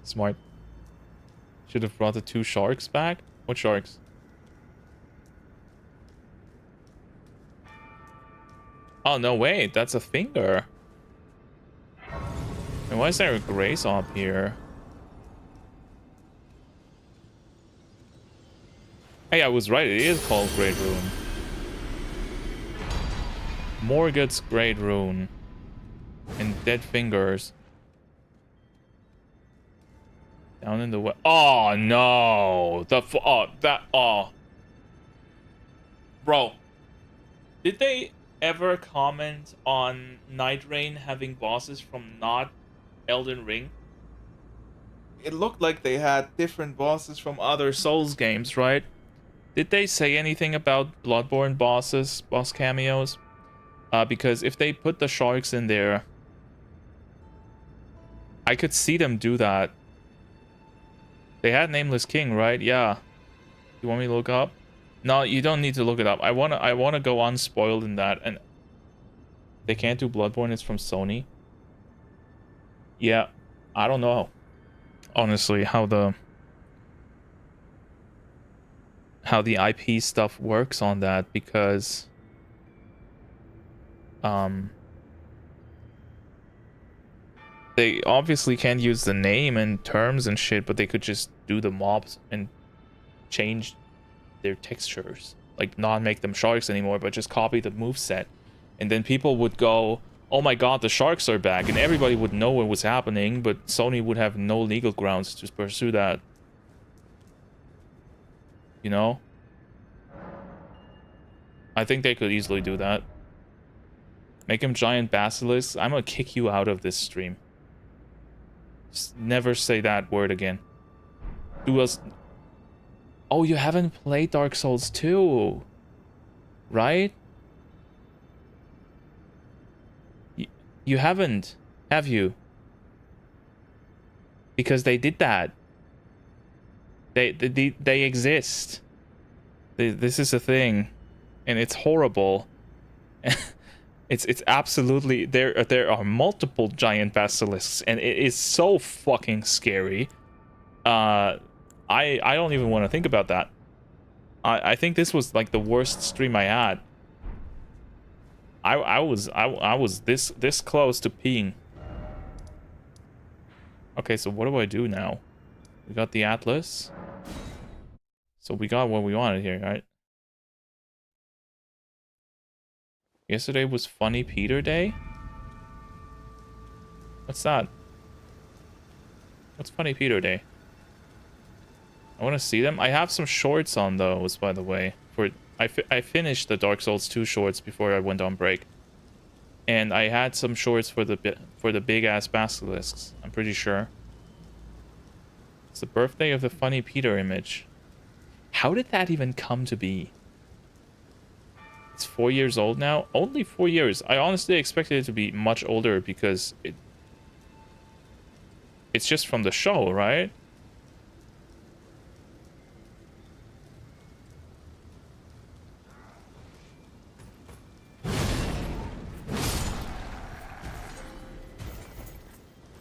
Smart. Should have brought the 2 sharks back. What sharks? Oh, no, wait. That's a finger. And why is there a grace up here? Hey, I was right. It is called Great Rune. Morgoth's Great Rune. And dead fingers. Down in the way. Oh no! Bro, did they ever comment on Night Rain having bosses from not Elden Ring? It looked like they had different bosses from other Souls games, right? Did they say anything about Bloodborne bosses, boss cameos? Because if they put the sharks in there, I could see them do that. They had Nameless King, right? Yeah. You want me to look up? No, you don't need to look it up. I wanna go unspoiled in that, and they can't do Bloodborne. It's from Sony. Yeah, I don't know. Honestly, how the IP stuff works on that, because they obviously can't use the name and terms and shit, but they could just do the mobs and change their textures, like not make them sharks anymore, but just copy the moveset, and then people would go, oh my god, the sharks are back, and everybody would know what was happening, but Sony would have no legal grounds to pursue that. You know? I think they could easily do that. Make him giant basilisks. I'm gonna kick you out of this stream. Just never say that word again. Do us... Oh, you haven't played Dark Souls 2, right? You haven't, have you? because they did that. They exist. This is a thing, and it's horrible. It's absolutely there are multiple giant basilisks, and it is so fucking scary. I don't even want to think about that. I think this was like the worst stream I had. I was this close to peeing. Okay, so what do I do now? We got the Atlas. So we got what we wanted here, right? Yesterday was Funny Peter Day? What's that? What's Funny Peter Day? I want to see them. I have some shorts on those, by the way. I finished the Dark Souls 2 shorts before I went on break. And I had some shorts for the big-ass basilisks, I'm pretty sure. It's the birthday of the Funny Peter image. How did that even come to be? It's 4 years old now? Only 4 years. I honestly expected it to be much older because it's just from the show, right?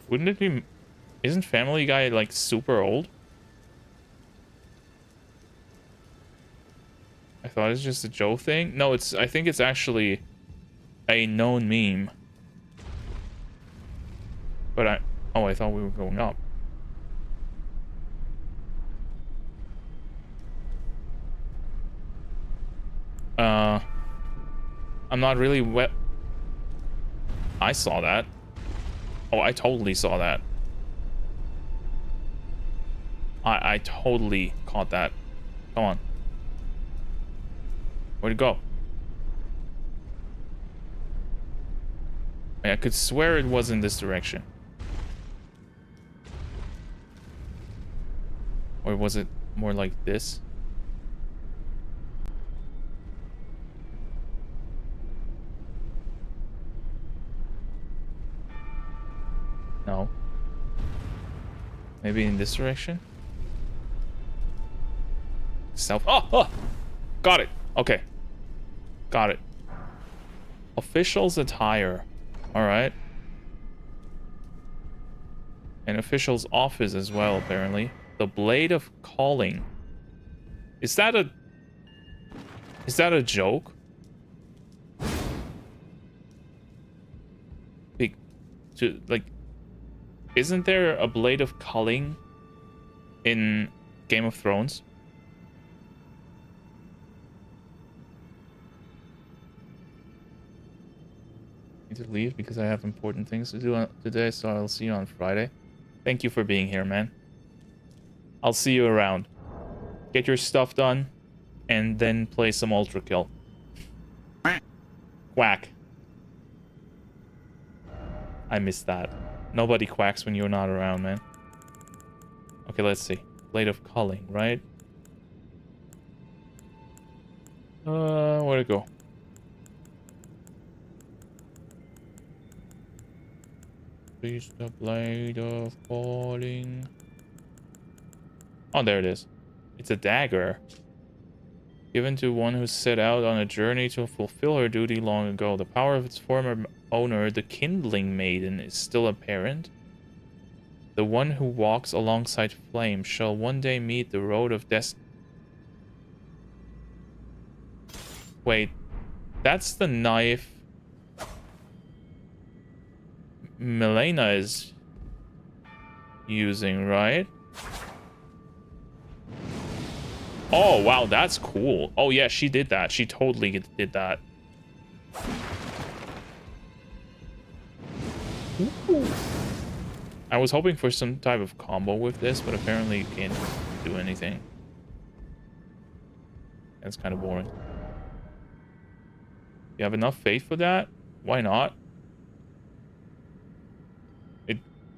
Wouldn't it be... Isn't Family Guy, like, super old? I thought it was just a Joe thing. No, I think it's actually a known meme. But oh, I thought we were going up. I'm not really wet. I saw that. Oh, I totally saw that. I totally caught that. Come on. Where'd it go? I could swear it was in this direction. Or was it more like this? No. Maybe in this direction? South. Oh! Got it. Okay. Got it. Official's attire. Alright. And official's office as well, apparently. The Blade of Calling. Is that a joke? Like, isn't there a Blade of Culling in Game of Thrones? Need to leave because I have important things to do today, so I'll see you on Friday. Thank you for being here, man. I'll see you around. Get your stuff done, and then play some Ultra Kill. Quack. I missed that. Nobody quacks when you're not around, man. Okay, let's see. Blade of Culling, right? Where'd it go? Please, the Blade of Calling. Oh, there it is. It's a dagger. Given to one who set out on a journey to fulfill her duty long ago. The power of its former owner, the Kindling Maiden, is still apparent. The one who walks alongside flame shall one day meet the road of destiny. Wait, that's the knife Milena is using, right? Oh, wow, that's cool. Oh, yeah, she did that. She totally did that. Ooh. I was hoping for some type of combo with this, but apparently you can't do anything. That's kind of boring. You have enough faith for that? Why not?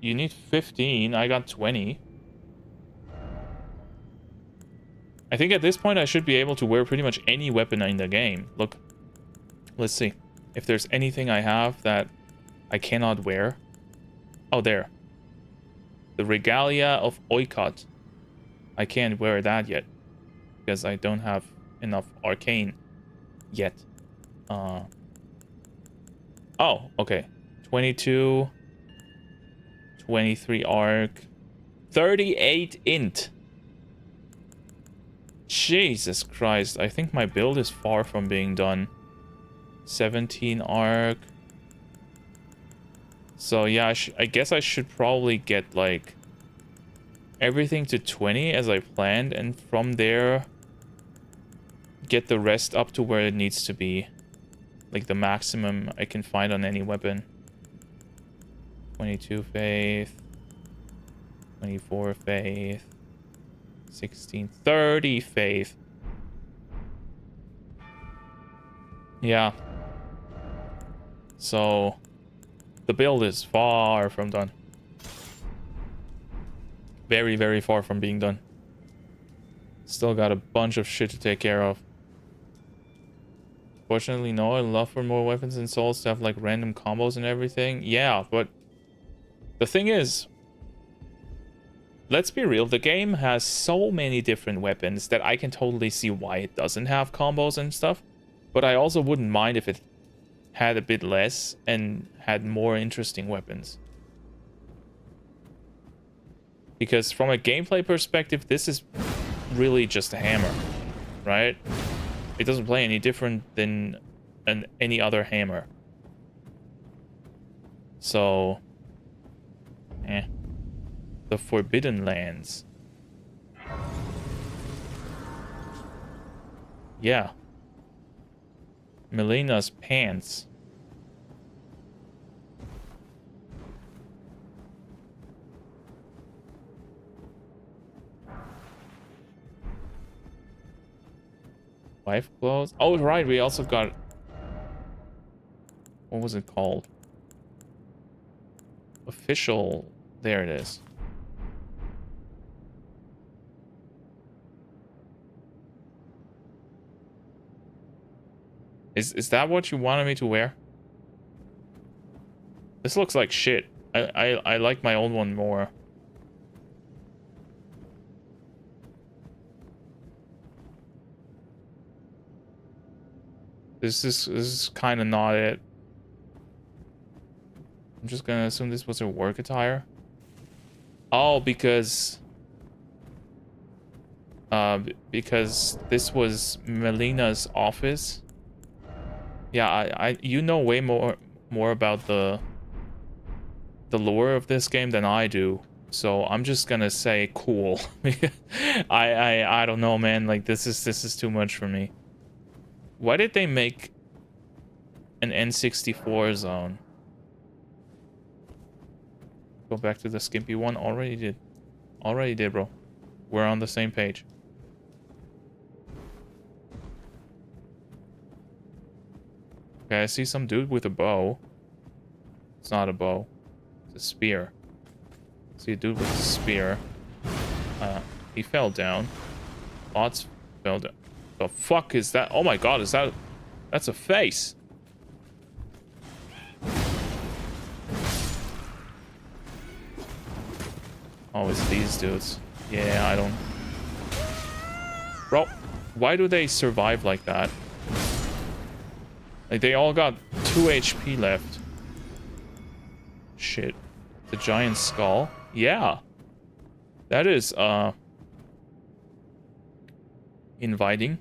You need 15. I got 20. I think at this point I should be able to wear pretty much any weapon in the game. Look. Let's see. If there's anything I have that I cannot wear. Oh, there. The Regalia of Oikot. I can't wear that yet because I don't have enough arcane yet. Oh, okay. 22, 23 arc, 38 int. Jesus Christ, I think my build is far from being done. 17 arc. So yeah, I guess I should probably get like everything to 20 as I planned, and from there get the rest up to where it needs to be. Like the maximum I can find on any weapon. 22 faith. 24 faith. 16, 30 faith. Yeah. So the build is far from done. Very, very far from being done. Still got a bunch of shit to take care of. Fortunately, no, I'd love for more weapons and souls to have like random combos and everything. Yeah, but the thing is, let's be real, the game has so many different weapons that I can totally see why it doesn't have combos and stuff. But I also wouldn't mind if it had a bit less and had more interesting weapons. Because from a gameplay perspective, this is really just a hammer, right? It doesn't play any different than any other hammer. So, the Forbidden Lands. Yeah. Melena's pants. Wife clothes. Oh, right. We also got. What was it called? Official. There it is. Is that what you wanted me to wear? This looks like shit. I like my old one more. This is kind of not it. I'm just gonna assume this was her work attire. Oh, because this was Melena's office. Yeah, you know way more about the lore of this game than I do. So I'm just gonna say cool. I don't know, man. Like this is too much for me. Why did they make an N64 zone? Go back to the skimpy one. Already did, bro. We're on the same page. Okay, I see some dude with a bow. It's not a bow. It's a spear. I see a dude with a spear. He fell down. Lots fell down. The fuck is that? Oh my god, is that... That's a face. Oh, it's these dudes. Yeah, I don't... Bro, why do they survive like that? Like, they all got 2 HP left. Shit. The giant skull? Yeah. That is, inviting.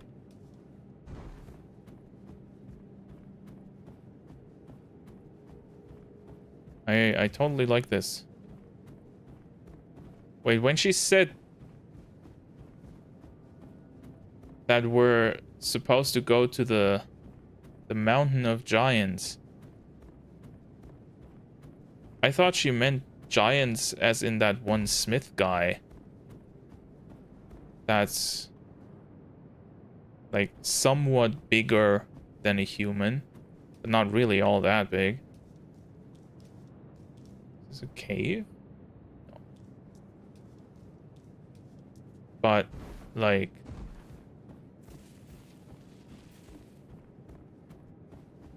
I totally like this. Wait, when she said that we're supposed to go to the Mountain of Giants, I thought she meant giants as in that one Smith guy. That's like somewhat bigger than a human, but not really all that big. Is this a cave? No. But like,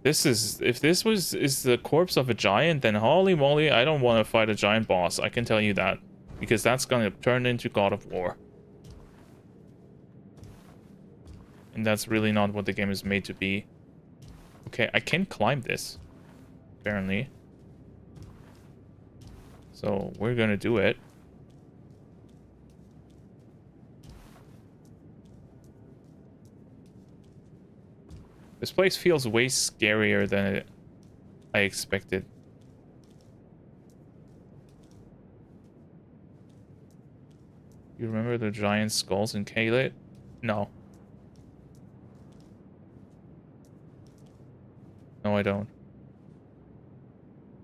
this is, if this is the corpse of a giant, then holy moly, I don't want to fight a giant boss. I can tell you that. because that's gonna turn into God of War. And that's really not what the game is made to be. Okay, I can climb this, apparently. So we're gonna do it. This place feels way scarier than I expected. You remember the giant skulls in Kalit? No. No, I don't.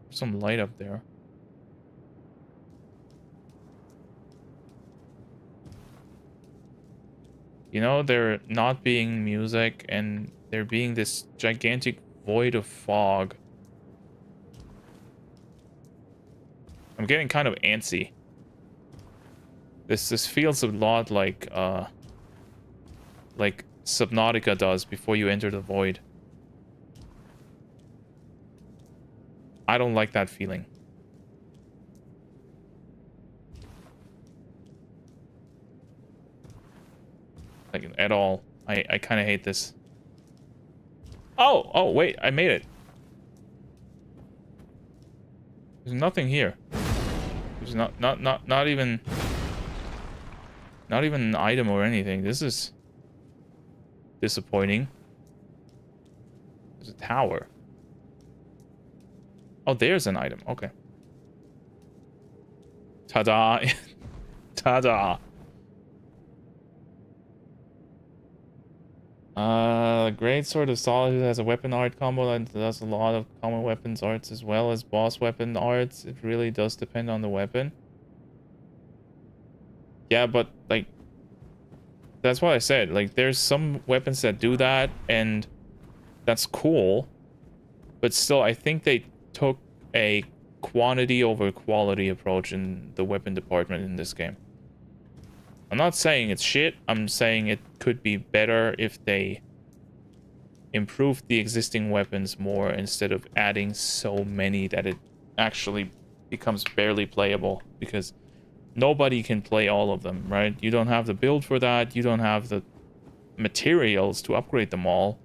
There's some light up there. You know, there not being music and there being this gigantic void of fog. I'm getting kind of antsy. This feels a lot like Subnautica does before you enter the void. I don't like that feeling. Like, at all. I kind of hate this. Oh, wait, I made it. There's nothing here. There's not even an item or anything. This is disappointing. There's a tower. Oh, there's an item. Okay. Ta-da. Ta-da. Great Sword of Solitude has a weapon art combo that does a lot of common weapons arts as well as boss weapon arts. It really does depend on the weapon. Yeah, but like, that's what I said. Like, there's some weapons that do that, and that's cool. But still, I think they took a quantity over quality approach in the weapon department in this game. I'm not saying it's shit. I'm saying it could be better if they improved the existing weapons more instead of adding so many that it actually becomes barely playable, because nobody can play all of them, right? You don't have the build for that. You don't have the materials to upgrade them all.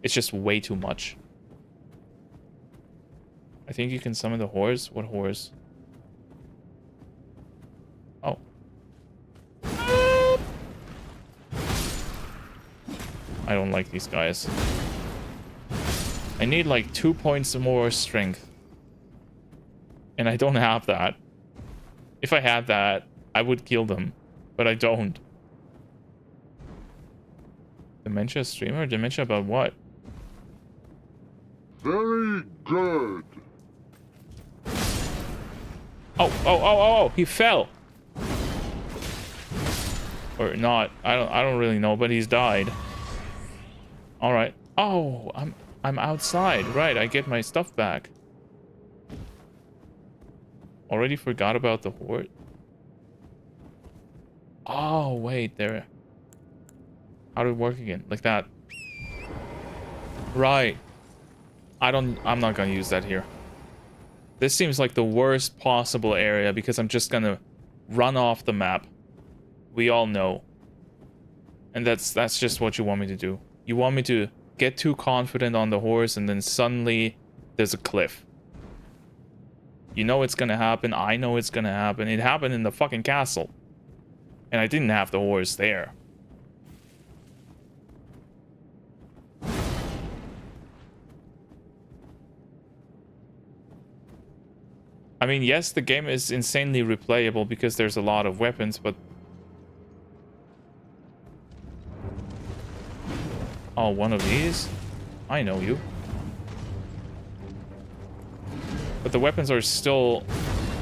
It's just way too much. I think you can summon the horse. What horse? Oh. I don't like these guys. I need like 2 points more strength. And I don't have that. If I had that, I would kill them. But I don't. Dementia streamer? Dementia about what? Very good. Oh, he fell. Or not. I don't really know, but he's died. All right. Oh, I'm outside. Right, I get my stuff back. Already forgot about the horde. Oh, wait, there. How did it work again? Like that. Right. I'm not gonna use that here. This seems like the worst possible area because I'm just gonna run off the map. We all know. And that's just what you want me to do. You want me to get too confident on the horse and then suddenly there's a cliff. You know it's gonna happen. I know it's gonna happen. It happened in the fucking castle. And I didn't have the horse there. I mean, yes, the game is insanely replayable because there's a lot of weapons, but... Oh, one of these? I know you. But the weapons are still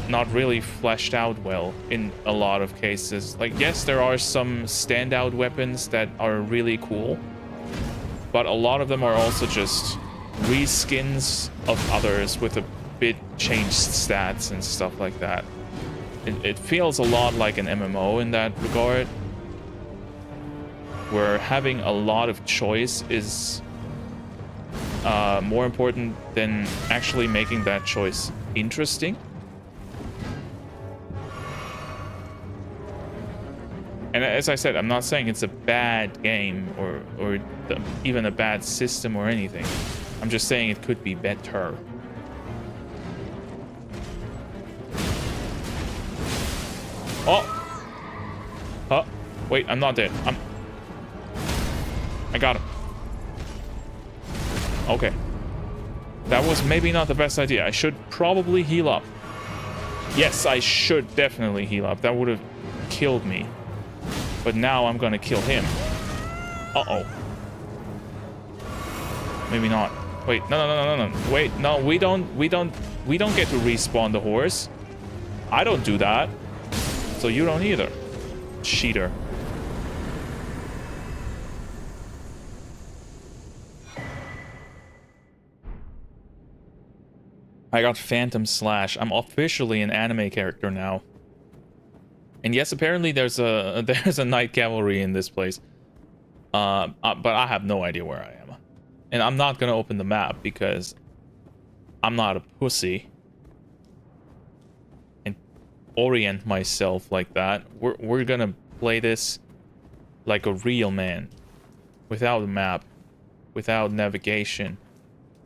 not really fleshed out well in a lot of cases. Like, yes, there are some standout weapons that are really cool, but a lot of them are also just reskins of others with a bit changed stats and stuff like that. It feels a lot like an MMO in that regard, where having a lot of choice is more important than actually making that choice interesting. And as I said, I'm not saying it's a bad game or even a bad system or anything. I'm just saying it could be better. Oh! Oh! Wait, I'm not dead. I got him. Okay. That was maybe not the best idea. I should probably heal up. Yes, I should definitely heal up. That would have killed me. But now I'm gonna kill him. Uh-oh. Maybe not. Wait, no. Wait, no, we don't get to respawn the horse. I don't do that. So you don't either. Cheater. I got Phantom Slash. I'm officially an anime character now. And yes, apparently there's a Night Cavalry in this place. But I have no idea where I am. And I'm not gonna open the map because I'm not a pussy. And orient myself like that. We're gonna play this like a real man. Without a map. Without navigation.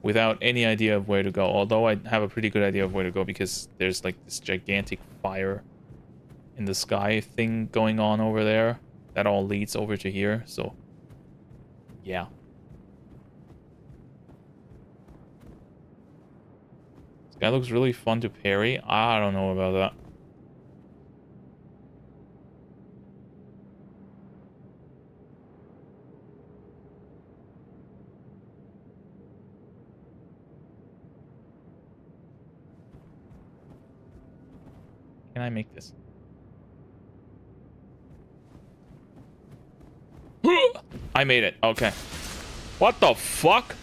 Without any idea of where to go. Although I have a pretty good idea of where to go because there's like this gigantic fire in the sky thing going on over there. That all leads over to here, so yeah. This guy looks really fun to parry. I don't know about that. Can I make this? I made it. Okay. What the fuck?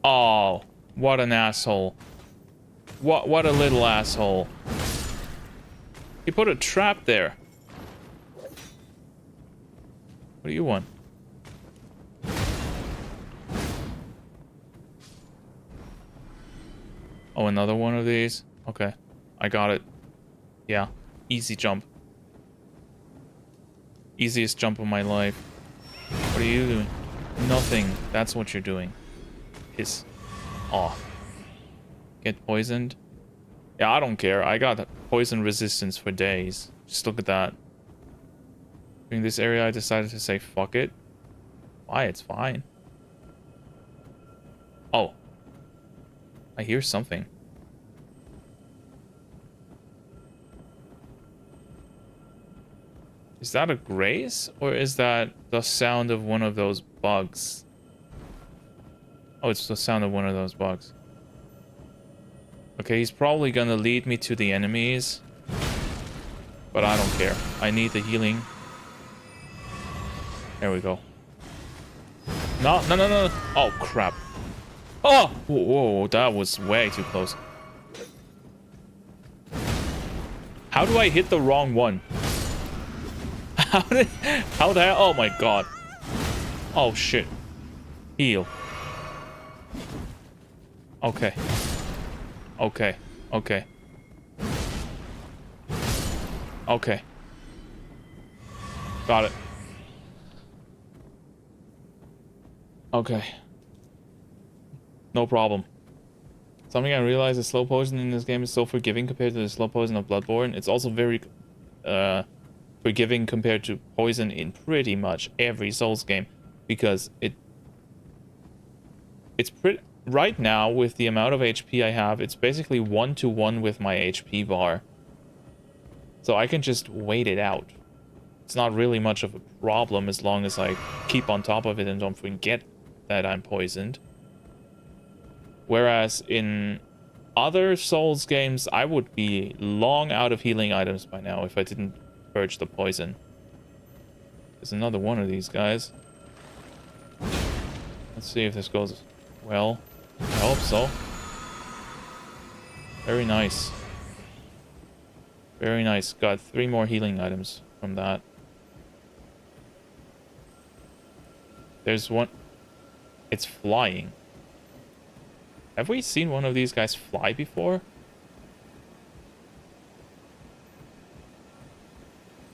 Oh, what an asshole. What a little asshole. He put a trap there. What do you want? Oh, another one of these? Okay. I got it. Yeah. Easy jump. Easiest jump of my life. What are you doing? Nothing. That's what you're doing. Piss off. Get poisoned? Yeah, I don't care. I got poison resistance for days. Just look at that. In this area, I decided to say fuck it. Why? It's fine. Oh. I hear something. Is that a graze? Or is that the sound of one of those bugs? Oh, it's the sound of one of those bugs. Okay, he's probably gonna lead me to the enemies. But I don't care. I need the healing. There we go. No. Oh, crap. Oh! Whoa, that was way too close. How do I hit the wrong one? How the hell? Oh my god. Oh shit. Heal. Okay. Okay. Got it. Okay. No problem. Something I realized is slow poison in this game is so forgiving compared to the slow poison of Bloodborne. It's also very forgiving compared to poison in pretty much every Souls game, because it's pretty right now with the amount of HP I have, it's basically 1-to-1 with my HP bar. So I can just wait it out. It's not really much of a problem as long as I keep on top of it and don't forget that I'm poisoned. Whereas in other Souls games, I would be long out of healing items by now if I didn't purge the poison. There's another one of these guys. Let's see if this goes well. I hope so. Very nice. Very nice. Got 3 more healing items from that. There's one. It's flying. Have we seen one of these guys fly before?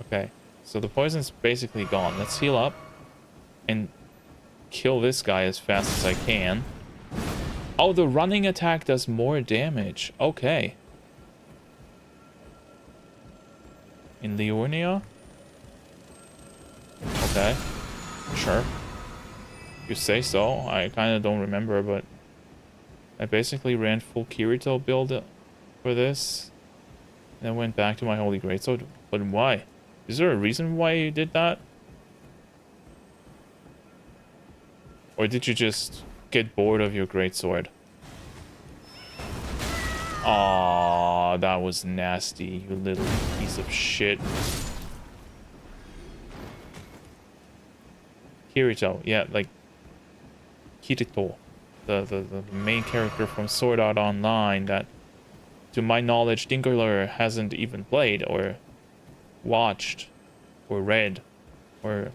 Okay, so the poison's basically gone. Let's heal up and kill this guy as fast as I can. Oh, the running attack does more damage. Okay. In Liurnia? Okay. Sure. You say so. I kind of don't remember, but I basically ran full Kirito build for this. And then went back to my Holy Greatsword. But why? Is there a reason why you did that? Or did you just get bored of your Greatsword? Aww, that was nasty, you little piece of shit. Kirito, yeah, like Kirito, the main character from Sword Art Online that, to my knowledge, Dinkerler hasn't even played or watched or read, or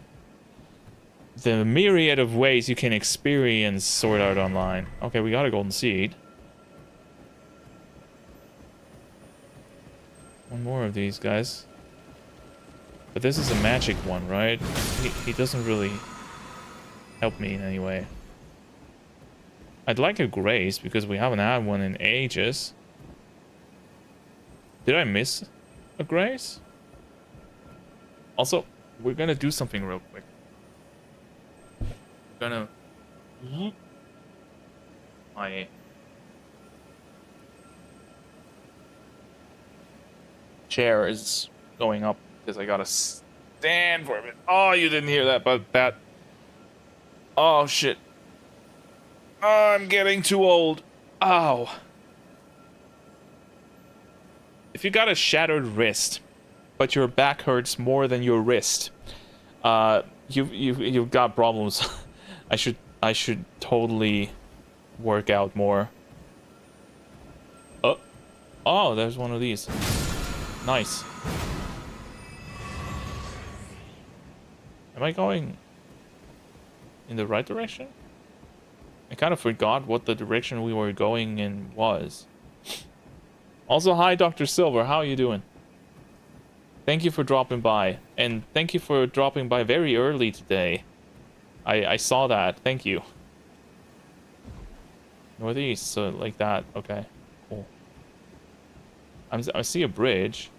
the myriad of ways you can experience Sword Art Online. Okay, we got a golden seed. One more of these guys. But this is a magic one, right? He doesn't really help me in any way. I'd like a grace because we haven't had one in ages. Did I miss a grace? Also, we're gonna do something real quick. We're gonna... My... chair is going up because I gotta stand for a minute. Oh, you didn't hear that, but that... Oh, shit. I'm getting too old. Ow. If you got a shattered wrist, but your back hurts more than your wrist, you've got problems. I should totally work out more. Oh, there's one of these. Nice. Am I going in the right direction? I kind of forgot what the direction we were going in was. Also, hi, Dr. Silver. How are you doing? Thank you for dropping by. And thank you for dropping by very early today. I saw that. Thank you. Northeast, so like that. Okay, cool. I see a bridge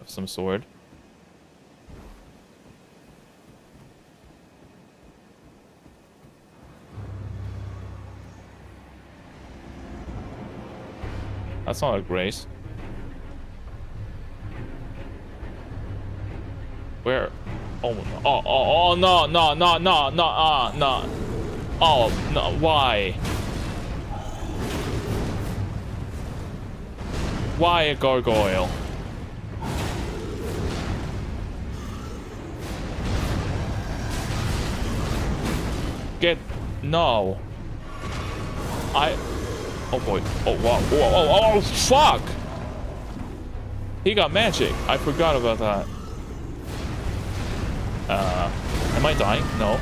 of some sort. That's not a grace. Where? Oh no, no, no, no, no, no. Oh no, why? Why a gargoyle? No. Oh boy. Oh wow. Oh, fuck! He got magic. I forgot about that. Am I dying? No.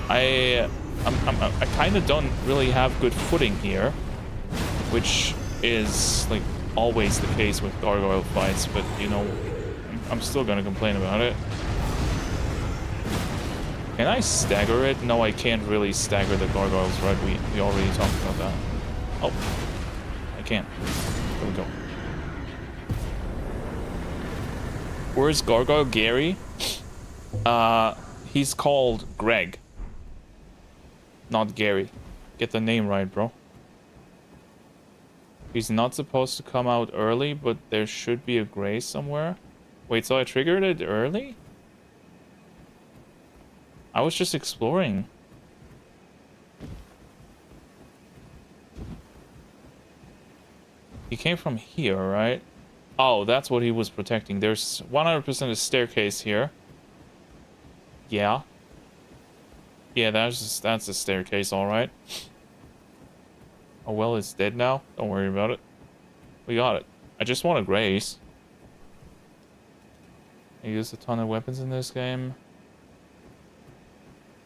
I kind of don't really have good footing here, which is like always the case with gargoyle fights, but you know, I'm still gonna complain about it. Can I stagger it? No, I can't really stagger the gargoyles, right? We already talked about that. Oh, I can. There we go. Where's Gargoyle Gary? He's called Greg. Not Gary. Get the name right, bro. He's not supposed to come out early, but there should be a grace somewhere. Wait, so I triggered it early? I was just exploring. He came from here, right? Oh, that's what he was protecting. There's 100% a staircase here. Yeah. Yeah, that's a staircase, all right. Oh, well, it's dead now. Don't worry about it. We got it. I just want a grace. I use a ton of weapons in this game.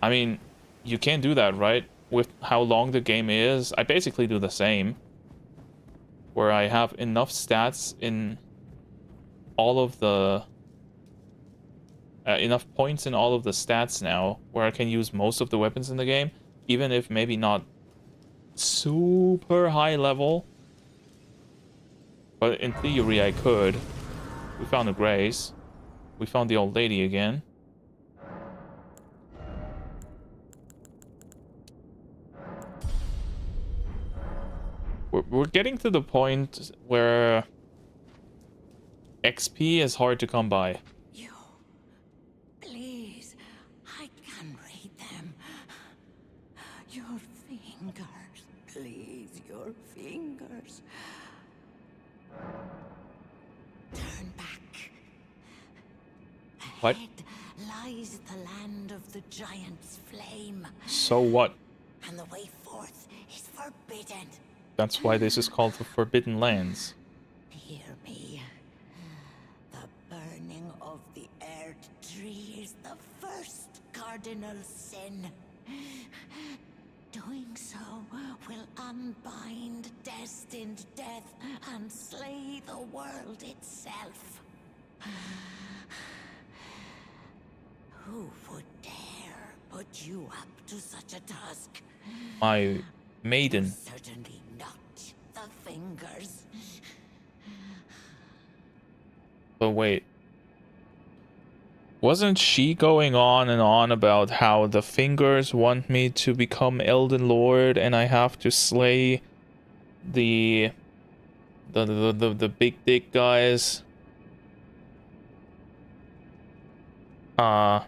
I mean, you can't do that, right? With how long the game is. I basically do the same. where I have enough stats in all of the enough points in all of the stats now where I can use most of the weapons in the game, even if maybe not super high level, but in theory I could. We found a Grace. We found the old lady again. We're getting to the point where XP is hard to come by. You, please, I can read them. Your fingers, please, your fingers. Turn back. What? Ahead lies the land of the giant's flame, So what? and the way forth is forbidden. That's why this is called the Forbidden Lands. Hear me. The burning of the Earth Tree is the first cardinal sin. Doing so will unbind destined death and slay the world itself. Who would dare put you up to such a task? My Maiden. Certainly not the fingers. But wait. Wasn't she going on and on about how the fingers want me to become Elden Lord and I have to slay the big dick guys? Why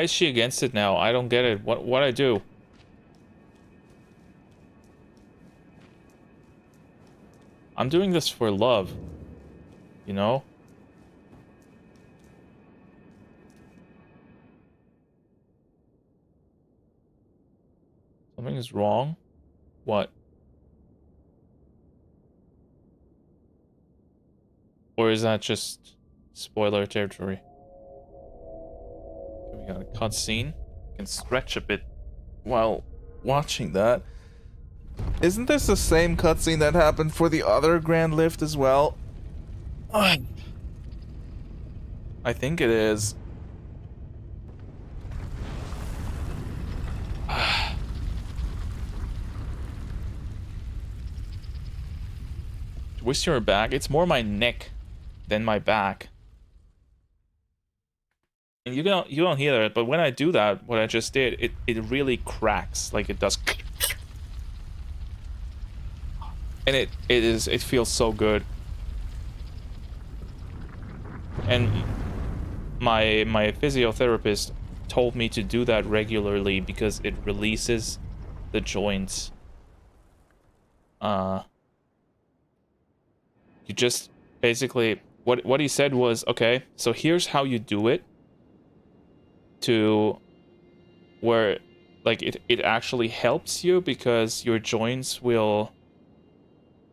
is she against it now? I don't get it. What I do? I'm doing this for love. You know? Something is wrong? What? Or is that just spoiler territory? Okay, we got a cutscene. Can stretch a bit while watching that. Isn't this the same cutscene that happened for the other Grand Lift as well? I think it is. Twist your back. It's more my neck than my back. And you don't hear it, but when I do that, what I just did, it really cracks, like it does. And it feels so good. And my physiotherapist told me to do that regularly because it releases the joints. You just basically what he said was, okay, so here's how you do it to where like it actually helps you, because your joints will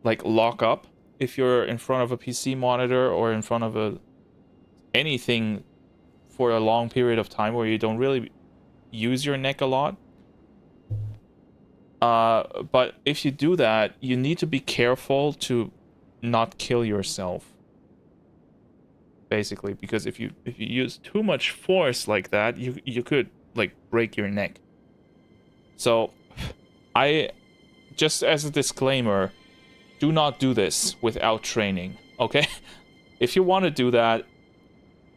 like lock up if you're in front of a PC monitor or in front of anything for a long period of time where you don't really use your neck a lot. But if you do that, you need to be careful to not kill yourself. Basically, because if you use too much force like that, you could like break your neck. So I just as a disclaimer, do not do this without training, okay? If you want to do that,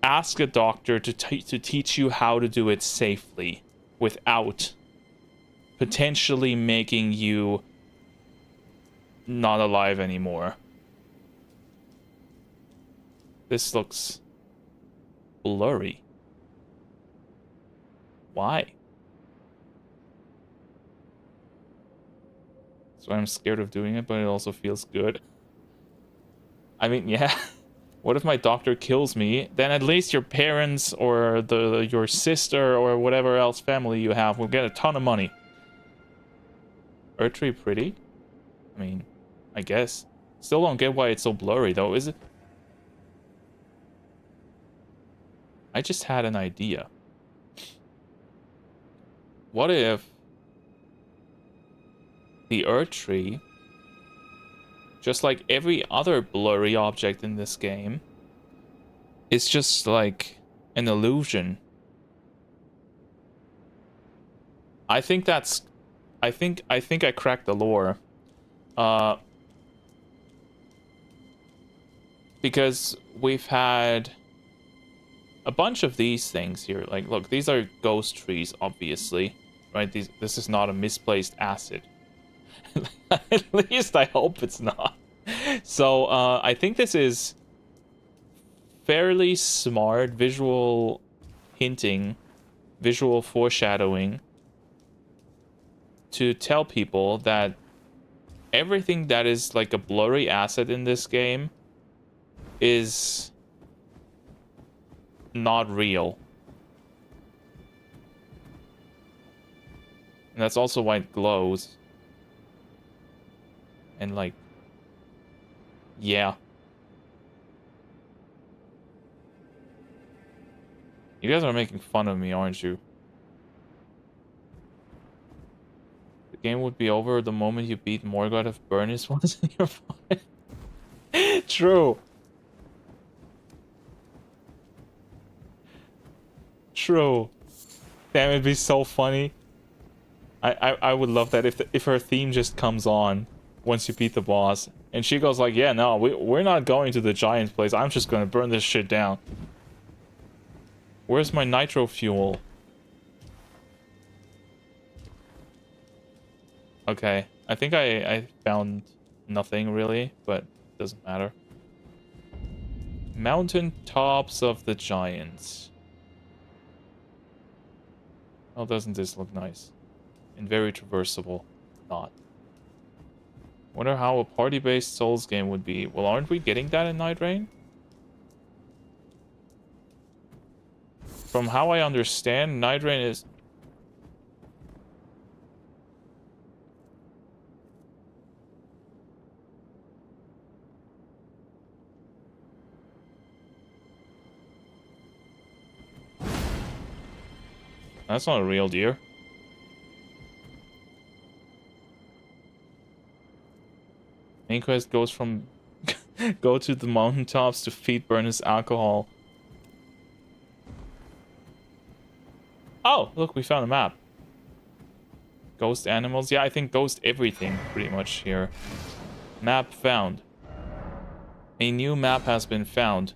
ask a doctor to teach you how to do it safely without potentially making you not alive anymore. This looks blurry. Why? So I'm scared of doing it, but it also feels good. I mean, yeah. What if my doctor kills me? Then at least your parents or your sister or whatever else family you have will get a ton of money. Earth Tree pretty? I mean, I guess. Still don't get why it's so blurry though, is it? I just had an idea. What if the Earth Tree, just like every other blurry object in this game, is just like an illusion. I think that's... I think I cracked the lore. Because we've had a bunch of these things here. Like, look, these are ghost trees, obviously. Right? This is not a misplaced acid. At least I hope it's not. So, I think this is fairly smart visual hinting, visual foreshadowing to tell people that everything that is like a blurry asset in this game is not real. And that's also why it glows. And like, yeah. You guys are making fun of me, aren't you? The game would be over the moment you beat Morgoth if Burnus was in your fight. True. True. Damn, it'd be so funny. I would love that if her theme just comes on once you beat the boss, and she goes like, yeah, no, we're not going to the giant place. I'm just gonna burn this shit down. Where's my nitro fuel? Okay, I think I found nothing really, but it doesn't matter. Mountain tops of the giants. Oh, doesn't this look nice? And very traversable. Not. Wonder how a party-based Souls game would be. Well, aren't we getting that in Night Rain? From how I understand, Night Rain is... That's not a real deer. Main quest goes from go to the mountaintops to feed Burnus alcohol. Oh, look, we found a map. Ghost animals. Yeah, I think ghost everything pretty much here. Map found. A new map has been found.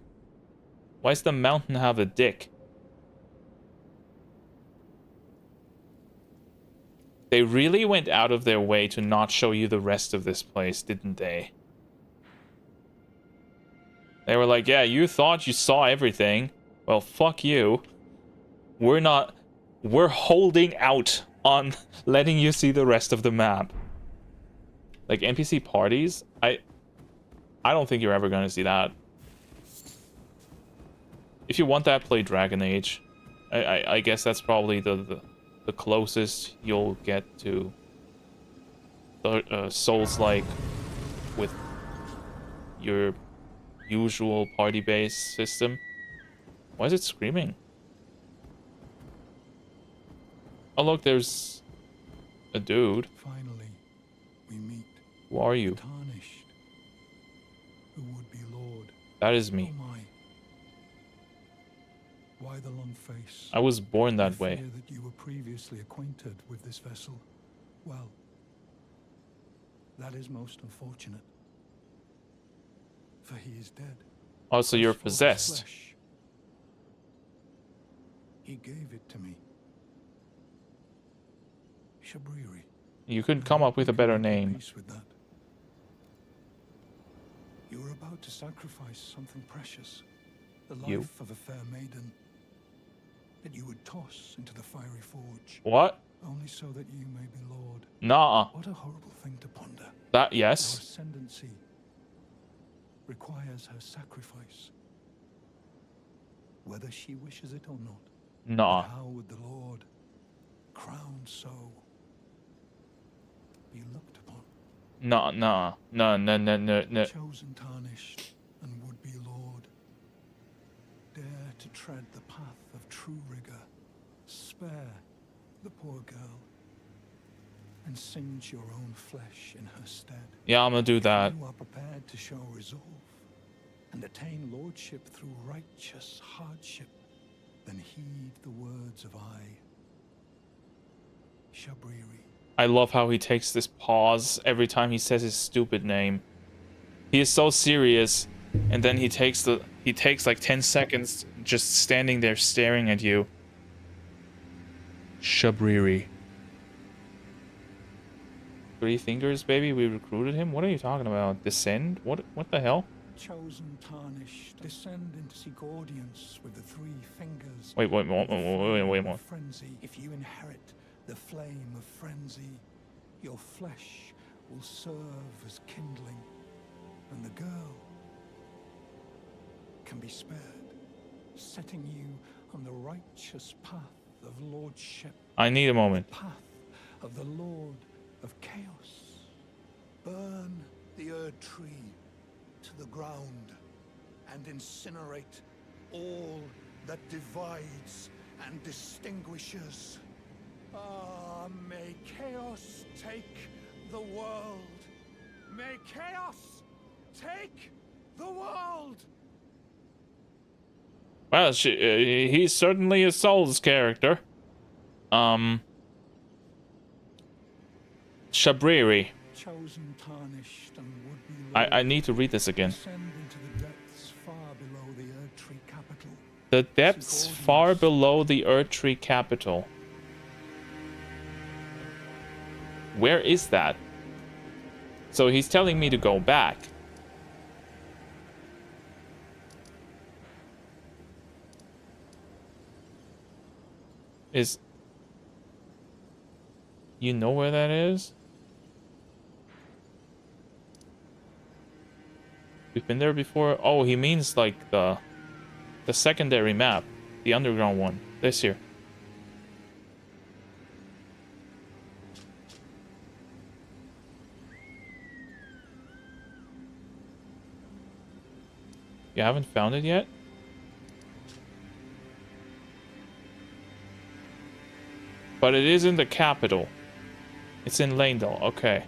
Why does the mountain have a dick? They really went out of their way to not show you the rest of this place, didn't they? They were like, yeah, you thought you saw everything. Well, fuck you. We're holding out on letting you see the rest of the map. Like, NPC parties? I don't think you're ever gonna see that. If you want that, play Dragon Age. I guess that's probably the closest you'll get to the Souls-like with your usual party-based system. Why is it screaming? Oh look, there's a dude. Finally, we meet. Who are you? Tarnished. Who would be Lord? That is me. Oh my. Why the long face? I was born that I way. fear that you were previously acquainted with this vessel. Well, that is most unfortunate. For he is dead. Oh, so you're Flesh for his possessed. flesh. He gave it to me. Shabriri. You couldn't come up with a better Make name. peace with that. You were about to sacrifice something precious. The life You? of a fair maiden. That you would toss into the fiery forge. What? Only so that you may be Lord. Nah. What a horrible thing to ponder. That, Your yes. ascendancy requires her sacrifice. Whether she wishes it or not. Nah. But how would the Lord, crowned so, be looked upon? Nah, nah. No, no, no, no, no. Chosen, tarnished, and would be Lord. Dare to tread the path of true rigor. Spare the poor girl. and singe your own flesh in her stead. Yeah, I'm gonna do that. You are prepared to show resolve and attain lordship through righteous hardship, then heed the words of I, Shabriri. I love how he takes this pause every time he says his stupid name. He is so serious, and then he takes like 10 seconds just standing there staring at you. Shabriri. 3 fingers, baby. We recruited him. What are you talking about? Descend? What the hell? Chosen tarnished, descend into seek audience with the 3 fingers. Wait more. Frenzy. If you inherit the flame of frenzy, your flesh will serve as kindling, and the girl can be spared, setting you on the righteous path of lordship. I need a moment. Path of the Lord of Chaos. Burn the Erd Tree to the ground and incinerate all that divides and distinguishes. Ah, may chaos take the world. May chaos take the world. Well, he's certainly a Souls character. Shabriri. Chosen, tarnished, and would-be I need to read this again. descend into the depths far below the Erd Tree capital. The depths far below the Erd Tree capital. Where is that? So he's telling me to go back. You know where that is? We've been there before. Oh, he means like the secondary map, the underground one. This here. You haven't found it yet? But it is in the capital. It's in Leyndell. Okay.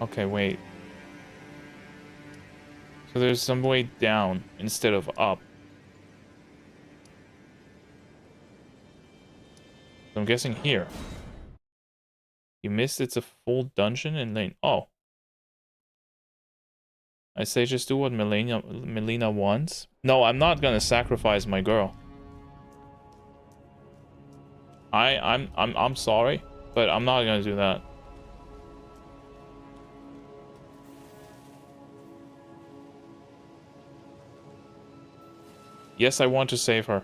Okay, wait. So there's some way down instead of up. So I'm guessing here. You missed it's a full dungeon in Lane. Oh. I say just do what Melina wants. No, I'm not gonna sacrifice my girl. I'm sorry, but I'm not gonna do that. Yes, I want to save her.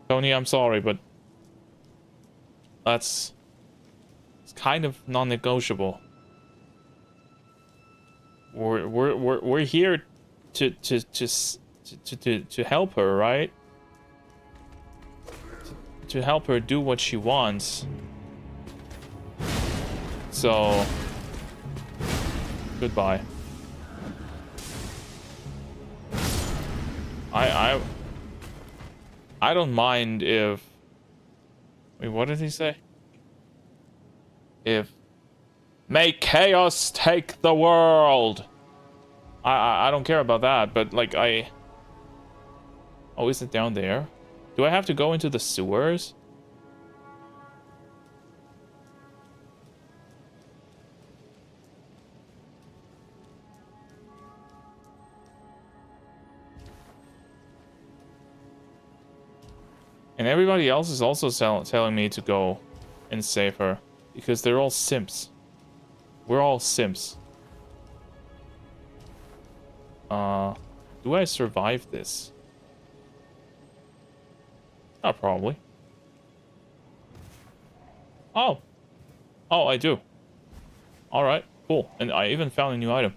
Tony, I'm sorry, but it's kind of non-negotiable. We're here to help her, right? To help her do what she wants. So goodbye. I don't mind if... Wait, what did he say? If... May chaos take the world! I don't care about that, but like Oh, is it down there? Do I have to go into the sewers? And everybody else is also telling me to go and save her. Because they're all simps. We're all simps. Do I survive this? Oh, probably. Oh, I do. Alright, cool. And I even found a new item.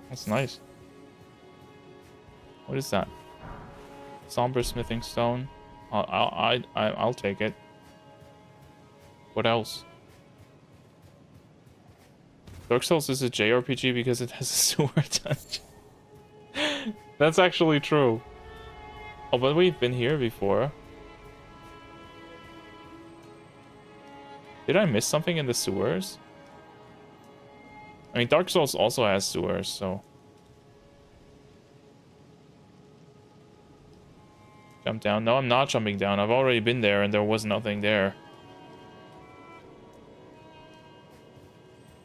That's nice. What is that? Somber smithing stone. I'll take it. What else? Dark Souls is a JRPG because it has a sewer dungeon. That's actually true. Oh, but we've been here before. Did I miss something in the sewers? I mean, Dark Souls also has sewers, so... Jump down. No, I'm not jumping down. I've already been there and there was nothing there.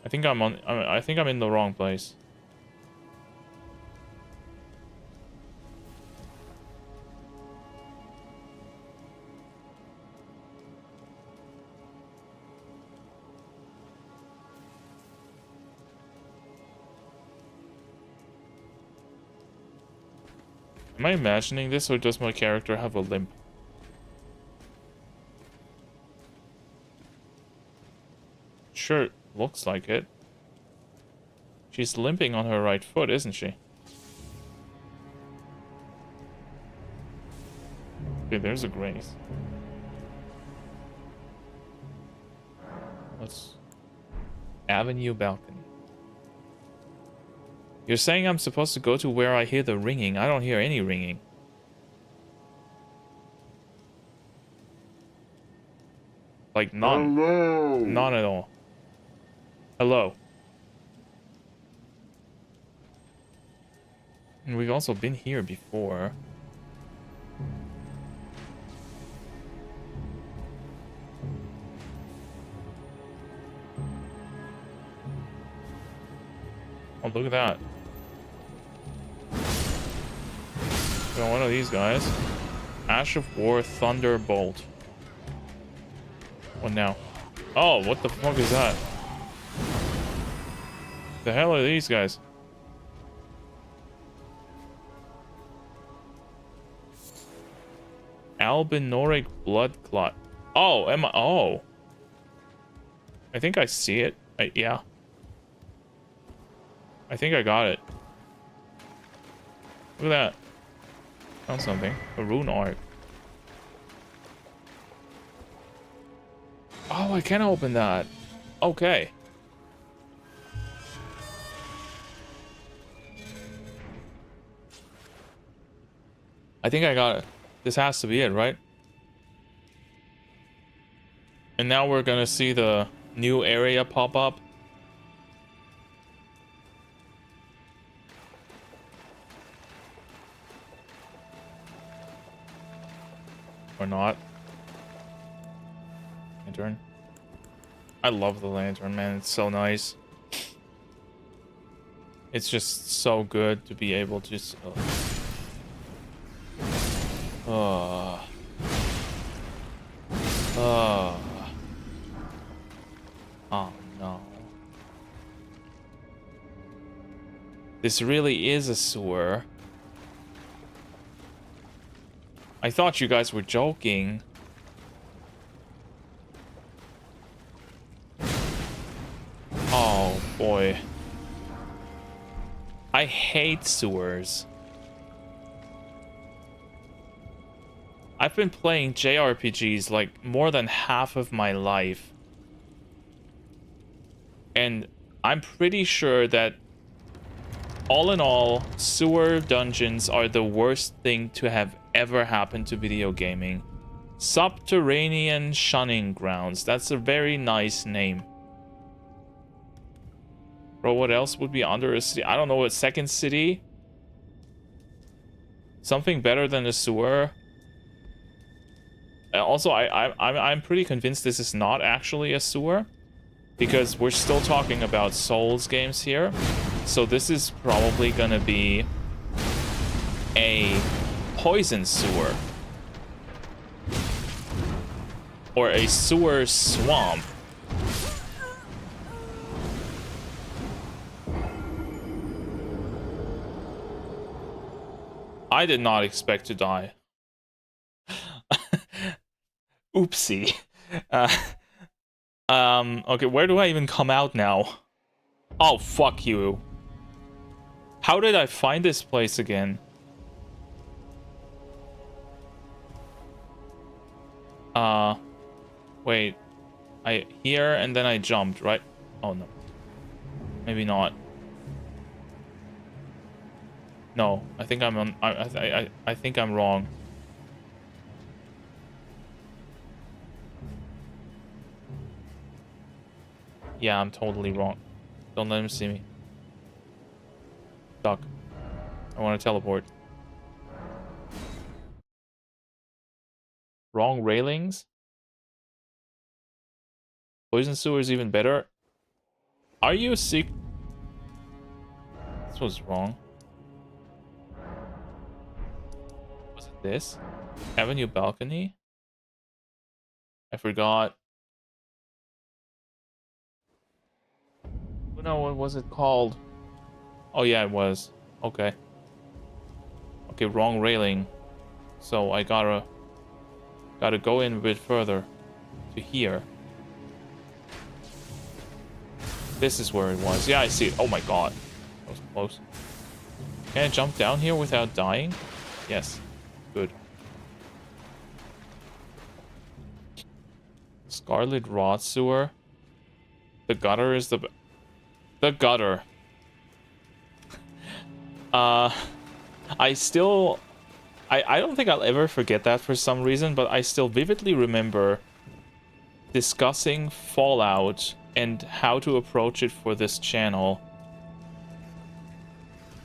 I think I'm in the wrong place. Am I imagining this, or does my character have a limp? Sure, looks like it. She's limping on her right foot, isn't she? Okay, there's a grace. Let's... Avenue balcony. You're saying I'm supposed to go to where I hear the ringing. I don't hear any ringing. Like, none. Hello. None at all. Hello. And we've also been here before. Oh, look at that. Got one of these guys. Ash of War Thunderbolt. What now? Oh, what the fuck is that? The hell are these guys? Albinoric blood clot. Oh, am I? Oh. I think I see it. Yeah. I think I got it. Look at that. Found something. A rune art. Oh, I can open that. Okay. I think I got it. This has to be it, right? And now we're gonna see the new area pop up. Or not. Lantern. I love the lantern, man. It's so nice. It's just so good to be able to... Oh. Oh no. This really is a sewer. I thought you guys were joking. Oh boy. I hate sewers. I've been playing JRPGs like more than half of my life. And I'm pretty sure that all in all, sewer dungeons are the worst thing to have ever happened to video gaming. Subterranean Shunning Grounds. That's a very nice name. Bro, what else would be under a city? I don't know, a second city? Something better than a sewer? Also, I'm pretty convinced this is not actually a sewer, because we're still talking about Souls games here. So this is probably gonna be a poison sewer. Or a sewer swamp. I did not expect to die. Oopsie. Okay, where do I even come out now? Oh, fuck you. How did I find this place again? Wait. Here and then I jumped, right? Oh no. Maybe not. No, I think I'm on. I think I'm wrong. Yeah, I'm totally wrong. Don't let him see me. Duck. I want to teleport. Wrong railings? Poison sewer is even better? Are you sick? This was wrong. Was it this? Avenue balcony? I forgot. Oh no, what was it called? Oh yeah, it was. Okay. Okay, wrong railing. So I gotta go in a bit further to here. This is where it was. Yeah, I see it. Oh my god. That was close. Can I jump down here without dying? Yes. Good. Scarlet Rot Sewer. The gutter is the gutter. I still... I don't think I'll ever forget that for some reason, but I still vividly remember discussing Fallout and how to approach it for this channel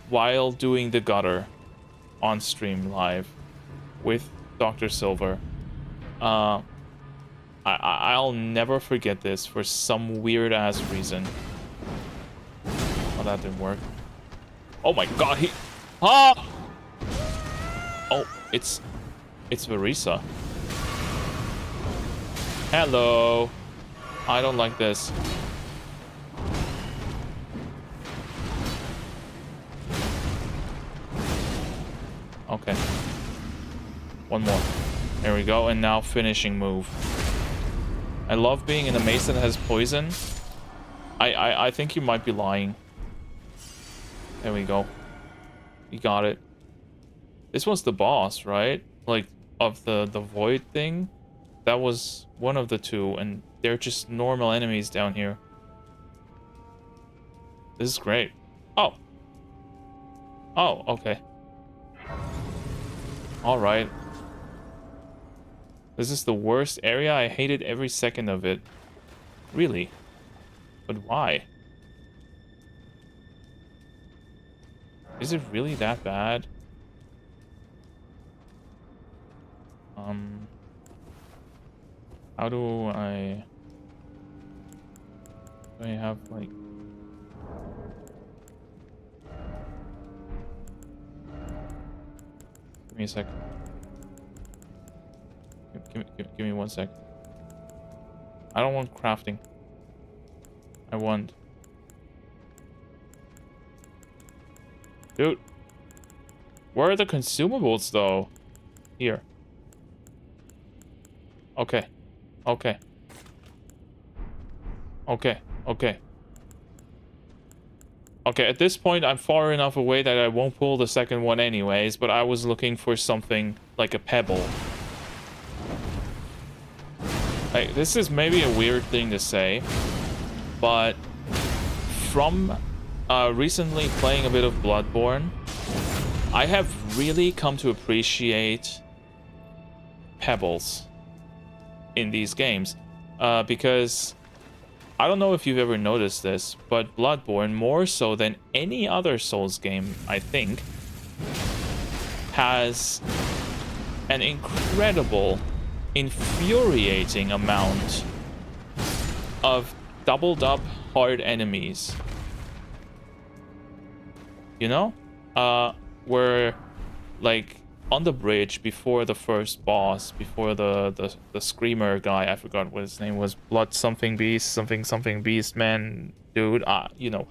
while doing the gutter on stream live with Dr. Silver. I'll never forget this for some weird ass reason. Oh, that didn't work. Oh my god, he... Ah! Oh, it's Verisa. Hello. I don't like this. Okay. One more. There we go, and now finishing move. I love being in a maze that has poison. I think you might be lying. There we go. You got it. This was the boss, right? Like, of the void thing? That was one of the two, and they're just normal enemies down here. This is great. Oh. Oh, okay. Alright. This is the worst area. I hated every second of it. Really? But why? Is it really that bad? How do I have, like... Give me a sec. Give me 1 sec. I don't want crafting. I want... Dude. Where are the consumables, though? Here. Okay. Okay. Okay. Okay. Okay, at this point, I'm far enough away that I won't pull the second one anyways, but I was looking for something like a pebble. Like, this is maybe a weird thing to say, but from recently playing a bit of Bloodborne, I have really come to appreciate pebbles in these games, because I don't know if you've ever noticed this, but Bloodborne, more so than any other Souls game, I think, has an incredible, infuriating amount of doubled up hard enemies. You know? Where, like, on the bridge before the first boss, before the screamer guy, I forgot what his name was, Blood something beast, something beast man dude, you know.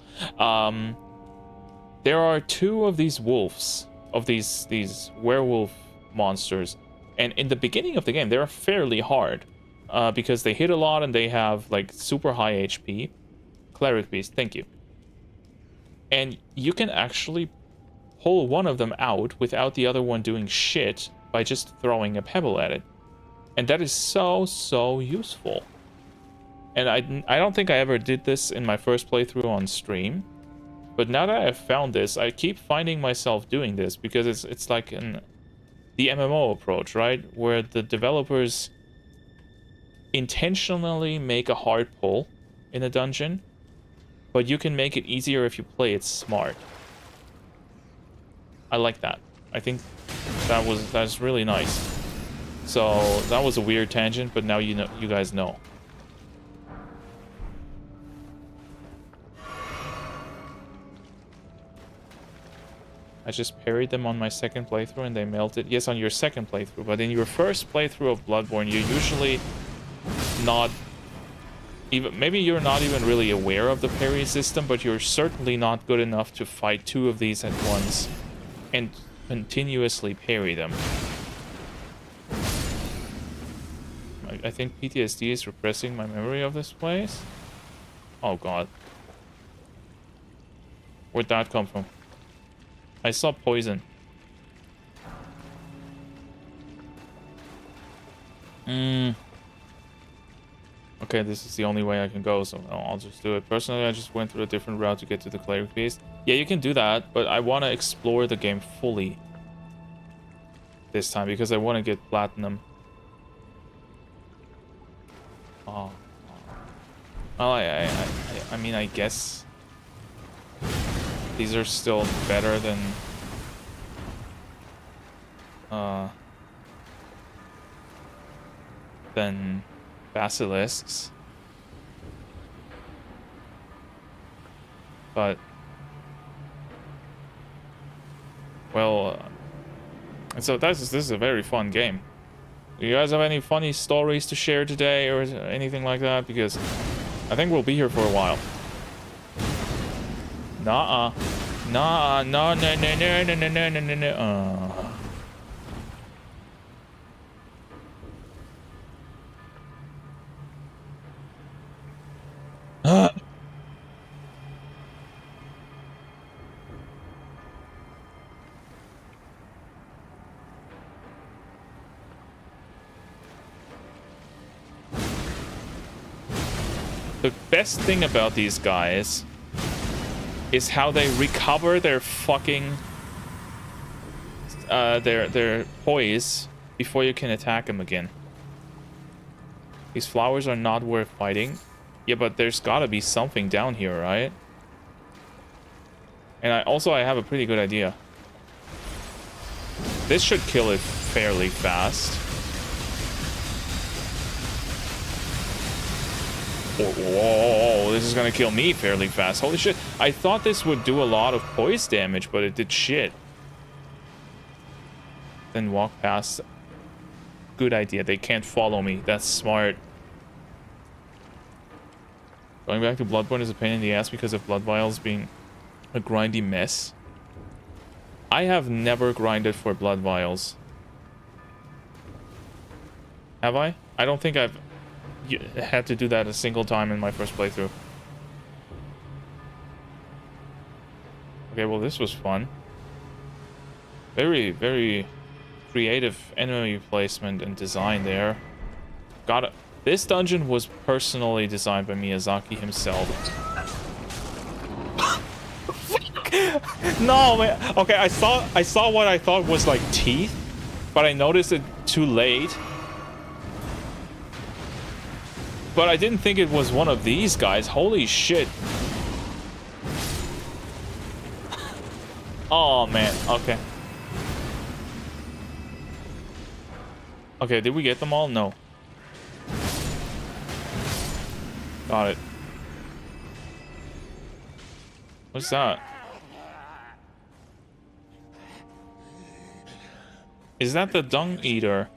There are two of these wolves, of these werewolf monsters, and in the beginning of the game they're fairly hard, because they hit a lot and they have like super high HP. Cleric beast, thank you. And you can actually pull one of them out without the other one doing shit by just throwing a pebble at it. And that is so useful. And I don't think I ever did this in my first playthrough on stream, but now that I've found this, I keep finding myself doing this because it's like the MMO approach, right? Where the developers intentionally make a hard pull in a dungeon, but you can make it easier if you play it smart. I like that. I think that's really nice. So that was a weird tangent, but now you guys know. I just parried them on my second playthrough and they melted. Yes, on your second playthrough, but in your first playthrough of Bloodborne, you're usually not even, maybe you're not even really aware of the parry system, but you're certainly not good enough to fight two of these at once and continuously parry them. I think PTSD is repressing my memory of this place. Oh god. Where'd that come from? I saw poison. Okay, this is the only way I can go, so I'll just do it. Personally, I just went through a different route to get to the cleric beast. Yeah, you can do that, but I want to explore the game fully this time because I want to get platinum. Oh. Well, I mean, I guess these are still better than basilisks, but well, so this is a very fun game. Do you guys have any funny stories to share today or anything like that? Because I think we'll be here for a while. Nah, no, no, no, no, no, no, no, no, no, no. The best thing about these guys is how they recover their fucking their poise before you can attack them again. These flowers are not worth fighting. Yeah, but there's gotta be something down here, right? And I have a pretty good idea. This should kill it fairly fast. Whoa, this is gonna kill me fairly fast. Holy shit. I thought this would do a lot of poise damage, but it did shit. Then walk past. Good idea. They can't follow me. That's smart. Going back to Bloodborne is a pain in the ass because of blood vials being a grindy mess. I have never grinded for blood vials. Have I? I don't think I've had to do that a single time in my first playthrough. Okay, well this was fun. Very, very creative enemy placement and design there. Got it. This dungeon was personally designed by Miyazaki himself. No, man. Okay, I saw what I thought was like teeth, but I noticed it too late. But I didn't think it was one of these guys. Holy shit. Oh, man. Okay. Okay, did we get them all? No. Got it. What's that? Is that the dung eater?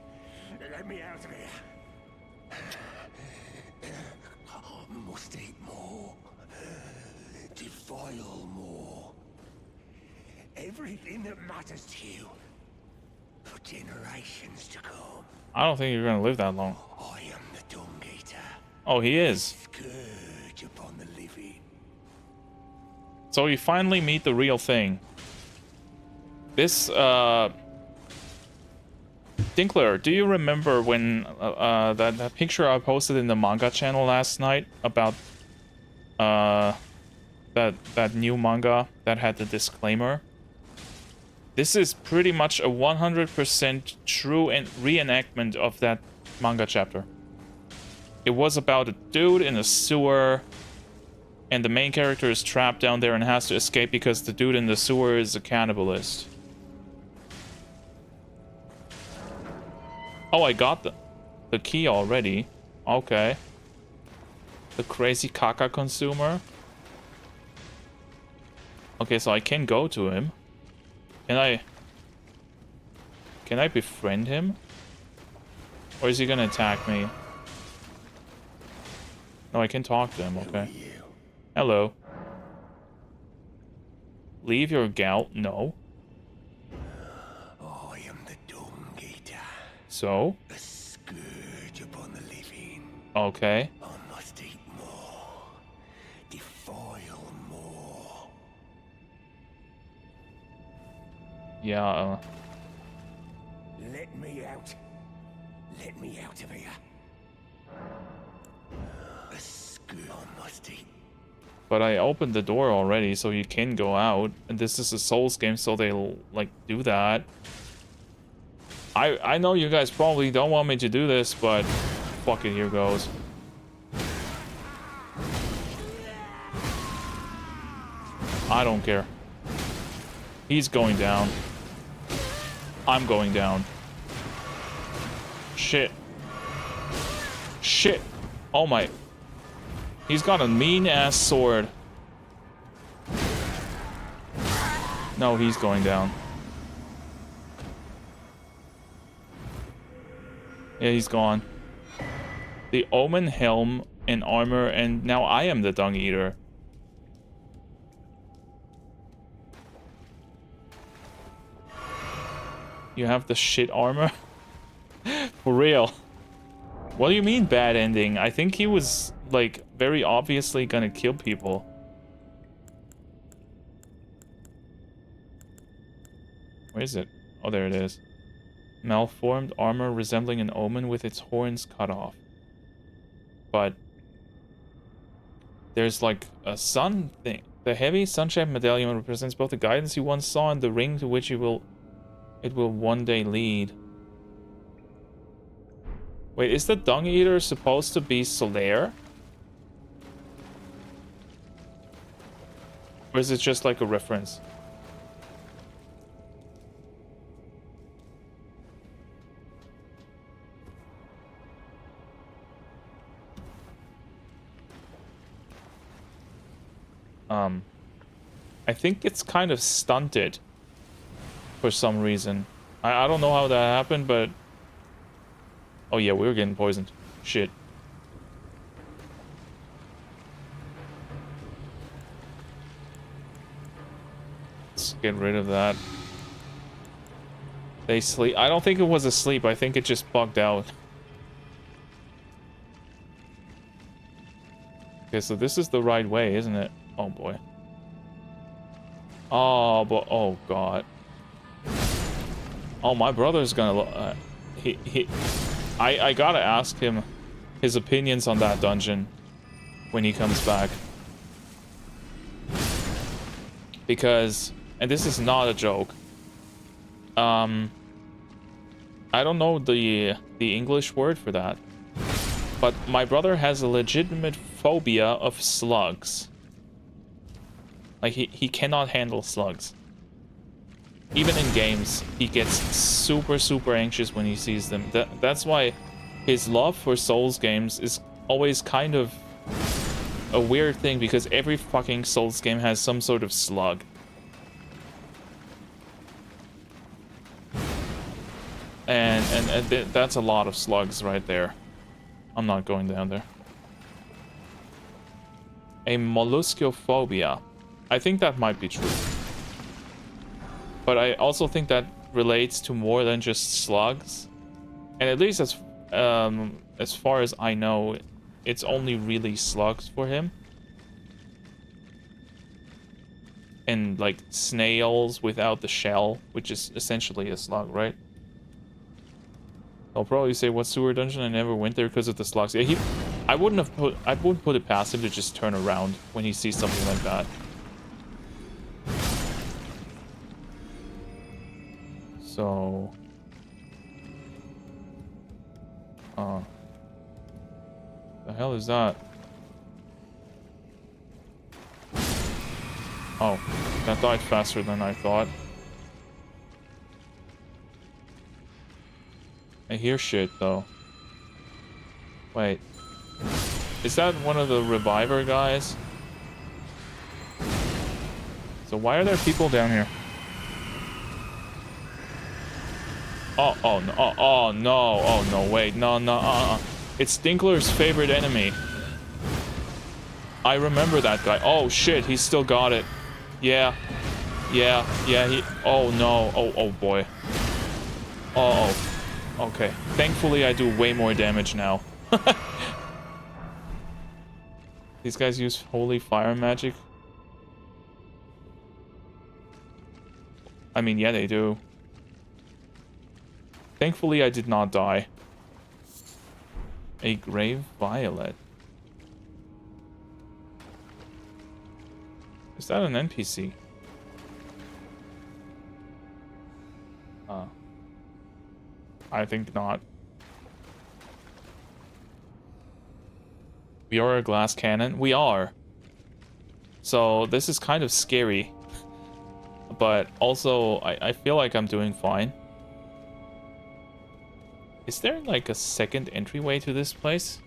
Let me out of here. Must eat more. Defile more. Everything that matters to you for generations to come. I don't think you're gonna live that long. I am the dung eater. Oh, he is. Scourge upon the living. So you finally meet the real thing. This, Dinkler, do you remember when that picture I posted in the manga channel last night about that new manga that had the disclaimer? This is pretty much a 100% true reenactment of that manga chapter. It was about a dude in a sewer And the main character is trapped down there and has to escape because the dude in the sewer is a cannibalist. Oh, I got the key already. Okay. The crazy caca consumer. Okay, so I can go to him. Can I befriend him? Or is he gonna attack me? No, I can talk to him, okay. Hello. Leave your gout? No. I am the Dung Eater, So? a scourge upon the living. Okay. I must eat more, defile more. Yeah, Let me out. Let me out of here. A scourge. I must eat. but I opened the door already, so you can go out. And this is a Souls game, so they'll, like, do that. I know you guys probably don't want me to do this, but fuck it, here goes. I don't care. He's going down. I'm going down. Shit. Shit. Oh my. He's got a mean-ass sword. No, he's going down. Yeah, he's gone. The Omen helm and armor, and now I am the Dung Eater. You have the shit armor? For real. What do you mean bad ending? I think he was, like, very obviously gonna kill people. Where is it? Oh, there it is. Malformed armor resembling an omen with its horns cut off. But there's like a sun thing. The heavy sunshaped medallion represents both the guidance you once saw and the ring to which it will one day lead. Wait, is the Dung Eater supposed to be Solaire? Or is it just like a reference? I think it's kind of stunted for some reason. I don't know how that happened, but... Oh yeah, we were getting poisoned. Shit. Let's get rid of that. They sleep. I don't think it was asleep. I think it just bugged out. Okay, so this is the right way, isn't it? Oh boy. Oh, but oh god. Oh, my brother's gonna. I gotta ask him his opinions on that dungeon when he comes back, because, and this is not a joke. I don't know the English word for that, but my brother has a legitimate phobia of slugs. Like, he cannot handle slugs. Even in games, he gets super, super anxious when he sees them. That's why his love for Souls games is always kind of a weird thing, because every fucking Souls game has some sort of slug. And that's a lot of slugs right there. I'm not going down there. A molluscophobia. I think that might be true. But I also think that relates to more than just slugs. And at least as far as I know, it's only really slugs for him. And like snails without the shell, which is essentially a slug, right? I'll probably say, what sewer dungeon? I never went there because of the slugs. Yeah, I wouldn't put it past him to just turn around when he sees something like that. So, the hell is that? Oh, that died faster than I thought. I hear shit, though. Wait. Is that one of the reviver guys? So why are there people down here? Oh no, oh no, wait, no, It's Dinkler's favorite enemy. I remember that guy. Oh shit, he's still got it. Yeah, he, oh no, oh boy. Oh, okay. Thankfully I do way more damage now. These guys use holy fire magic? I mean, yeah, they do. Thankfully, I did not die. A grave violet. Is that an NPC? I think not. We are a glass cannon? We are. So, this is kind of scary. But also, I feel like I'm doing fine. Is there like a second entryway to this place?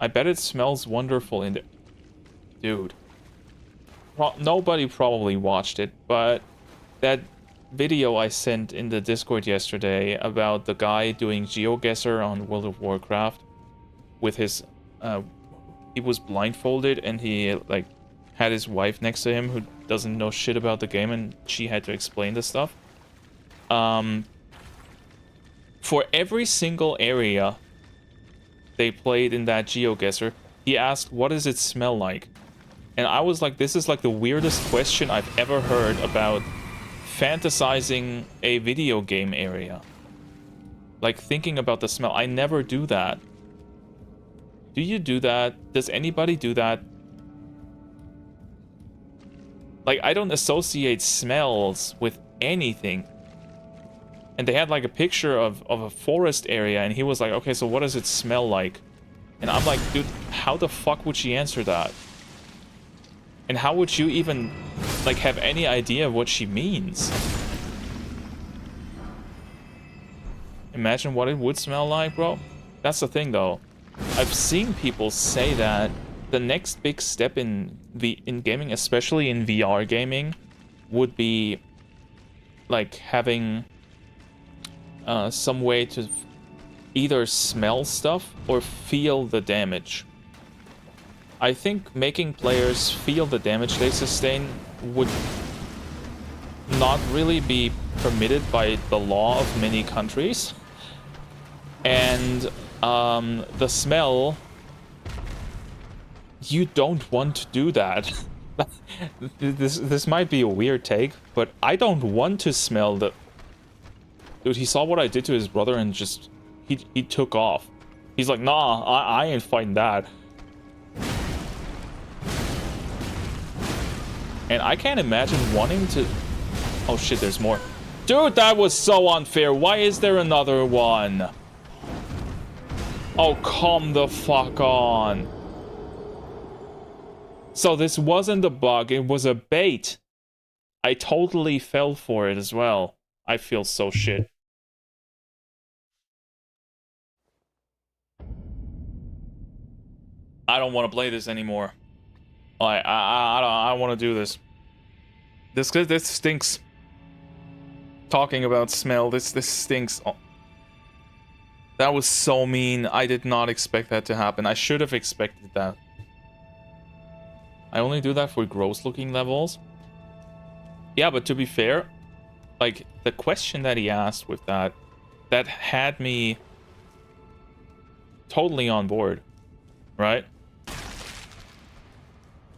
I bet it smells wonderful in there. Dude. Nobody probably watched it, but that video I sent in the Discord yesterday about the guy doing GeoGuessr on World of Warcraft with his... he was blindfolded and he like had his wife next to him who doesn't know shit about the game and she had to explain the stuff. For every single area they played in that GeoGuessr, he asked, what does it smell like? And I was like, this is like the weirdest question I've ever heard about fantasizing a video game area. Like thinking about the smell. I never do that. Do you do that? Does anybody do that? Like, I don't associate smells with anything. And they had like a picture of a forest area and he was like, okay, so what does it smell like? And I'm like, dude, how the fuck would she answer that? And how would you even like have any idea of what she means? Imagine what it would smell like, bro. That's the thing though. I've seen people say that the next big step in gaming, especially in VR gaming, would be like having some way to either smell stuff or feel the damage. I think making players feel the damage they sustain would not really be permitted by the law of many countries. And the smell, you don't want to do that. This might be a weird take, but I don't want to smell the... Dude, he saw what I did to his brother and just... He took off. He's like, nah, I ain't fighting that. And I can't imagine wanting to... Oh shit, there's more. Dude, that was so unfair. Why is there another one? Oh, come the fuck on. So this wasn't a bug, it was a bait. I totally fell for it as well. I feel so shit. I don't want to play this anymore. I don't want to do this. This stinks. Talking about smell, this stinks. Oh. That was so mean. I did not expect that to happen. I should have expected that. I only do that for gross looking levels. Yeah, but to be fair, like the question that he asked with that had me totally on board, right?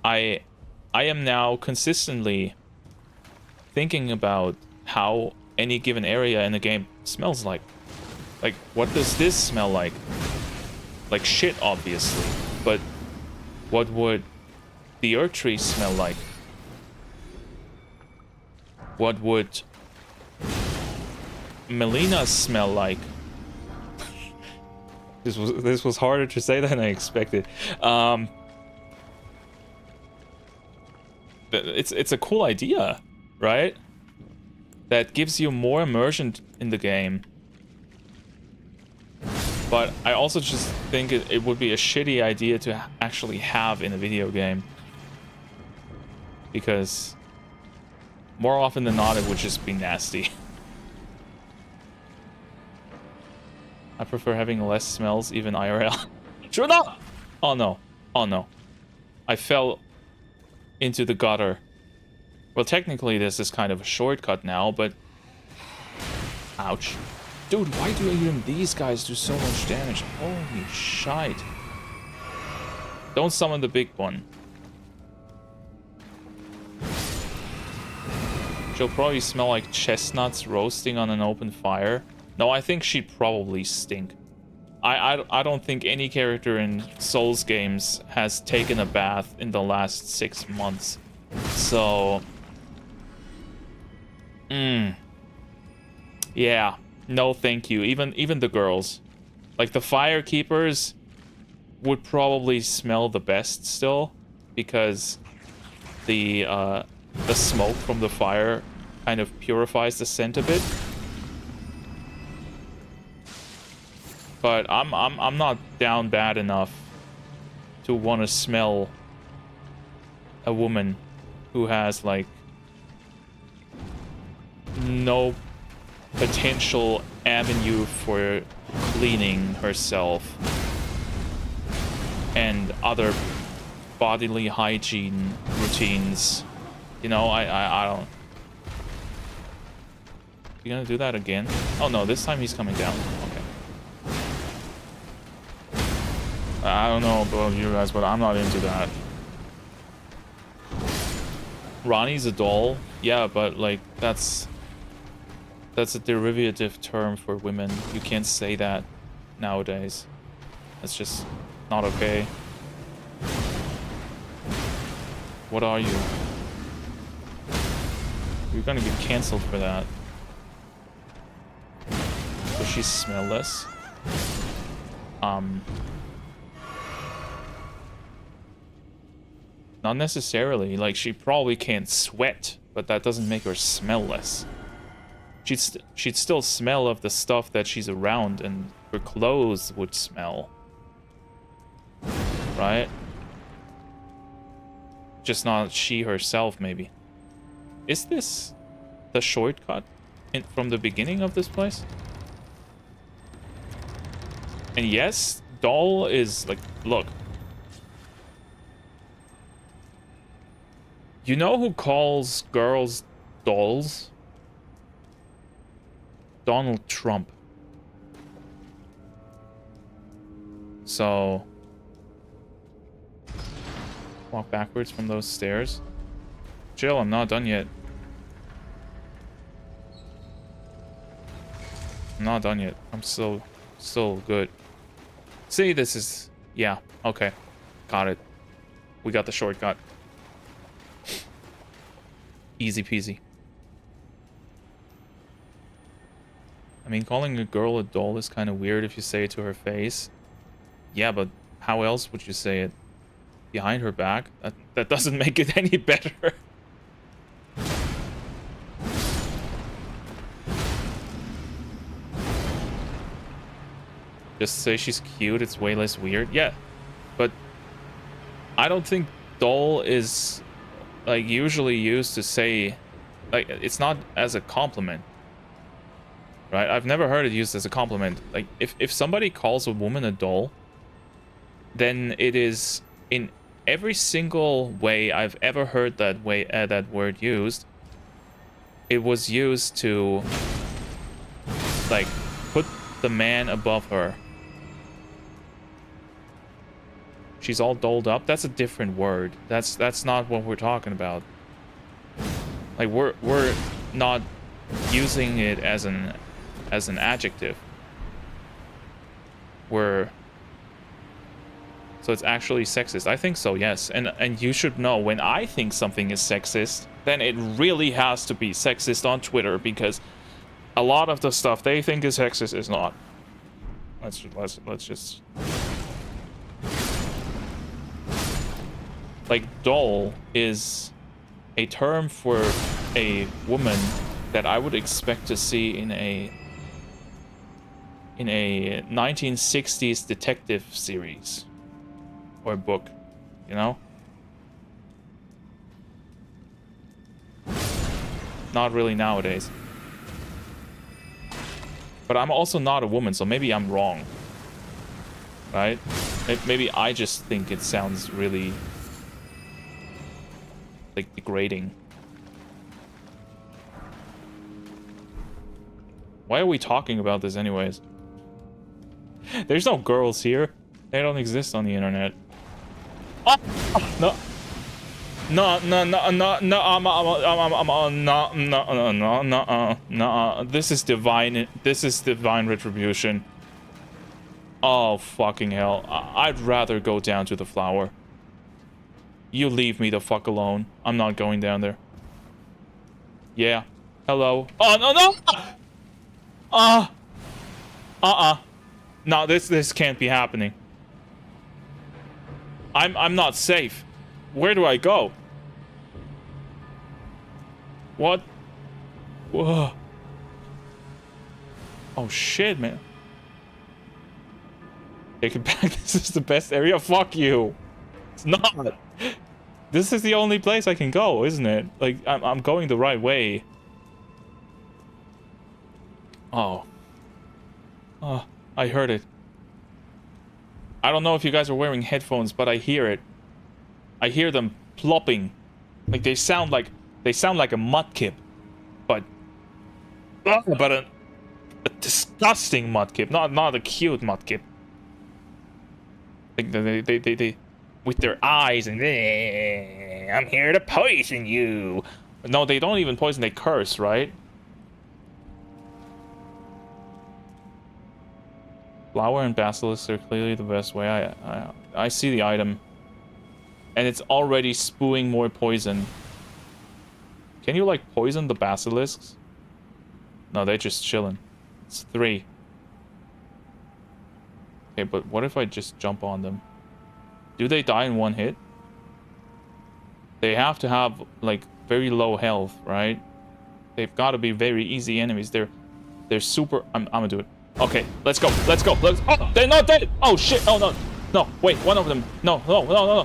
I am now consistently thinking about how any given area in the game smells like. Like, what does this smell like? Like shit, obviously. But what would the earth tree smell like? What would Melina smell like? This was harder to say than I expected. it's a cool idea, right? That gives you more immersion in the game. But I also just think it would be a shitty idea to actually have in a video game. Because more often than not, it would just be nasty. I prefer having less smells, even IRL. Shut up! Oh no. Oh no. I fell into the gutter. Well, technically this is kind of a shortcut now, but... Ouch. Dude, why do even these guys do so much damage? Holy shite. Don't summon the big one. She'll probably smell like chestnuts roasting on an open fire. No, I think she'd probably stink. I don't think any character in Souls games has taken a bath in the last 6 months. So... Yeah. No, thank you. Even the girls. Like, the fire keepers would probably smell the best still. Because the smoke from the fire kind of purifies the scent a bit. But I'm not down bad enough to want to smell a woman who has like no potential avenue for cleaning herself and other bodily hygiene routines. You know, I don't. You gonna do that again? Oh no, this time he's coming down. Okay. I don't know about you guys, but I'm not into that. Ronnie's a doll. Yeah, but like that's a derivative term for women. You can't say that nowadays. That's just not okay. What are you? You're gonna get cancelled for that. So she's smellless. Not necessarily. Like, she probably can't sweat, but that doesn't make her smellless. She'd still smell of the stuff that she's around, and her clothes would smell. Right? Just not she herself, maybe. Is this the shortcut from the beginning of this place? And yes, doll is like, look. You know who calls girls dolls? Donald Trump. So, walk backwards from those stairs. Chill, I'm not done yet. I'm not done yet. I'm still good. See, this is... Yeah, okay. Got it. We got the shortcut. Easy peasy. I mean, calling a girl a doll is kind of weird if you say it to her face. Yeah, but how else would you say it? Behind her back? That doesn't make it any better. Just say she's cute, it's way less weird. Yeah, but I don't think doll is like usually used to say, like, it's not as a compliment, right? I've never heard it used as a compliment. Like, if somebody calls a woman a doll, then it is, in every single way I've ever heard that word used, it was used to like put the man above her. She's all dolled up. That's a different word. That's not what we're talking about. Like, we're not using it as an adjective. So it's actually sexist. I think so, yes. And you should know, when I think something is sexist, then it really has to be sexist on Twitter, because a lot of the stuff they think is sexist is not. Let's just. Like, doll is a term for a woman that I would expect to see in a 1960s detective series or book, you know? Not really nowadays. But I'm also not a woman, so maybe I'm wrong. Right? Maybe I just think it sounds really, like, degrading. Why are we talking about this anyways? There's no girls here. They don't exist on the internet. Oh! No. No, no, no, no, no, this is divine retribution. Oh, fucking hell. I'd rather go down to the flower. You leave me the fuck alone. I'm not going down there. Yeah. Hello. Oh, no, no! No, this can't be happening. I'm not safe. Where do I go? What? Whoa. Oh shit, man. Take it back. This is the best area. Fuck you. It's not. This is the only place I can go, isn't it? Like, I'm going the right way. Oh. Oh, I heard it. I don't know if you guys are wearing headphones, but I hear it. I hear them plopping. Like, they sound like a mudkip. But a disgusting mudkip. Not a cute mudkip. Like, they with their eyes and I'm here to poison you. No, they don't even poison, they curse, right? Flower and basilisks are clearly the best way. I see the item. And it's already spewing more poison. Can you, like, poison the basilisks? No, they're just chilling. It's 3. Okay, but what if I just jump on them? Do they die in 1 hit? They have to have, like, very low health, right? They've got to be very easy enemies. They're super... I'm gonna do it. Okay, let's go. Oh, they're not dead. Oh shit. Oh no. No, wait, one of them. No.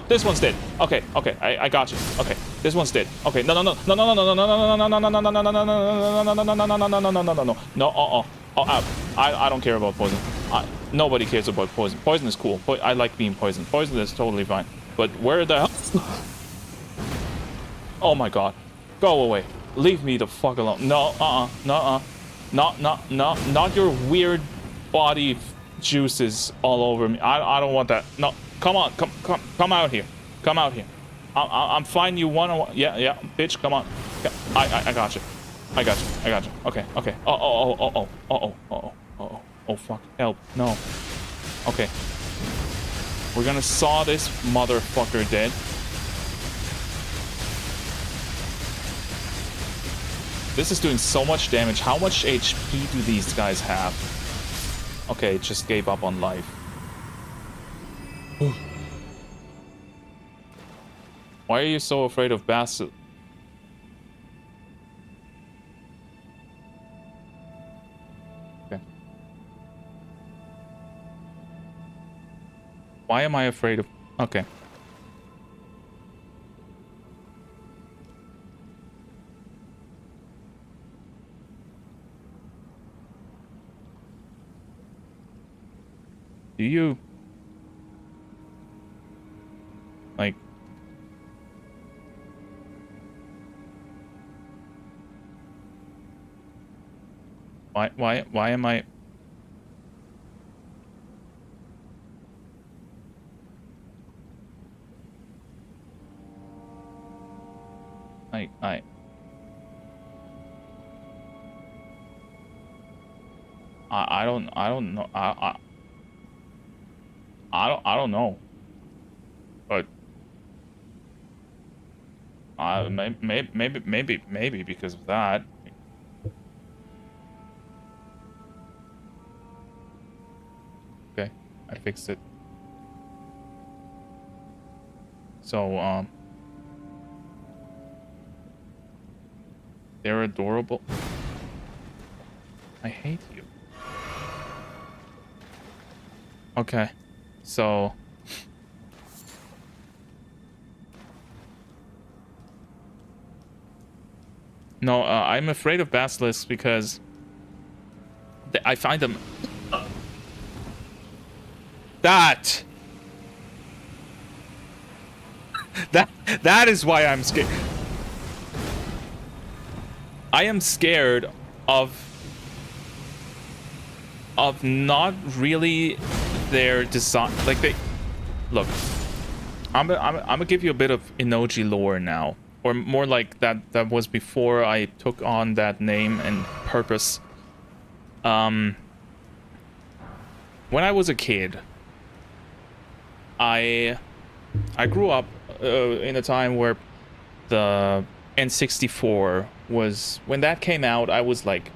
This one's dead. Okay, I got you. Okay, this one's dead. Okay, no. No. I don't care about poison. Nobody cares about poison. Poison is cool. I like being poisoned. Poison is totally fine. But where the hell? Oh my god. Go away. Leave me the fuck alone. No, not your weird body juices all over me. I don't want that. No, come on, come out here. Come out here. I'm fine. You wanna? Yeah, bitch, come on. I got you. I got you. Okay. Oh fuck. Help. No. Okay. We're gonna saw this motherfucker dead. This is doing so much damage. How much HP do these guys have? Okay, it just gave up on life. Why are you so afraid of Basil? Okay. Why am I afraid of... Okay. Do you... like... Why am I... I don't know. I don't know. But maybe because of that. Okay, I fixed it. So They're adorable. I hate you. Okay. So... No, I'm afraid of basilisks because I find them... That is why I'm scared. I am scared of not really their design. Like they look. I'm gonna give you a bit of Inoji lore now, or more like that was before I took on that name and purpose. When I was a kid, I grew up in a time where the N64 was, when that came out, I was like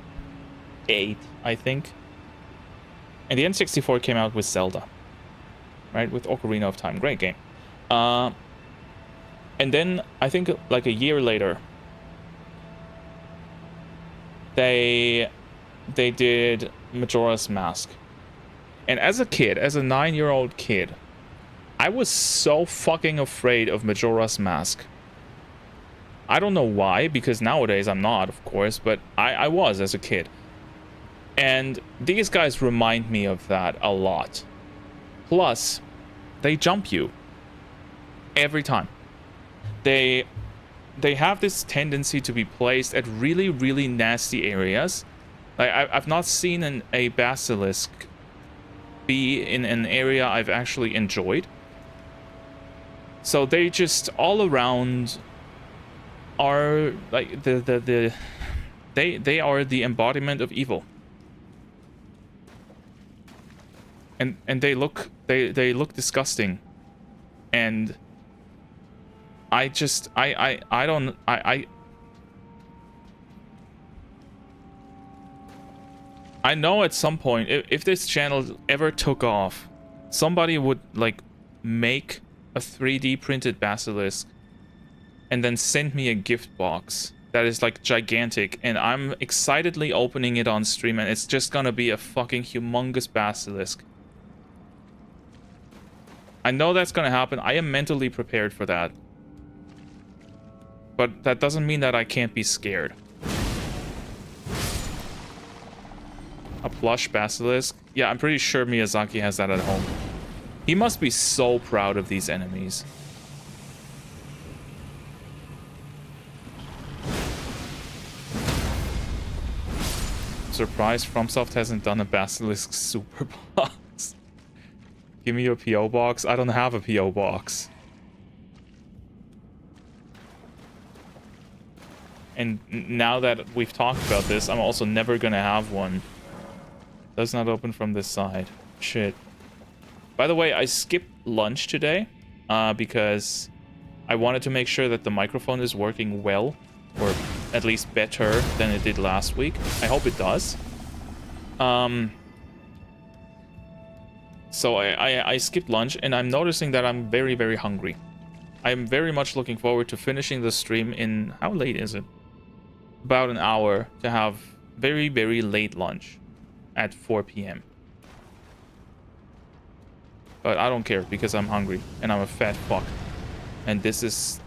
8, I think. And the N64 came out with Zelda, right? With Ocarina of Time. Great game. And then I think like a year later, they did Majora's Mask. And as a kid, as a 9-year-old kid, I was so fucking afraid of Majora's Mask. I don't know why, because nowadays I'm not, of course, but I was as a kid. And these guys remind me of that a lot. Plus, they jump you every time. They have this tendency to be placed at really, really nasty areas. Like I've not seen a basilisk be in an area I've actually enjoyed. So they just all around are like they are the embodiment of evil. And they look disgusting. And I know at some point, if this channel ever took off, somebody would like make a 3D printed basilisk and then send me a gift box that is like gigantic, and I'm excitedly opening it on stream, and it's just gonna be a fucking humongous basilisk. I know that's gonna happen. I am mentally prepared for that. But that doesn't mean that I can't be scared. A plush basilisk? Yeah, I'm pretty sure Miyazaki has that at home. He must be so proud of these enemies. Surprised FromSoft hasn't done a basilisk super box. Give me your PO box. I don't have a PO box. And now that we've talked about this, I'm also never gonna have one. Does not open from this side. Shit. By the way, I skipped lunch today because I wanted to make sure that the microphone is working well, or at least better than it did last week. I hope it does. So I skipped lunch, and I'm noticing that I'm very, very hungry. I'm very much looking forward to finishing the stream in... How late is it? About an hour to have very, very late lunch at 4 p.m. But I don't care because I'm hungry and I'm a fat fuck. And this is...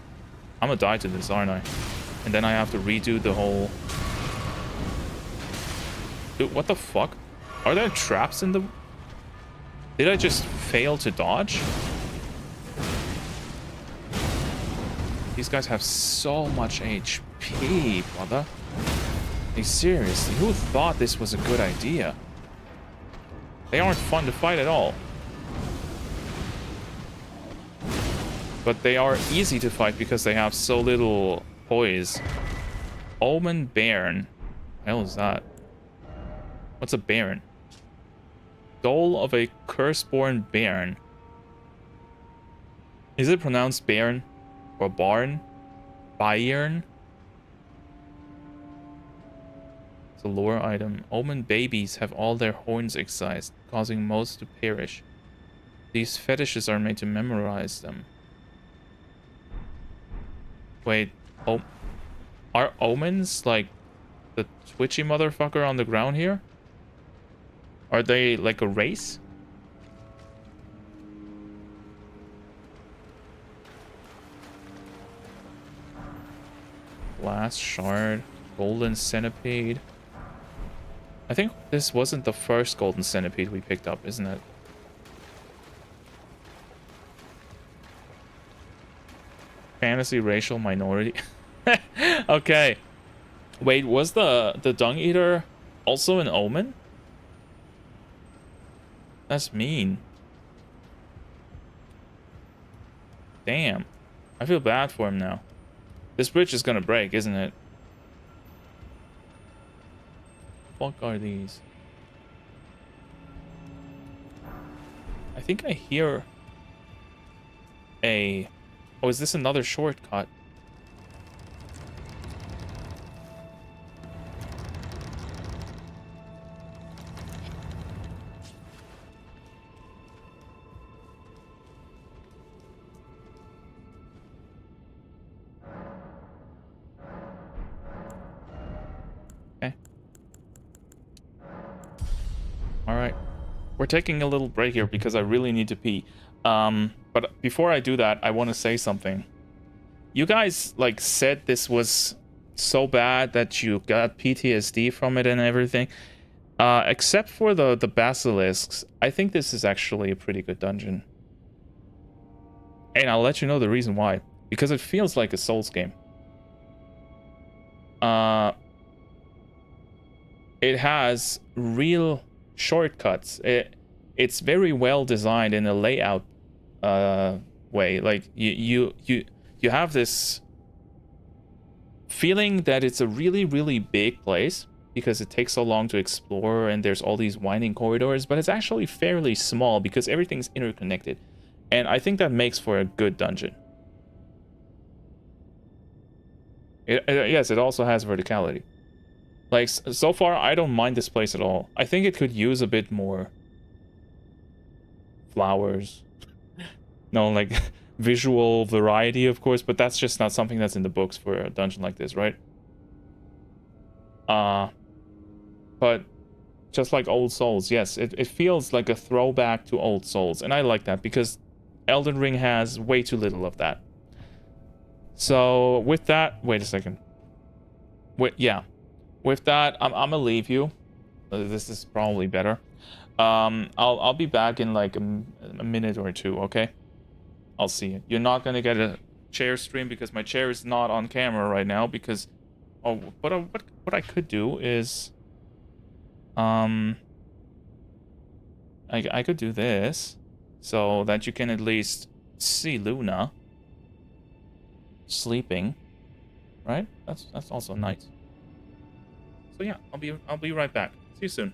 I'm gonna die to this, aren't I? And then I have to redo the whole... Dude, what the fuck? Are there traps in the... Did I just fail to dodge? These guys have so much HP, brother. Like, seriously, who thought this was a good idea? They aren't fun to fight at all. But they are easy to fight because they have so little poise. Omen Bairn. What the hell is that? What's a Bairn? Soul of a curse-born Bairn. Is it pronounced Bairn? Or Barn? Bayern? It's a lore item. Omen babies have all their horns excised, causing most to perish. These fetishes are made to memorize them. Wait. Oh. Are omens like the twitchy motherfucker on the ground here? Are they like a race? Glass shard, golden centipede. I think this wasn't the first golden centipede we picked up, isn't it? Fantasy racial minority. Okay. Wait, was the dung eater also an omen? That's mean. Damn. I feel bad for him now. This bridge is gonna break, isn't it? What are these? I think I hear a... Oh, is this another shortcut? Okay. Alright. We're taking a little break here because I really need to pee. But before I do that, I want to say something. You guys, like, said this was so bad that you got PTSD from it and everything. Except for the basilisks, I think this is actually a pretty good dungeon. And I'll let you know the reason why. Because it feels like a Souls game. It has real shortcuts. It's very well designed in a layout way. Like you have this feeling that it's a really big place because it takes so long to explore and there's all these winding corridors, but it's actually fairly small because everything's interconnected. And I think that makes for a good dungeon. Yes, it also has verticality. Like, so far, I don't mind this place at all. I think it could use a bit more flowers. No, like, visual variety, of course, but that's just not something that's in the books for a dungeon like this, right? But just like Old Souls, yes, it feels like a throwback to Old Souls, and I like that because Elden Ring has way too little of that. So, with that... Wait a second. Yeah. With that, I'm gonna leave you. This is probably better. I'll be back in like a minute or two, okay? I'll see you. You're not gonna get a chair stream because my chair is not on camera right now because... Oh, what I could do is... I could do this so that you can at least see Luna sleeping, right? That's also nice. So yeah, I'll be right back. See you soon.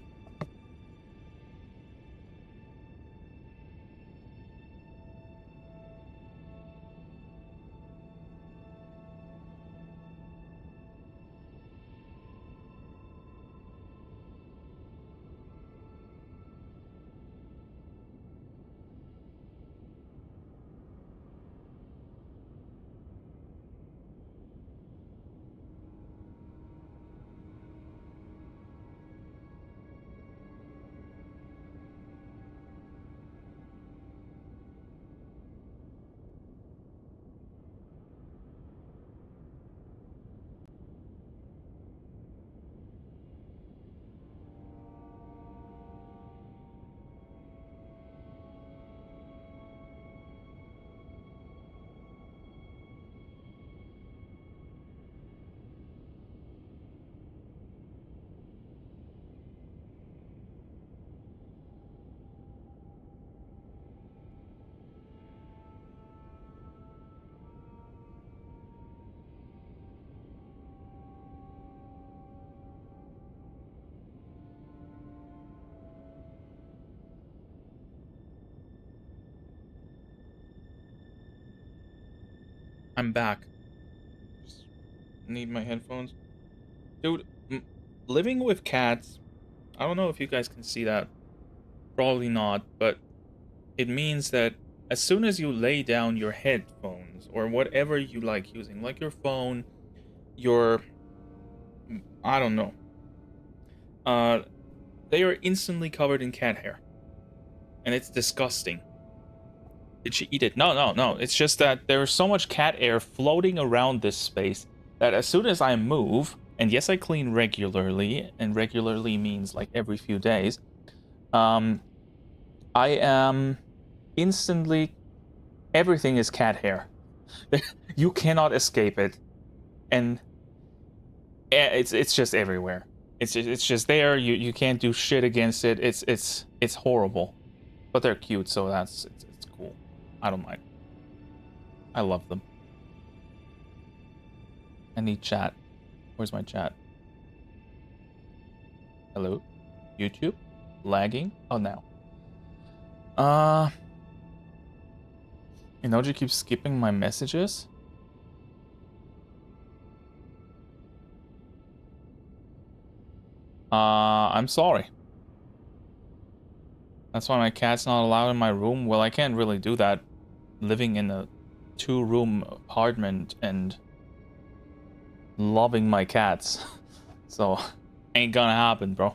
I'm back. Just need my headphones. Dude, living with cats, I don't know if you guys can see that. Probably not, but it means that as soon as you lay down your headphones or whatever you like using, like your phone your, I don't know. They are instantly covered in cat hair, and it's disgusting. Did she eat it? No, no, no. It's just that there is so much cat hair floating around this space that as soon as I move, and yes, I clean regularly, and regularly means like every few days, I am instantly, everything is cat hair. You cannot escape it, and it's just everywhere. It's just there. You can't do shit against it. It's horrible, but they're cute, so it's cool. I don't mind. I love them. I need chat. Where's my chat? Hello, YouTube, lagging. Oh, now. Inoji keeps skipping my messages. I'm sorry. That's why my cat's not allowed in my room. Well, I can't really do that living in a 2-room apartment and loving my cats. So, ain't gonna happen, bro.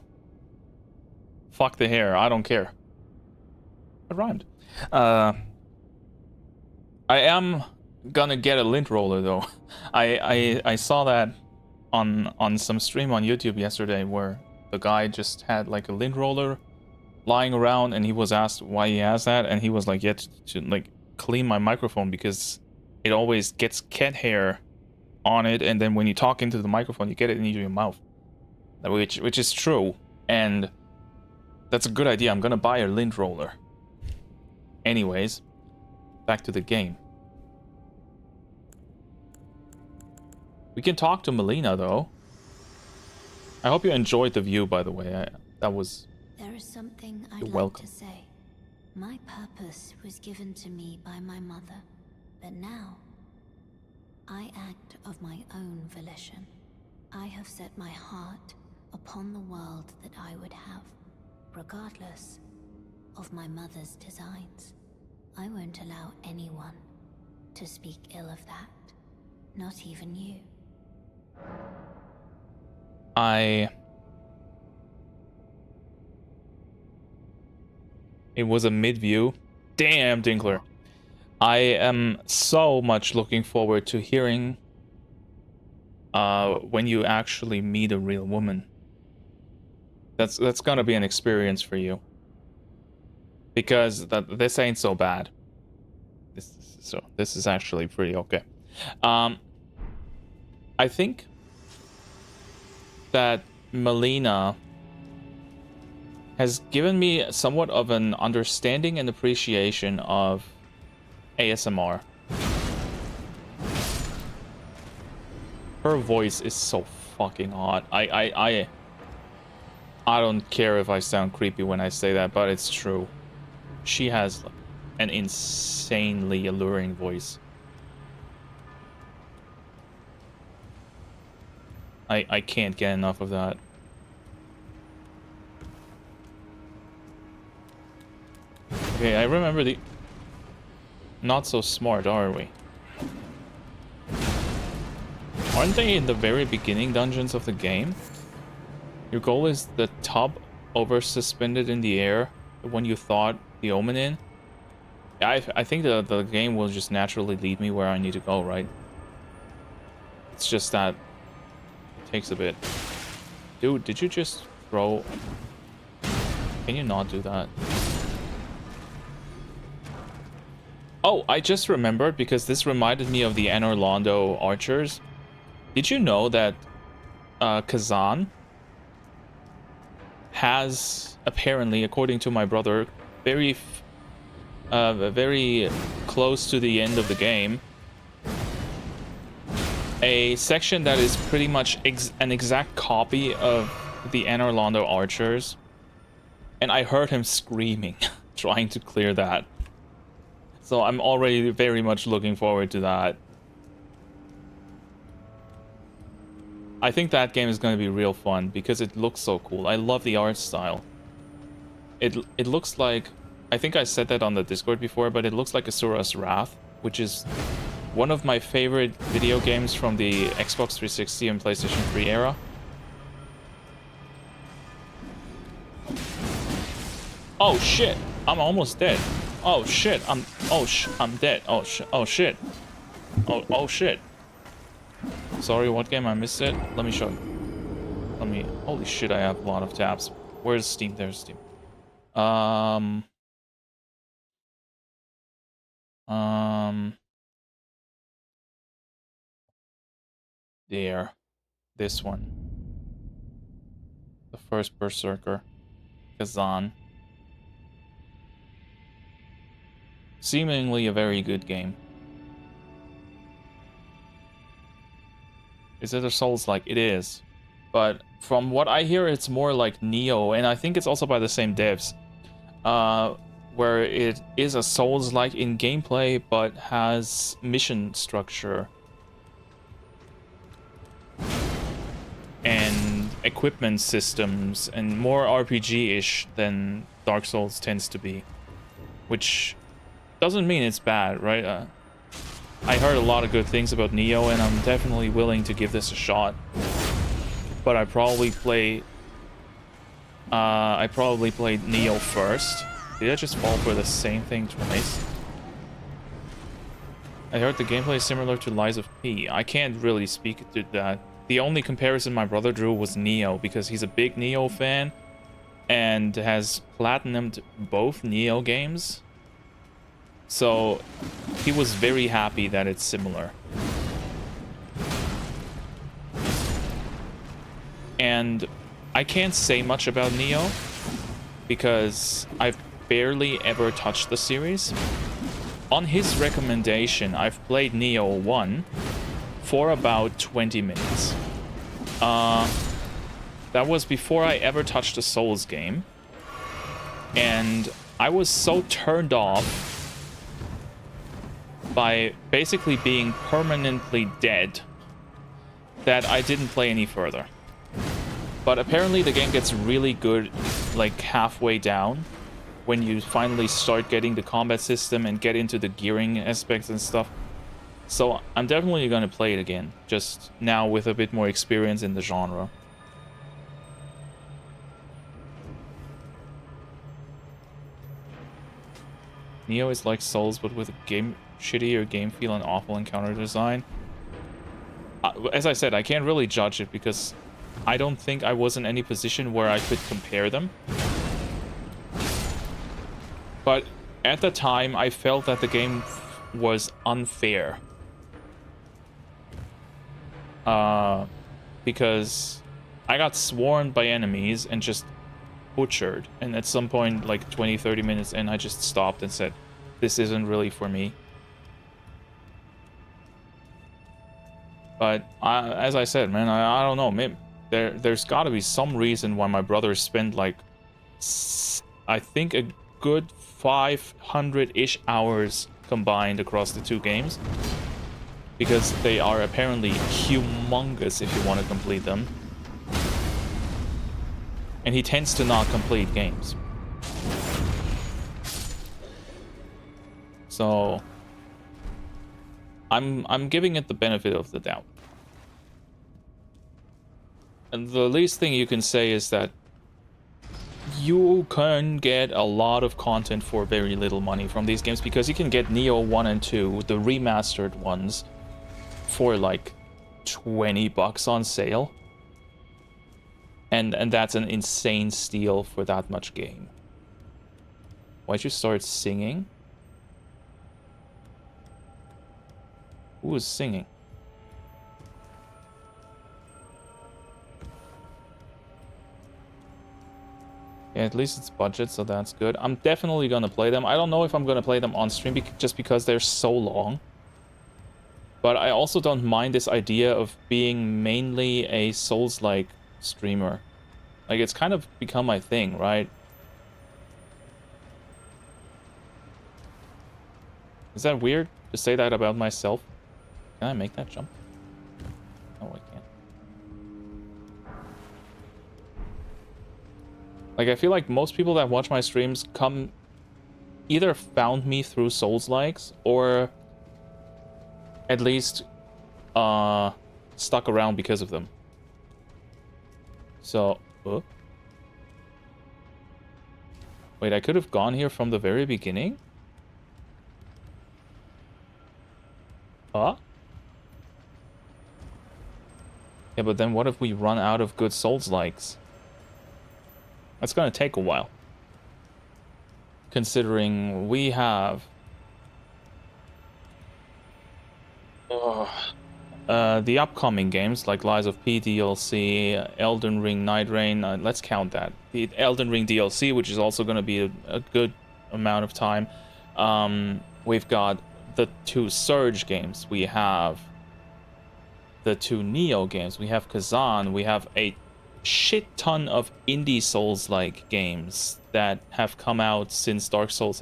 Fuck the hair, I don't care. It rhymed. I am gonna get a lint roller though. I saw that on some stream on YouTube yesterday where the guy just had like a lint roller lying around and he was asked why he has that, and he was like, yeah, to like clean my microphone because it always gets cat hair on it, and then when you talk into the microphone you get it into your mouth, which is true, and that's a good idea. I'm gonna buy a lint roller. Anyways, back to the game. We can talk to Melina though. I hope you enjoyed the view, by the way. That was... There is something I'd like welcome. to say. My purpose was given to me by my mother, but now I act of my own volition. I have set my heart upon the world that I would have, regardless of my mother's designs. I won't allow anyone to speak ill of that, not even you. It was a mid-view. Damn, Dinkler. I am so much looking forward to hearing when you actually meet a real woman. That's gonna be an experience for you. Because this ain't so bad. This is actually pretty okay. I think that Melina has given me somewhat of an understanding and appreciation of ASMR. Her voice is so fucking hot. I don't care if I sound creepy when I say that, but it's true. She has an insanely alluring voice. I can't get enough of that. Okay, I remember the... Not so smart, are we? Aren't they in the very beginning dungeons of the game? Your goal is the tub over suspended in the air, the one you thought the omen in? I think the game will just naturally lead me where I need to go, right? It's just that it takes a bit. Dude, did you just throw... Can you not do that? Oh, I just remembered because this reminded me of the Anor Londo archers. Did you know that Kazan has apparently, according to my brother, very close to the end of the game, a section that is pretty much an exact copy of the Anor Londo archers, and I heard him screaming trying to clear that. So I'm already very much looking forward to that. I think that game is going to be real fun because it looks so cool. I love the art style. It looks like, I think I said that on the Discord before, but it looks like Asura's Wrath, which is one of my favorite video games from the Xbox 360 and PlayStation 3 era. Oh shit, I'm almost dead. Oh shit, I'm dead. Oh shit. Oh shit. Sorry, what game? I missed it. Let me show you. Holy shit, I have a lot of tabs. Where's Steam? There's Steam. There. This one. The first Berserker. Kazan. Seemingly a very good game. Is it a Souls-like? It is. But from what I hear, it's more like Nioh, and I think it's also by the same devs. Where it is a Souls-like in gameplay, but has mission structure. And equipment systems, and more RPG-ish than Dark Souls tends to be. Which doesn't mean it's bad, right? I heard a lot of good things about Nioh, and I'm definitely willing to give this a shot. But I probably played Nioh first. Did I just fall for the same thing twice? I heard the gameplay is similar to Lies of P. I can't really speak to that. The only comparison my brother drew was Nioh, because he's a big Nioh fan and has platinumed both Nioh games. So he was very happy that it's similar. And I can't say much about Nioh because I've barely ever touched the series. On his recommendation, I've played Nioh 1 for about 20 minutes. That was before I ever touched a Souls game. And I was so turned off by basically being permanently dead that I didn't play any further. But apparently the game gets really good like halfway down when you finally start getting the combat system and get into the gearing aspects and stuff. So I'm definitely going to play it again, just now with a bit more experience in the genre. Nioh is like Souls, but with a shittier game feel and awful encounter design. As I said, I can't really judge it because I don't think I was in any position where I could compare them. But at the time, I felt that the game was unfair. Because I got swarmed by enemies and just butchered. And at some point, like 20-30 minutes in, I just stopped and said, this isn't really for me. But as I said, man, I don't know. Maybe there's got to be some reason why my brother spent like, I think a good 500-ish hours combined across the two games. Because they are apparently humongous if you want to complete them. And he tends to not complete games. So I'm giving it the benefit of the doubt. And the least thing you can say is that you can get a lot of content for very little money from these games, because you can get Nioh 1 and 2, the remastered ones, for like $20 on sale. And that's an insane steal for that much game. Why'd you start singing? Who was singing? Yeah, at least it's budget, so that's good. I'm definitely gonna play them. I don't know if I'm gonna play them on stream just because they're so long. But I also don't mind this idea of being mainly a Souls-like streamer. Like, it's kind of become my thing, right? Is that weird to say that about myself? Can I make that jump? No, I can't. Like, I feel like most people that watch my streams either found me through Souls-likes, or... at least stuck around because of them. So, wait, I could have gone here from the very beginning? Huh? Yeah, but then what if we run out of good Souls-likes? That's gonna take a while. Considering we have... the upcoming games, like Lies of P DLC, Elden Ring, Night Rain, let's count that. The Elden Ring DLC, which is also gonna be a good amount of time. We've got the 2 Surge games, we have the 2 Neo games, we have Kazan, we have a shit ton of indie Souls-like games that have come out since Dark Souls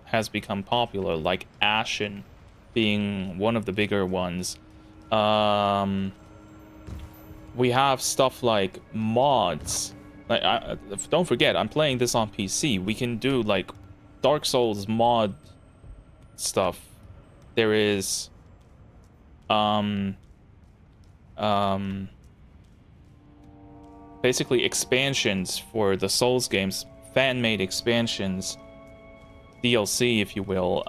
has become popular, like Ashen being one of the bigger ones. We have stuff like mods. Like, don't forget, I'm playing this on PC. We can do like Dark Souls mod stuff. There is basically expansions for the Souls games, fan-made expansions, DLC if you will,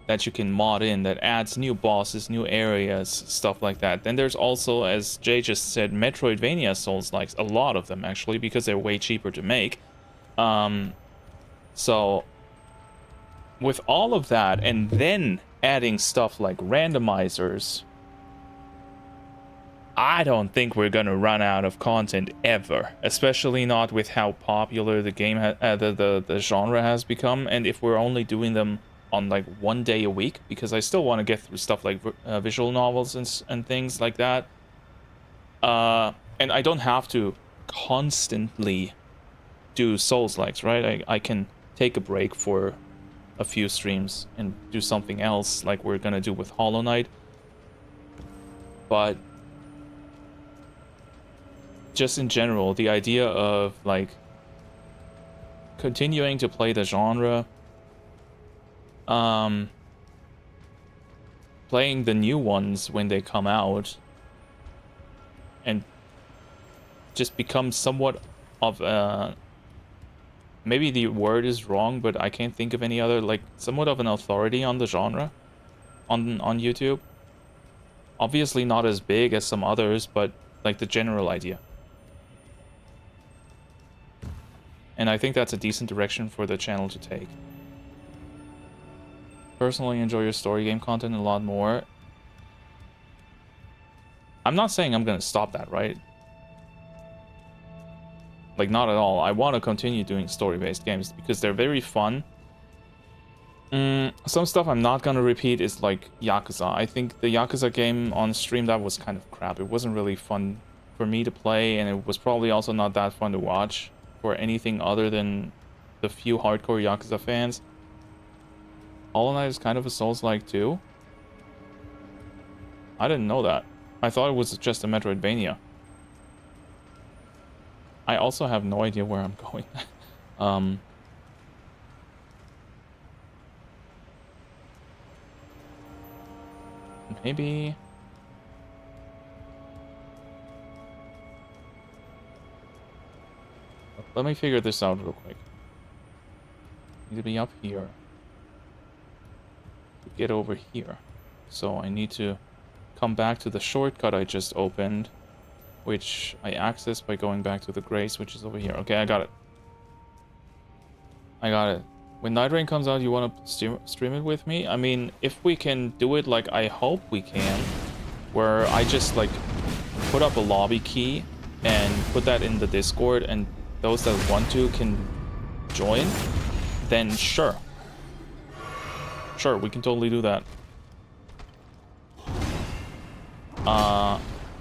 that you can mod in, that adds new bosses, new areas, stuff like that. Then there's also, as Jay just said, Metroidvania Souls-likes, a lot of them actually, because they're way cheaper to make. So with all of that, and then adding stuff like randomizers, I don't think we're gonna run out of content ever, especially not with how popular the game, the genre has become, and if we're only doing them on like 1 day a week, because I still want to get through stuff like visual novels and things like that. And I don't have to constantly do Souls-likes, right? I can take a break for a few streams and do something else, like we're gonna do with Hollow Knight. But just in general, the idea of like continuing to play the genre, playing the new ones when they come out, and just become somewhat of a, maybe the word is wrong, but I can't think of any other, like somewhat of an authority on the genre on YouTube. Obviously not as big as some others, but like the general idea. And I think that's a decent direction for the channel to take. Personally enjoy your story game content a lot more. I'm not saying I'm gonna stop that, right? Like, not at all. I want to continue doing story-based games because they're very fun. Some stuff I'm not gonna repeat is like Yakuza. I think the Yakuza game on stream, that was kind of crap. It wasn't really fun for me to play, and it was probably also not that fun to watch for anything other than the few hardcore Yakuza fans. Hollow Knight is kind of a Souls-like too. I didn't know that. I thought it was just a Metroidvania. I also have no idea where I'm going. Maybe... Let me figure this out real quick. Need to be up here to get over here. So I need to come back to the shortcut I just opened, which I accessed by going back to the Grace, which is over here. Okay, I got it. I got it. When Night Rain comes out, you want to stream it with me? I mean, if we can do it like I hope we can, where I just like put up a lobby key and put that in the Discord, and those that want to can join, then sure. Sure, we can totally do that.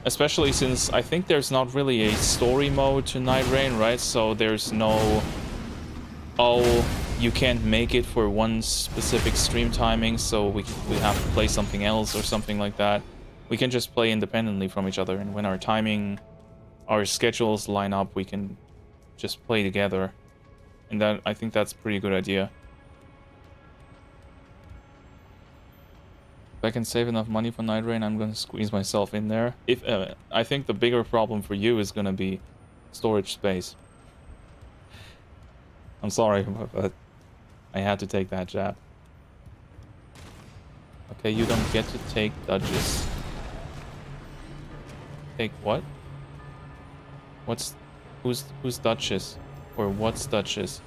Especially since I think there's not really a story mode to Night Rain, right? So there's no, oh, you can't make it for one specific stream timing, so we have to play something else or something like that. We can just play independently from each other, and when our timing, our schedules line up, we can just play together. And that, I think that's a pretty good idea. If I can save enough money for Night Rain, I'm gonna squeeze myself in there. If I think the bigger problem for you is gonna be storage space. I'm sorry, but I had to take that jab. Okay, you don't get to take dodges. Take what? Who's Duchess? Or what's Duchess?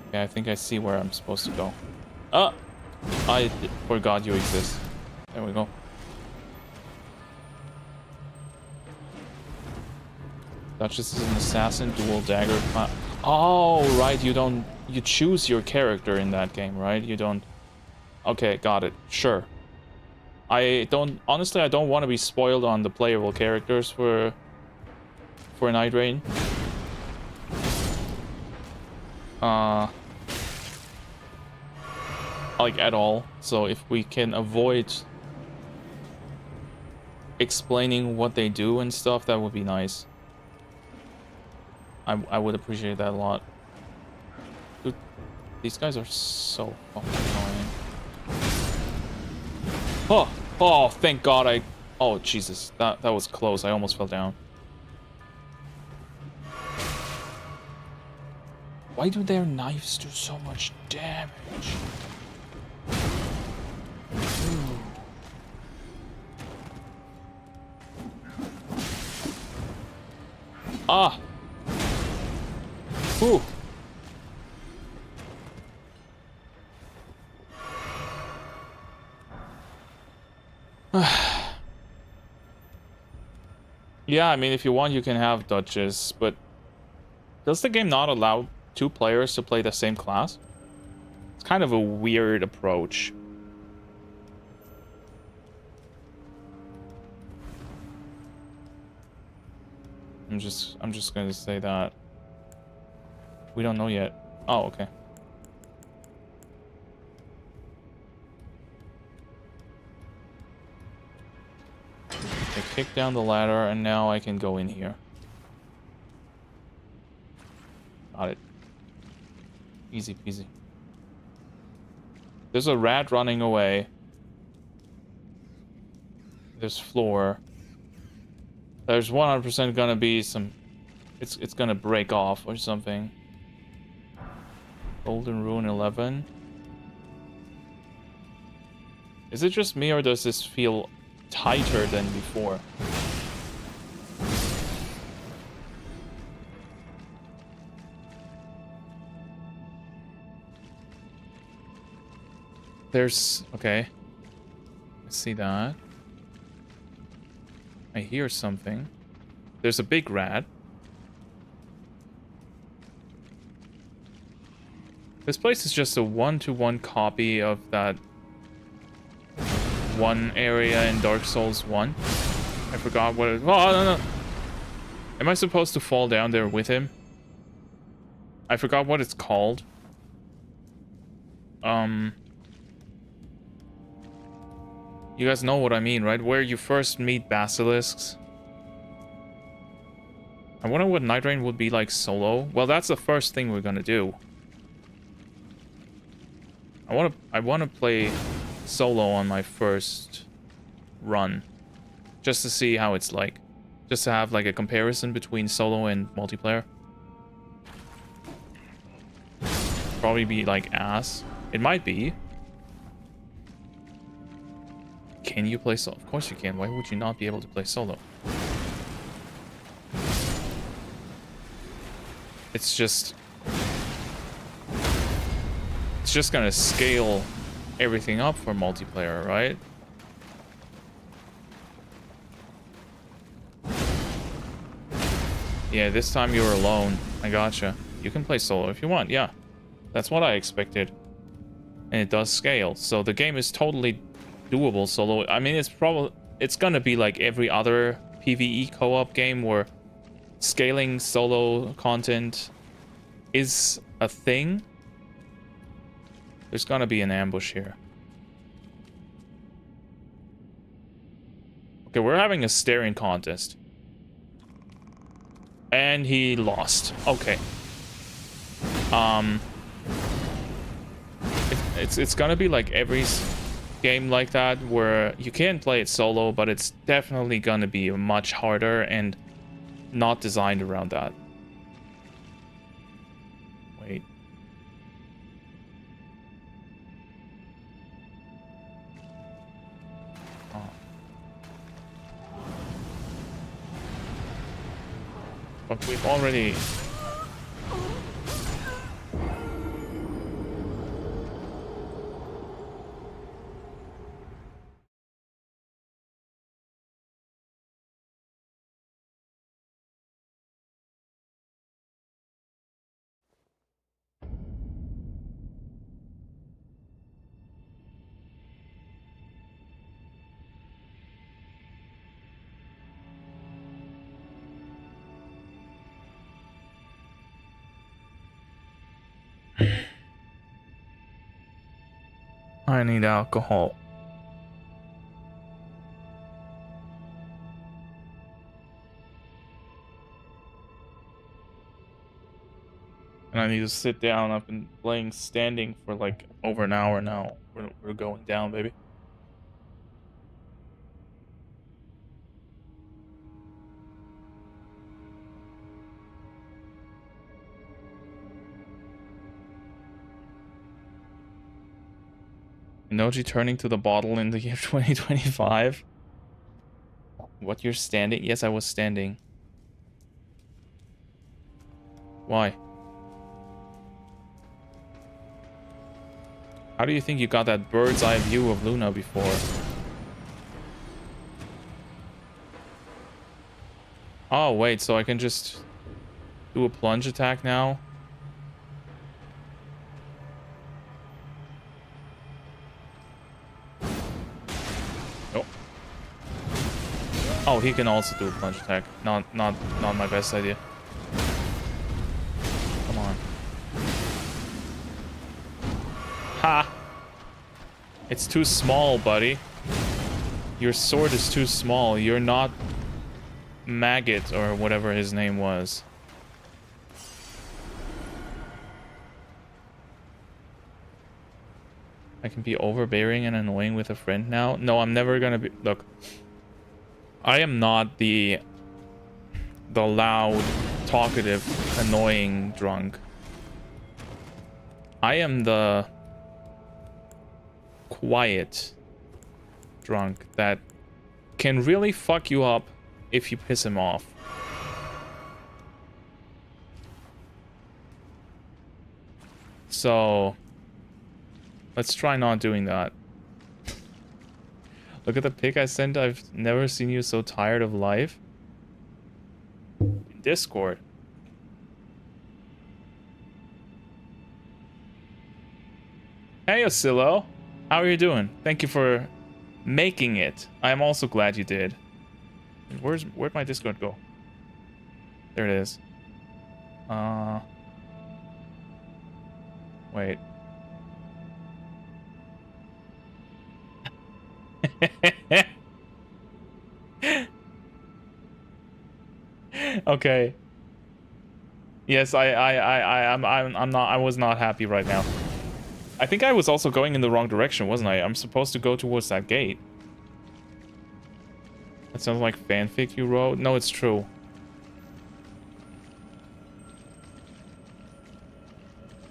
Okay, I think I see where I'm supposed to go. Ah! I forgot you exist. There we go. Duchess is an assassin, dual dagger. Oh, right, you choose your character in that game, right? You don't... Okay, got it. Sure. Honestly, I don't want to be spoiled on the playable characters for Night Rain. Like, at all. So if we can avoid explaining what they do and stuff, that would be nice. I would appreciate that a lot. Dude, these guys are so fucking annoying. Oh! Oh, thank God I... Oh, Jesus. That was close. I almost fell down. Why do their knives do so much damage? Ooh. Ah! Ooh! Yeah, I mean, if you want, you can have Duchess, but does the game not allow 2 players to play the same class? It's kind of a weird approach. I'm just gonna say that. We don't know yet. Oh, okay. Okay, kick down the ladder, and now I can go in here. Got it. Easy peasy. There's a rat running away. There's floor. There's 100% gonna be some... It's gonna break off or something. Golden Rune 11. Is it just me, or does this feel tighter than before? There's... Okay. I see that. I hear something. There's a big rat. This place is just a 1-to-1 copy of that one area in Dark Souls 1. I forgot what it... Oh, no. Am I supposed to fall down there with him? I forgot what it's called. You guys know what I mean, right? Where you first meet basilisks. I wonder what Night Rain would be like solo. Well, that's the first thing we're gonna do. I wanna play solo on my first run, just to see how it's like, just to have like a comparison between solo and multiplayer. Probably be like ass. It might be. Can you play solo? Of course you can. Why would you not be able to play solo? It's just gonna scale everything up for multiplayer, right? Yeah, this time you're alone. I gotcha. You can play solo if you want, yeah. That's what I expected. And it does scale, so the game is totally doable solo. I mean, it's gonna be like every other PvE co-op game where scaling solo content is a thing. There's gonna be an ambush here. Okay, we're having a staring contest. And he lost. Okay. it's gonna be like every game like that where you can play it solo, but it's definitely gonna be much harder and not designed around that. Wait. Oh. But we've already... I need alcohol. And I need to sit down. I've been playing standing for like over an hour now. We're going down, baby. Inoji turning to the bottle in the year 2025. What, you're standing? Yes, I was standing. Why? How do you think you got that bird's eye view of Luna before? Oh, wait, so I can just do a plunge attack now? Oh. Oh, he can also do a plunge attack. Not my best idea. Come on. Ha! It's too small, buddy. Your sword is too small. You're not Maggot or whatever his name was. I can be overbearing and annoying with a friend now. No, I'm never gonna be. Look, I am not the loud, talkative, annoying drunk. I am the quiet drunk that can really fuck you up if you piss him off. So let's try not doing that. Look at the pic I sent. I've never seen you so tired of life. In Discord. Hey, Oscillo. How are you doing? Thank you for making it. I'm also glad you did. Where'd my Discord go? There it is. Wait. Okay. Yes, I was not happy right now. I think I was also going in the wrong direction, wasn't I? I'm supposed to go towards that gate. That sounds like fanfic you wrote. No, it's true.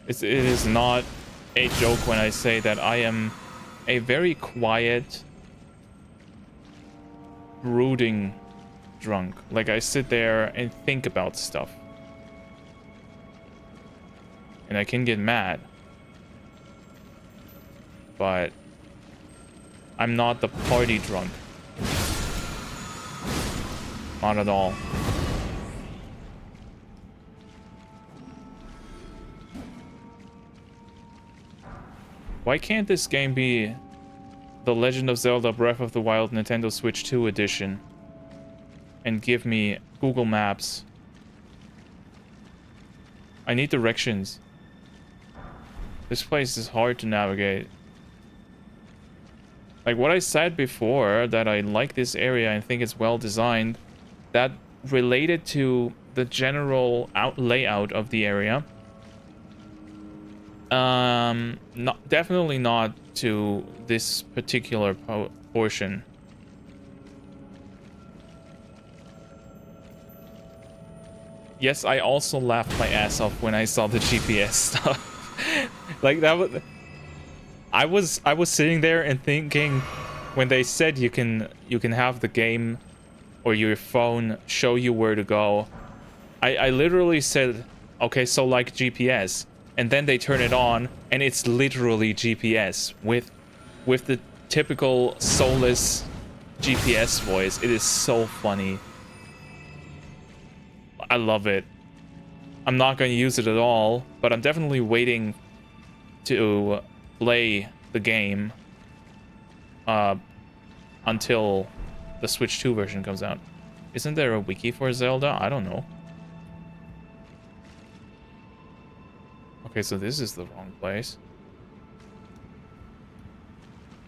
It is not a joke when I say that I am a very quiet, brooding drunk. Like, I sit there and think about stuff. And I can get mad. But I'm not the party drunk. Not at all. Why can't this game be The Legend of Zelda Breath of the Wild Nintendo Switch 2 edition and give me Google Maps? I need directions. This place is hard to navigate. Like what I said before, that I like this area and think it's well designed, that related to the general layout of the area. Not definitely not to this particular portion. Yes, I also laughed my ass off when I saw the GPS stuff. Like that was I was sitting there and thinking when they said you can have the game or your phone show you where to go. I literally said, okay, so like GPS, and then they turn it on and it's literally GPS with the typical soulless GPS voice. It is so funny. I love it. I'm not going to use it at all, but I'm definitely waiting to play the game until the Switch 2 version comes out. Isn't there a wiki for Zelda? I don't know. Okay, so this is the wrong place.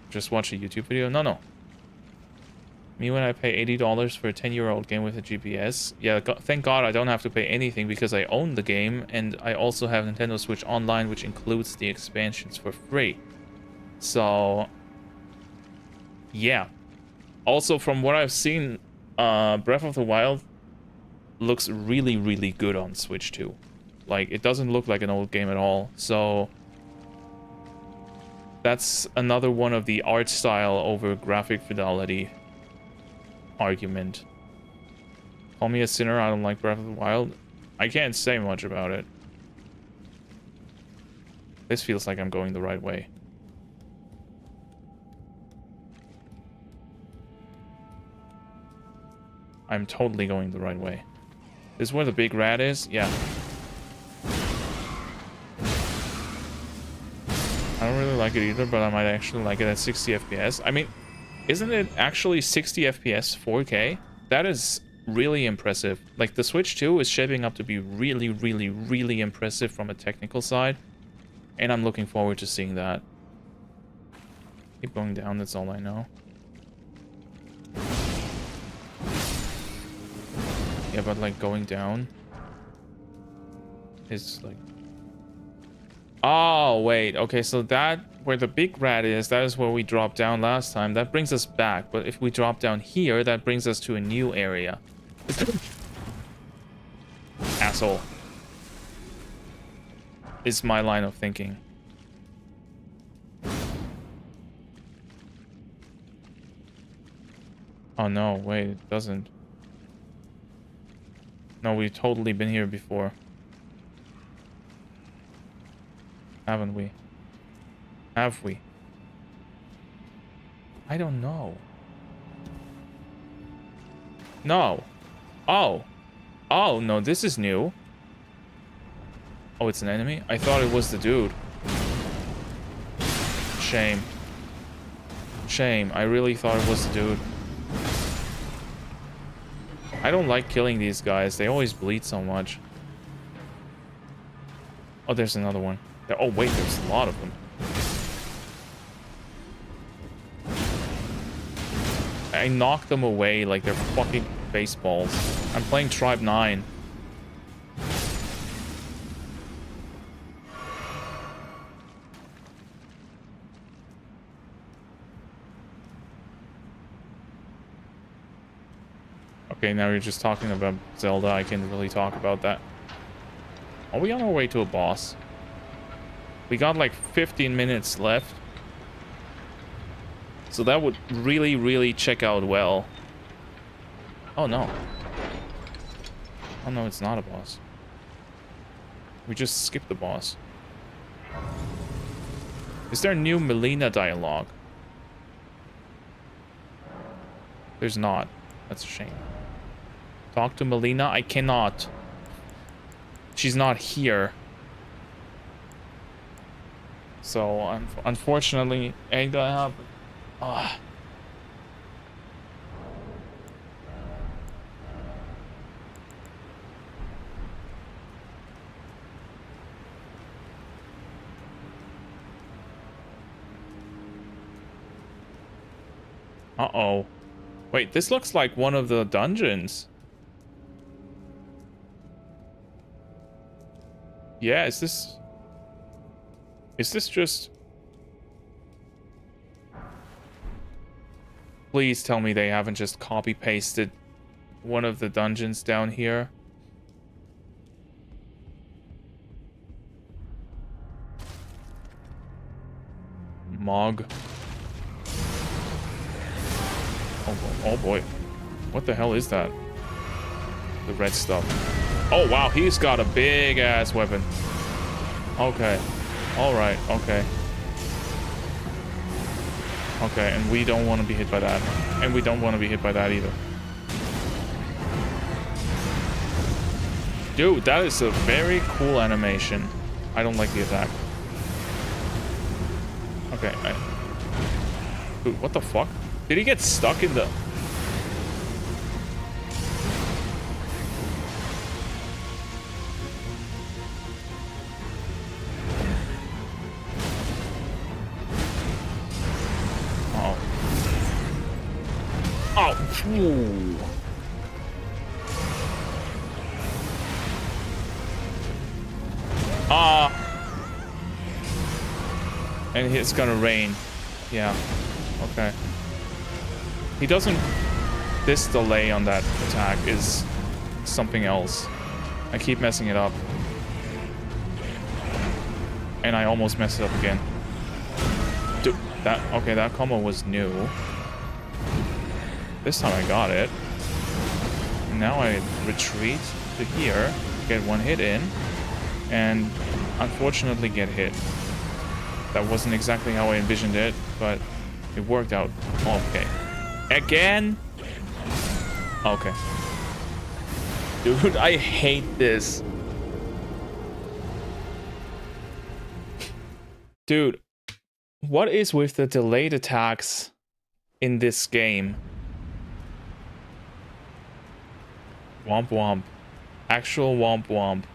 Just watch a YouTube video? No. Me when I pay $80 for a 10-year-old game with a GPS. Yeah, thank God I don't have to pay anything because I own the game and I also have Nintendo Switch Online, which includes the expansions for free. So, yeah. Also, from what I've seen, Breath of the Wild looks really, really good on Switch 2. Like, it doesn't look like an old game at all. So, that's another one of the art style over graphic fidelity argument. Call me a sinner, I don't like Breath of the Wild. I can't say much about it. This feels like I'm going the right way. I'm totally going the right way. This is where the big rat is? Yeah. I don't really like it either, but I might actually like it at 60 FPS. I mean, isn't it actually 60 FPS 4K? That is really impressive. Like, the Switch 2 is shaping up to be really, really, really impressive from a technical side. And I'm looking forward to seeing that. Keep going down, that's all I know. Yeah, but like going down is like... Oh, wait. Okay, so that, where the big rat is, that is where we dropped down last time. That brings us back. But if we drop down here, that brings us to a new area. Asshole. Is my line of thinking. Oh no, wait, it doesn't. No, we've totally been here before. Haven't we? Have we? I don't know. No. Oh. Oh, no, this is new. Oh, it's an enemy? I thought it was the dude. Shame. Shame. I really thought it was the dude. I don't like killing these guys. They always bleed so much. Oh, there's another one. Oh, wait, there's a lot of them. I knocked them away like they're fucking baseballs. I'm playing Tribe 9. Okay, now you're just talking about Zelda. I can't really talk about that. Are we on our way to a boss? We got like 15 minutes left. So that would really, really check out well. Oh no. Oh no, it's not a boss. We just skipped the boss. Is there new Melina dialogue? There's not. That's a shame. Talk to Melina? I cannot. She's not here. So, unfortunately, ain't gonna happen. Ah. Uh-oh. Wait, this looks like one of the dungeons. Yeah, is this... Is this just... Please tell me they haven't just copy-pasted one of the dungeons down here. Mog. Oh boy. What the hell is that? The red stuff. Oh wow, he's got a big ass weapon. Okay. Alright, okay. Okay, and we don't want to be hit by that. And we don't want to be hit by that either. Dude, that is a very cool animation. I don't like the attack. Okay, dude, what the fuck? Did he get stuck in the... Ooh. And it's gonna rain. Yeah. Okay. He doesn't... This delay on that attack is something else. I keep messing it up. And I almost messed it up again. Dude, that... Okay, that combo was new. This time I got it. Now I retreat to here, get one hit in, and unfortunately get hit. That wasn't exactly how I envisioned it, but it worked out. Okay. Again? Okay. Dude, I hate this. Dude, what is with the delayed attacks in this game? Womp womp. Actual womp womp.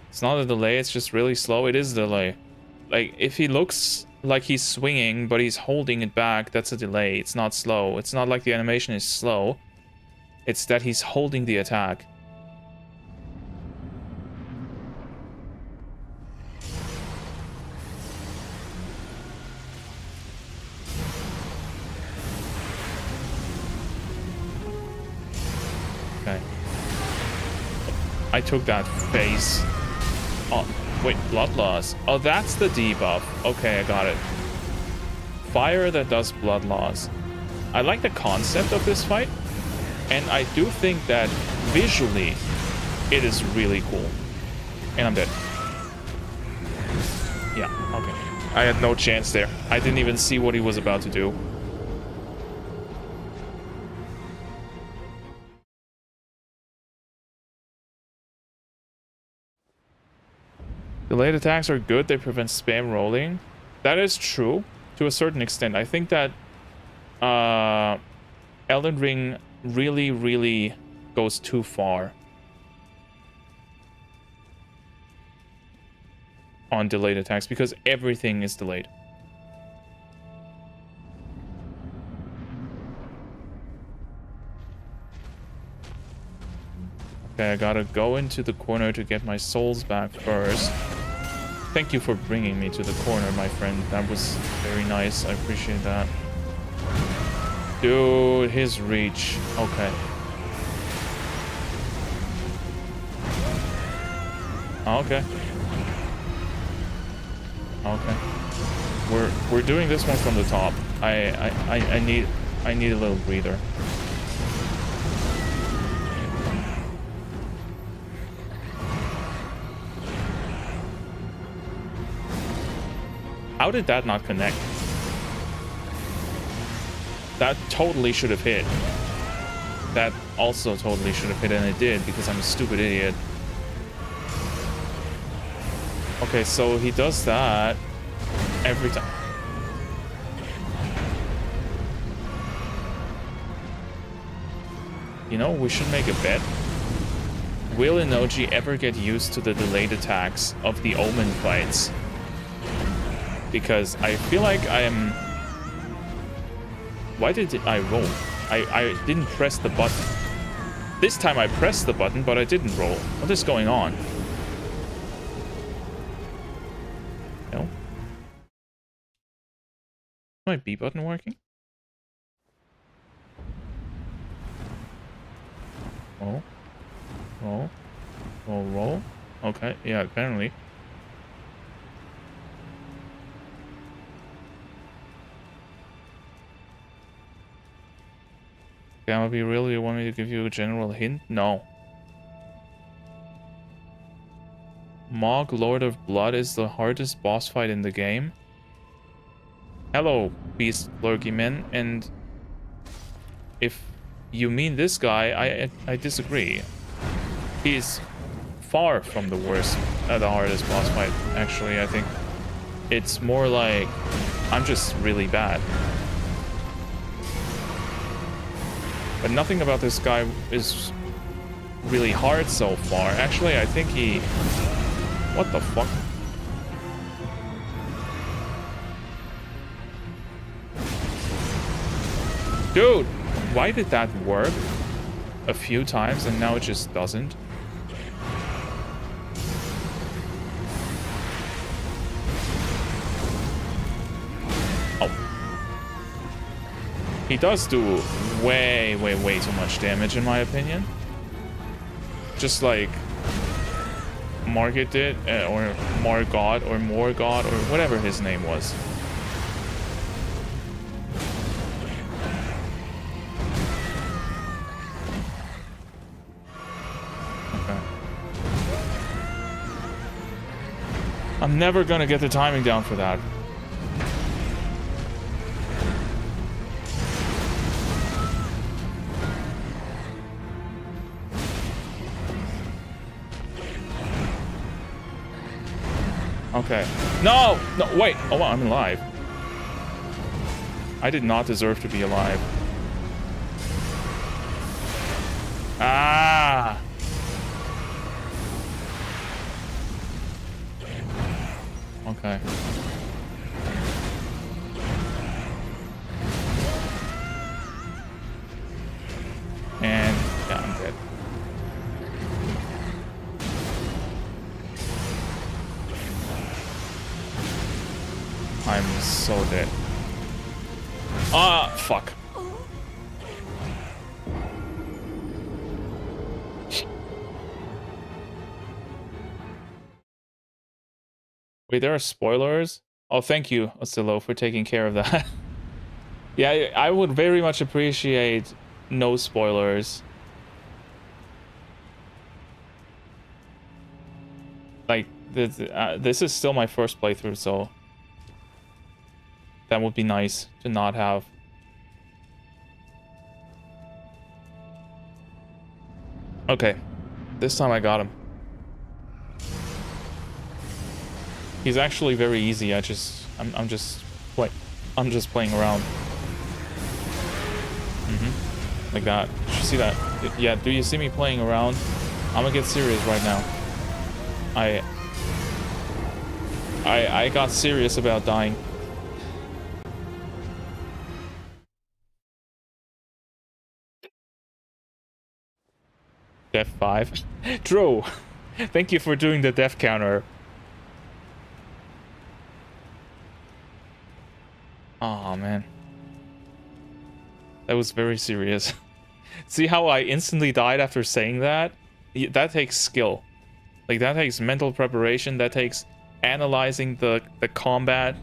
It's not a delay, it's just really slow. It is a delay. Like, if he looks like he's swinging, but he's holding it back, that's a delay. It's not slow. It's not like the animation is slow. It's that he's holding the attack. Okay. I took that face. Oh, wait, blood loss. Oh, that's the debuff. Okay, I got it. Fire that does blood loss. I like the concept of this fight, and I do think that visually it is really cool. And I'm dead. Yeah, okay. I had no chance there. I didn't even see what he was about to do. Delayed attacks are good, they prevent spam rolling. That is true, to a certain extent. I think that Elden Ring really goes too far on delayed attacks, because everything is delayed. Okay, I gotta go into the corner to get my souls back first. Thank you for bringing me to the corner, my friend. That was very nice. I appreciate that. Dude, his reach. Okay. Okay. Okay. We're doing this one from the top. I need a little breather. How did that not connect? That totally should have hit. That also totally should have hit, and it did, because I'm a stupid idiot. Okay, so he does that every time. You know, we should make a bet. Will Inoji ever get used to the delayed attacks of the Omen fights? Because I feel like I am... Why did I roll? I didn't press the button. This time I pressed the button, but I didn't roll. What is going on? No. My B button working? Roll. Roll. Roll, roll. Okay, yeah, apparently. Gamma B, really? You want me to give you a general hint? No. Mog, Lord of Blood is the hardest boss fight in the game. Hello, Beast Clergyman, and if you mean this guy, I disagree. He's far from the worst, the hardest boss fight, actually. I think it's more like I'm just really bad. But nothing about this guy is really hard so far. Actually, I think he... What the fuck? Dude, why did that work a few times and now it just doesn't? He does do way too much damage, in my opinion. Just like Margit did, or Margot, or Morgott, or whatever his name was. Okay. I'm never gonna get the timing down for that. Okay. No! No, wait! Oh, I'm alive. I did not deserve to be alive. Ah! Okay. And yeah, I'm dead. I'm so dead. Ah, fuck. Wait, there are spoilers? Oh, thank you, Oscillo, for taking care of that. Yeah, I would very much appreciate no spoilers. Like, this is still my first playthrough, so that would be nice to not have. Okay, this time I got him. He's actually very easy. I'm just playing around. Like that. Did you see that? Yeah. Do you see me playing around? I'm gonna get serious right now. I got serious about dying. Death 5. True. Thank you for doing the death counter. Oh man. That was very serious. See how I instantly died after saying that? That takes skill. Like, that takes mental preparation, that takes analyzing the combat.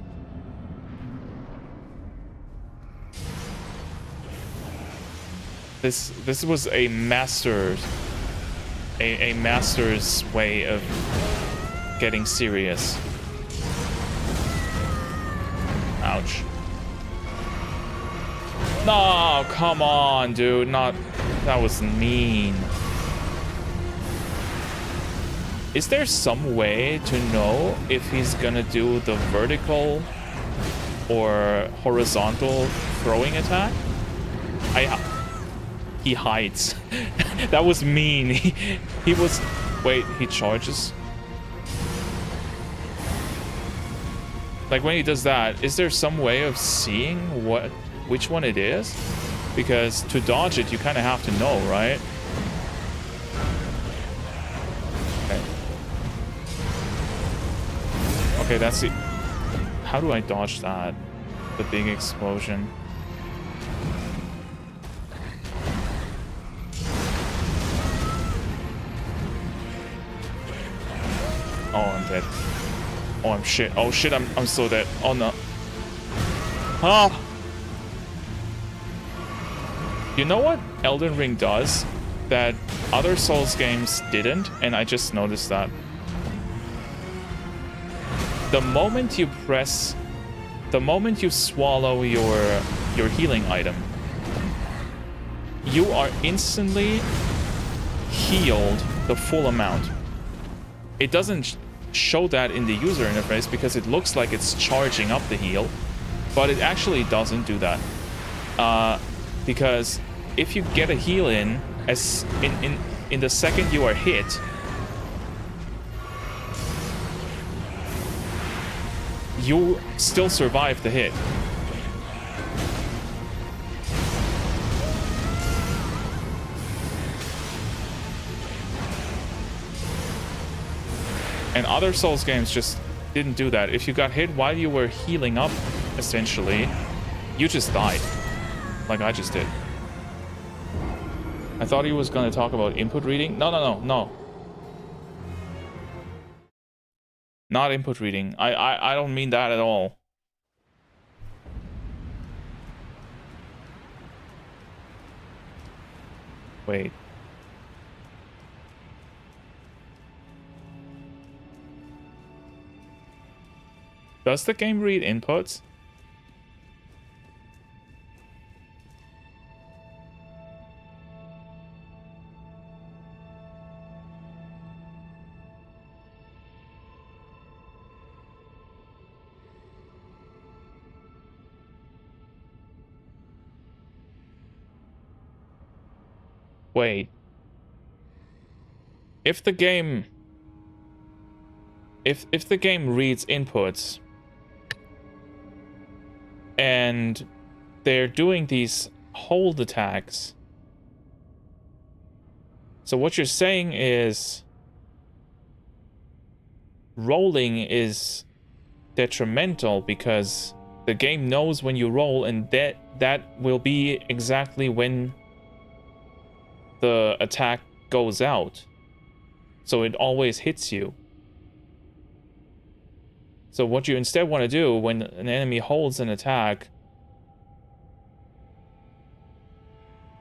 This was a master's way of getting serious. Ouch. No, come on, dude. That was mean. Is there some way to know if he's gonna do the vertical or horizontal throwing attack? He hides. That was mean. He was... Wait, he charges? Like, when he does that, is there some way of seeing which one it is? Because to dodge it, you kind of have to know, right? Okay. Okay, that's it. How do I dodge that? The big explosion. Oh, I'm dead. Oh, I'm shit. Oh shit, I'm so dead. Oh no. Ah! You know what Elden Ring does that other Souls games didn't, and I just noticed that. The moment you swallow your healing item, you are instantly healed the full amount. It doesn't show that in the user interface because it looks like it's charging up the heal, but it actually doesn't do that. Because if you get a heal in the second you are hit, you still survive the hit. And other Souls games just didn't do that. If you got hit while you were healing up, essentially, you just died. Like I just did. I thought he was going to talk about input reading. No. Not input reading. I don't mean that at all. Wait. Does the game read inputs? Wait. If the game reads inputs and they're doing these hold attacks, so what you're saying is rolling is detrimental because the game knows when you roll, and that will be exactly when the attack goes out. So it always hits you. So what you instead want to do when an enemy holds an attack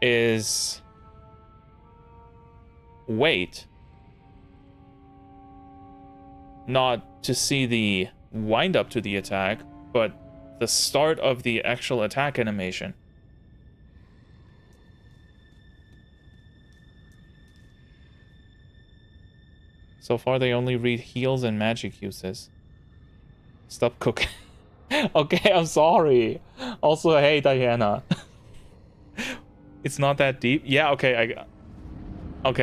is wait. Not to see the wind up to the attack, but the start of the actual attack animation. So far they only read heals and magic uses. Stop cooking. Okay, I'm sorry. Also, hey Diana. It's not that deep. Yeah, okay,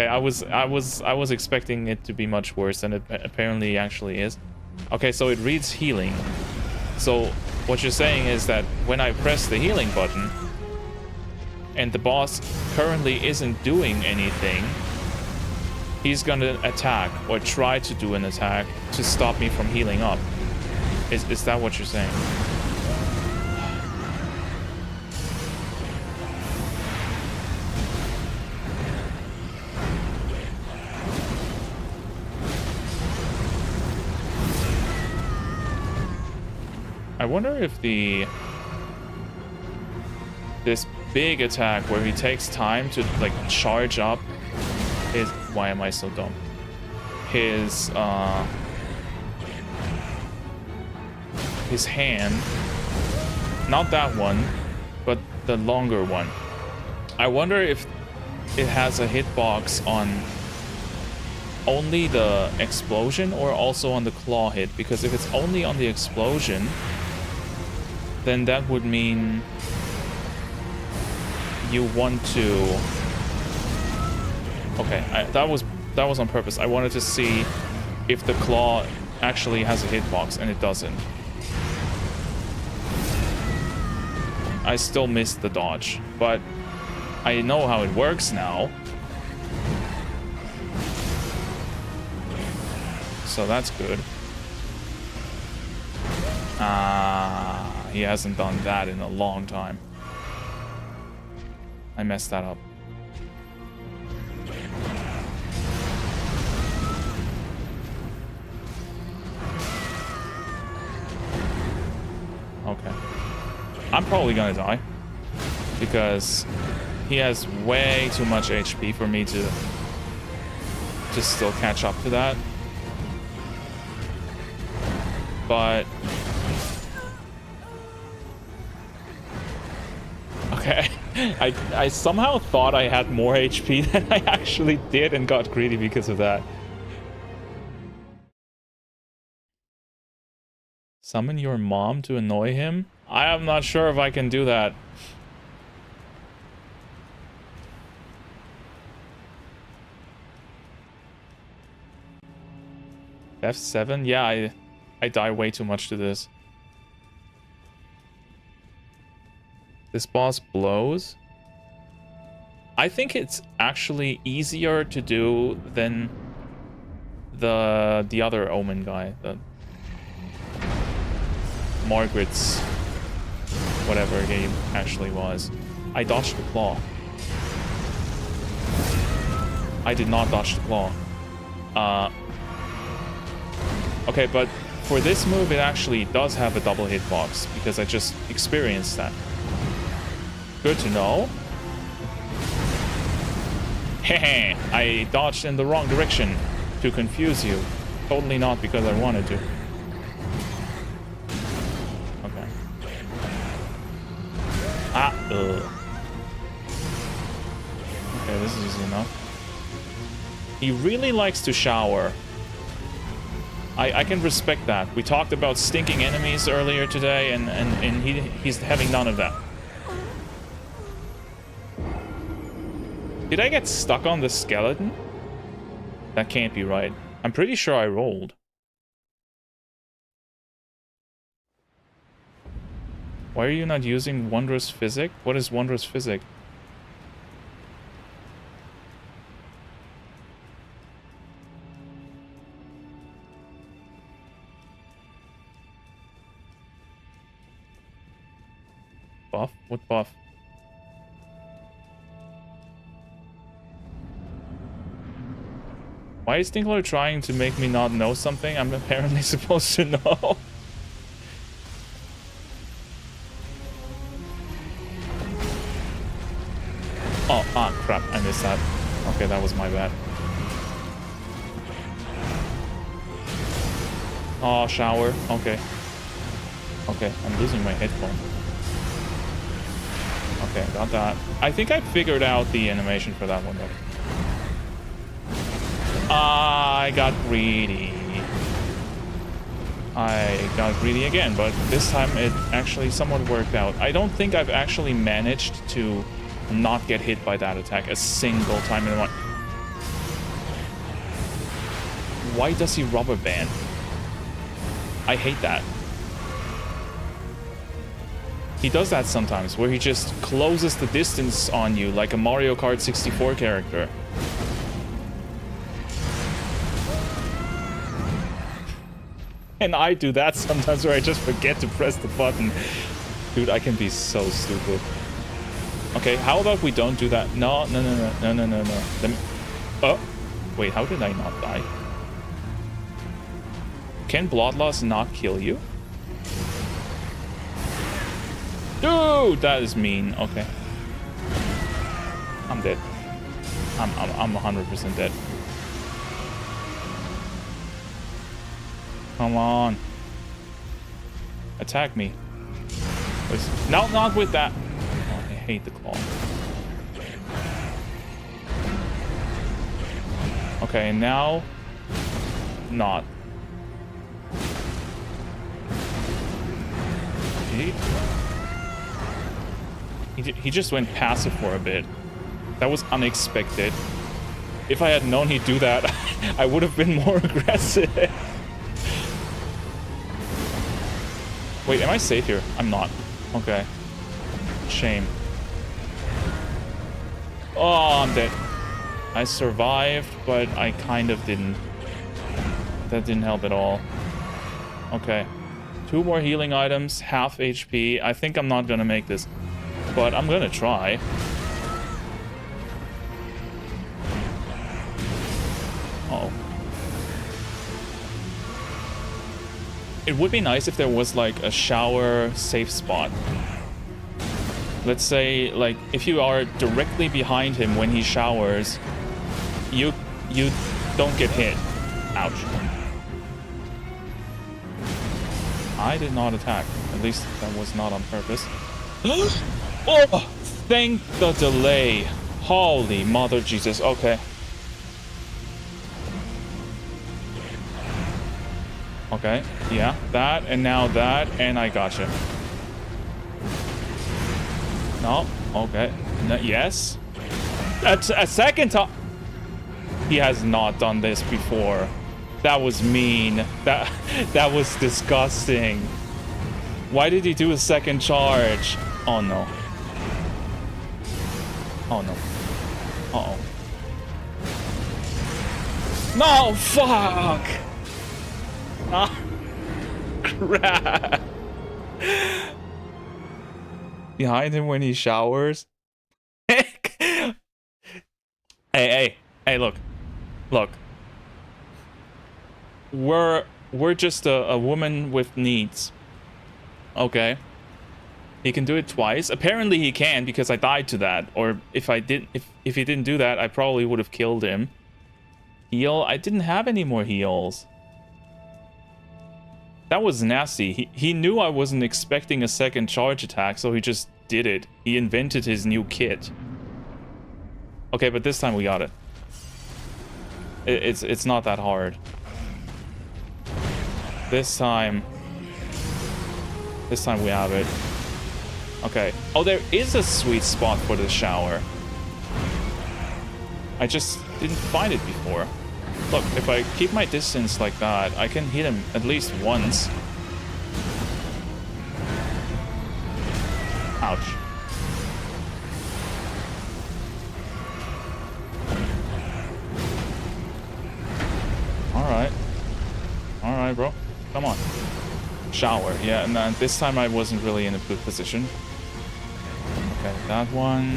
I was expecting it to be much worse than it apparently actually is. Okay, so it reads healing. So what you're saying is that when I press the healing button and the boss currently isn't doing anything, he's gonna attack or try to do an attack to stop me from healing up. Is that what you're saying? I wonder if this big attack where he takes time to like charge up his, why am I so dumb? His hand, not that one, but the longer one. I wonder if it has a hitbox on only the explosion or also on the claw hit, because if it's only on the explosion, then that would mean you want to... Okay, that was on purpose. I wanted to see if the claw actually has a hitbox, and it doesn't. I still missed the dodge, but I know how it works now. So that's good. Ah, he hasn't done that in a long time. I messed that up. Okay. I'm probably gonna die. Because he has way too much HP for me to still catch up to that. But... okay. I somehow thought I had more HP than I actually did and got greedy because of that. Summon your mom to annoy him? I am not sure if I can do that. F7? Yeah, I die way too much to this. This boss blows. I think it's actually easier to do than the other Omen guy, the Margaret's whatever he actually was. I dodged the claw. I did not dodge the claw. Okay, but for this move, it actually does have a double hitbox because I just experienced that. Good to know. Hehe, I dodged in the wrong direction to confuse you. Totally not because I wanted to. Okay. Okay, this is easy enough. He really likes to shower. I can respect that. We talked about stinking enemies earlier today, and he's having none of that. Did I get stuck on the skeleton? That can't be right. I'm pretty sure I rolled. Why are you not using Wondrous Physic? What is Wondrous Physic? Buff? What buff? Why is Tinkler trying to make me not know something I'm apparently supposed to know? Oh, crap, I missed that. Okay, that was my bad. Oh, shower. Okay. Okay, I'm losing my headphone. Okay, got that. I think I figured out the animation for that one, though. I got greedy. I got greedy again, but this time it actually somewhat worked out. I don't think I've actually managed to not get hit by that attack a single time in one. Why does he rubber band? I hate that. He does that sometimes, where he just closes the distance on you like a Mario Kart 64 character. And I do that sometimes where I just forget to press the button. Dude, I can be so stupid. Okay, how about we don't do that? No. Let me... Oh, wait, how did I not die? Can Bloodlust not kill you? Dude, that is mean. Okay. I'm dead. I'm 100% dead. Come on. Attack me. Please. No, not with that. Oh, I hate the claw. Okay, now... Not. He just went passive for a bit. That was unexpected. If I had known he'd do that, I would have been more aggressive. Wait, am I safe here? I'm not. Okay. Shame. Oh, I'm dead. I survived, but I kind of didn't. That didn't help at all. Okay. 2 more healing items, half HP. I think I'm not gonna make this, but I'm gonna try. Uh-oh. It would be nice if there was like a shower safe spot. Let's say, like, if you are directly behind him when he showers, you don't get hit. Ouch. I did not attack. At least that was not on purpose. Oh! Thank the delay. Holy mother Jesus. Okay. Okay. Yeah. That, and now that, and I gotcha. No. Okay. No, yes. That's a second time. He has not done this before. That was mean. That was disgusting. Why did he do a second charge? Oh no. Oh no. Uh-oh. No, fuck! Ah, crap. Behind him when he showers. Hey, look. Look. We're just a woman with needs. Okay. He can do it twice. Apparently he can, because I died to that. Or if he didn't do that, I probably would have killed him. Heal? I didn't have any more heals. That was nasty. He knew I wasn't expecting a second charge attack, so he just did it. He invented his new kit. Okay, but this time we got it. It's not that hard. This time we have it. Okay. Oh, there is a sweet spot for the shower. I just didn't find it before. Look, if I keep my distance like that, I can hit him at least once. Ouch. Alright. Alright, bro. Come on. Shower. Yeah, and then this time I wasn't really in a good position. Okay, that one.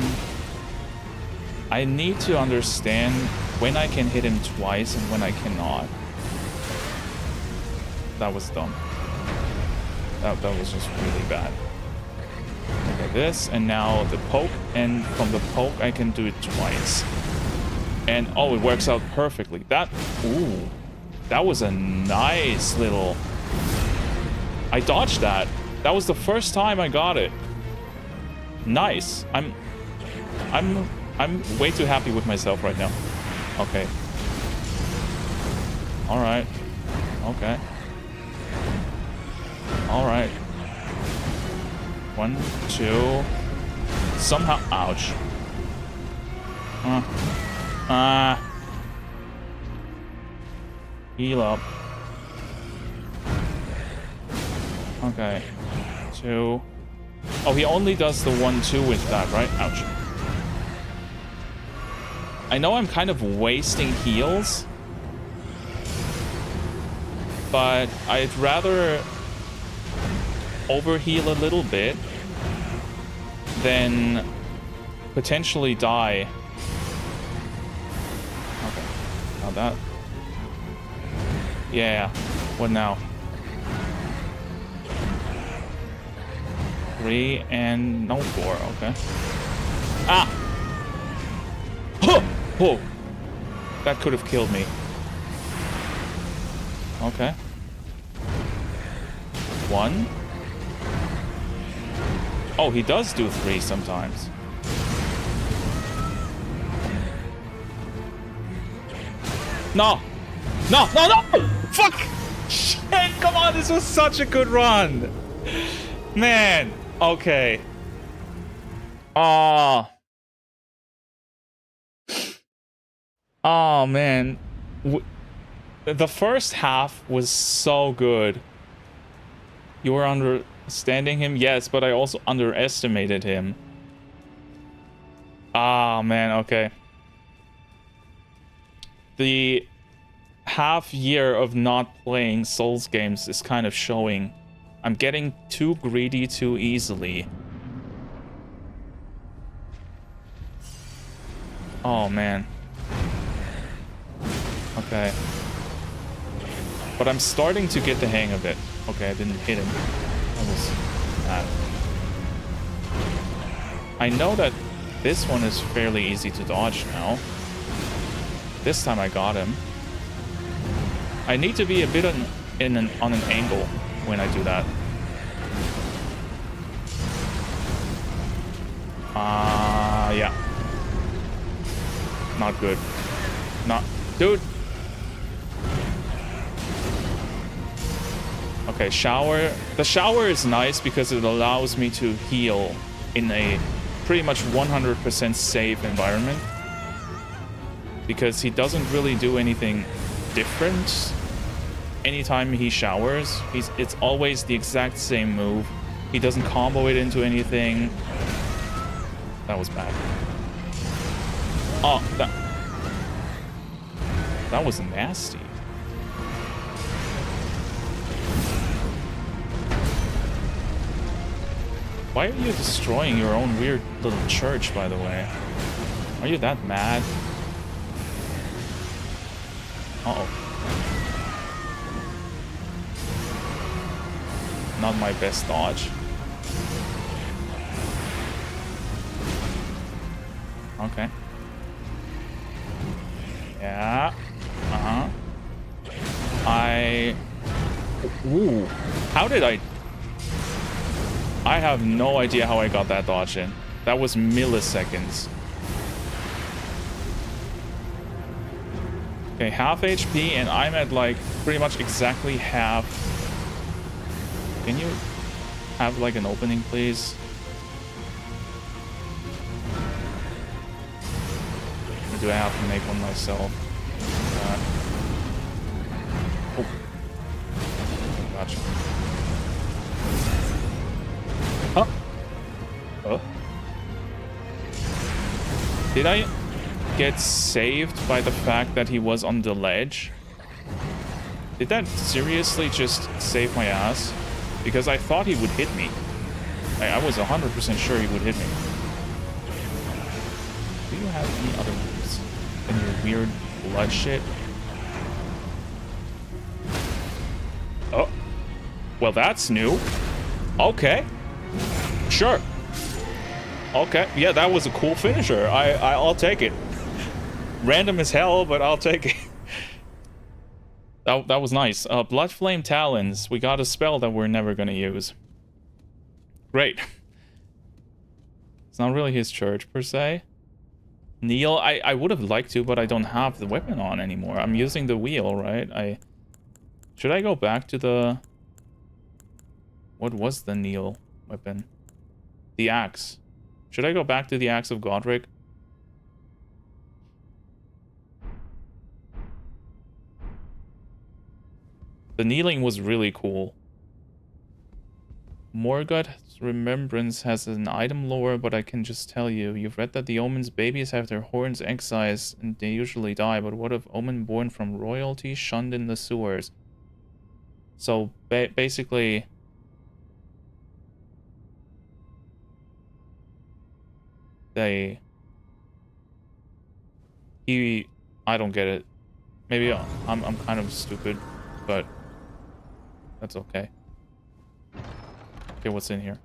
I need to understand when I can hit him twice and when I cannot. That was dumb. That was just really bad. Okay, this, and now the poke, and from the poke I can do it twice. And, oh, it works out perfectly. Ooh. That was a nice little... I dodged that. That was the first time I got it. Nice. I'm way too happy with myself right now. Okay. Alright. Okay. Alright. 1, 2. Somehow. Ouch. Heal up. Okay. 2. Oh, he only does the 1-2 with that, right? Ouch. I know I'm kind of wasting heals, but I'd rather overheal a little bit than potentially die. Okay. Now that. Yeah. What now? 3 and no 4. Okay. Ah! Huh! Whoa! That could have killed me. Okay. 1. Oh, he does do 3 sometimes. No! No! No! No! Fuck! Shit! Come on! This was such a good run! Man! Okay. Ah. Oh, man. The first half was so good. You were understanding him? Yes, but I also underestimated him. Ah, man, okay. The half year of not playing Souls games is kind of showing. I'm getting too greedy too easily. Oh, man. Okay. But I'm starting to get the hang of it. Okay, I didn't hit him. That was bad. I know that this one is fairly easy to dodge now. This time I got him. I need to be a bit on an angle when I do that. Yeah. Not good. Not... Dude! Okay, shower. The shower is nice because it allows me to heal in a pretty much 100% safe environment. Because he doesn't really do anything different anytime he showers. It's always the exact same move. He doesn't combo it into anything. That was bad. Oh, that was nasty. Why are you destroying your own weird little church, by the way? Are you that mad? Uh-oh. Not my best dodge. Okay. Yeah. Uh-huh. Ooh. How did I have no idea how I got that dodge in. That was milliseconds. Okay, half HP, and I'm at like pretty much exactly half. Can you have like an opening, please? Or do I have to make one myself? Oh. Gotcha. Huh? Huh? Did I get saved by the fact that he was on the ledge? Did that seriously just save my ass? Because I thought he would hit me. I was 100% sure he would hit me. Do you have any other moves than your weird blood shit? Oh. Well, that's new. Okay. Sure. Okay. Yeah, that was a cool finisher. I'll take it. Random as hell, but I'll take it. That was nice. Blood Flame Talons. We got a spell that we're never gonna use. Great. It's not really his church, per se. Kneel. I would have liked to, but I don't have the weapon on anymore. I'm using the wheel, right? Should I go back to the... What was the kneel weapon? The axe. Should I go back to the axe of Godric? The kneeling was really cool. Morgoth's Remembrance has an item lore, but I can just tell you. You've read that the Omen's babies have their horns excised and they usually die, but what if Omen born from royalty shunned in the sewers? So, basically... I don't get it. Maybe I'm kind of stupid, but... That's okay. Okay, what's in here?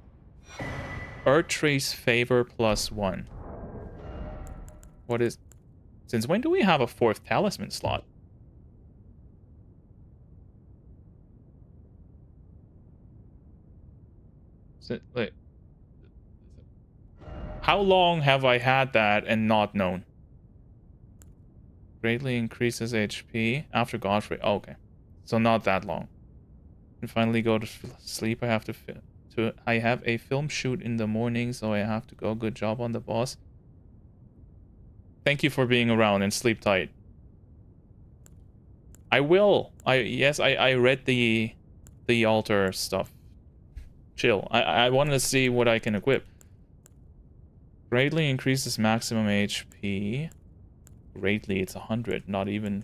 Erdtree's Favor +1. What is... Since when do we have a 4th talisman slot? Wait. How long have I had that and not known? Greatly increases HP after Godfrey. Oh, okay. So not that long. And finally go to sleep. I have I have a film shoot in the morning, so I have to go. Good job on the boss. Thank you for being around and sleep tight. I will. Yes, I read the altar stuff. Chill. I want to see what I can equip. Greatly increases maximum HP. Greatly, it's 100, not even.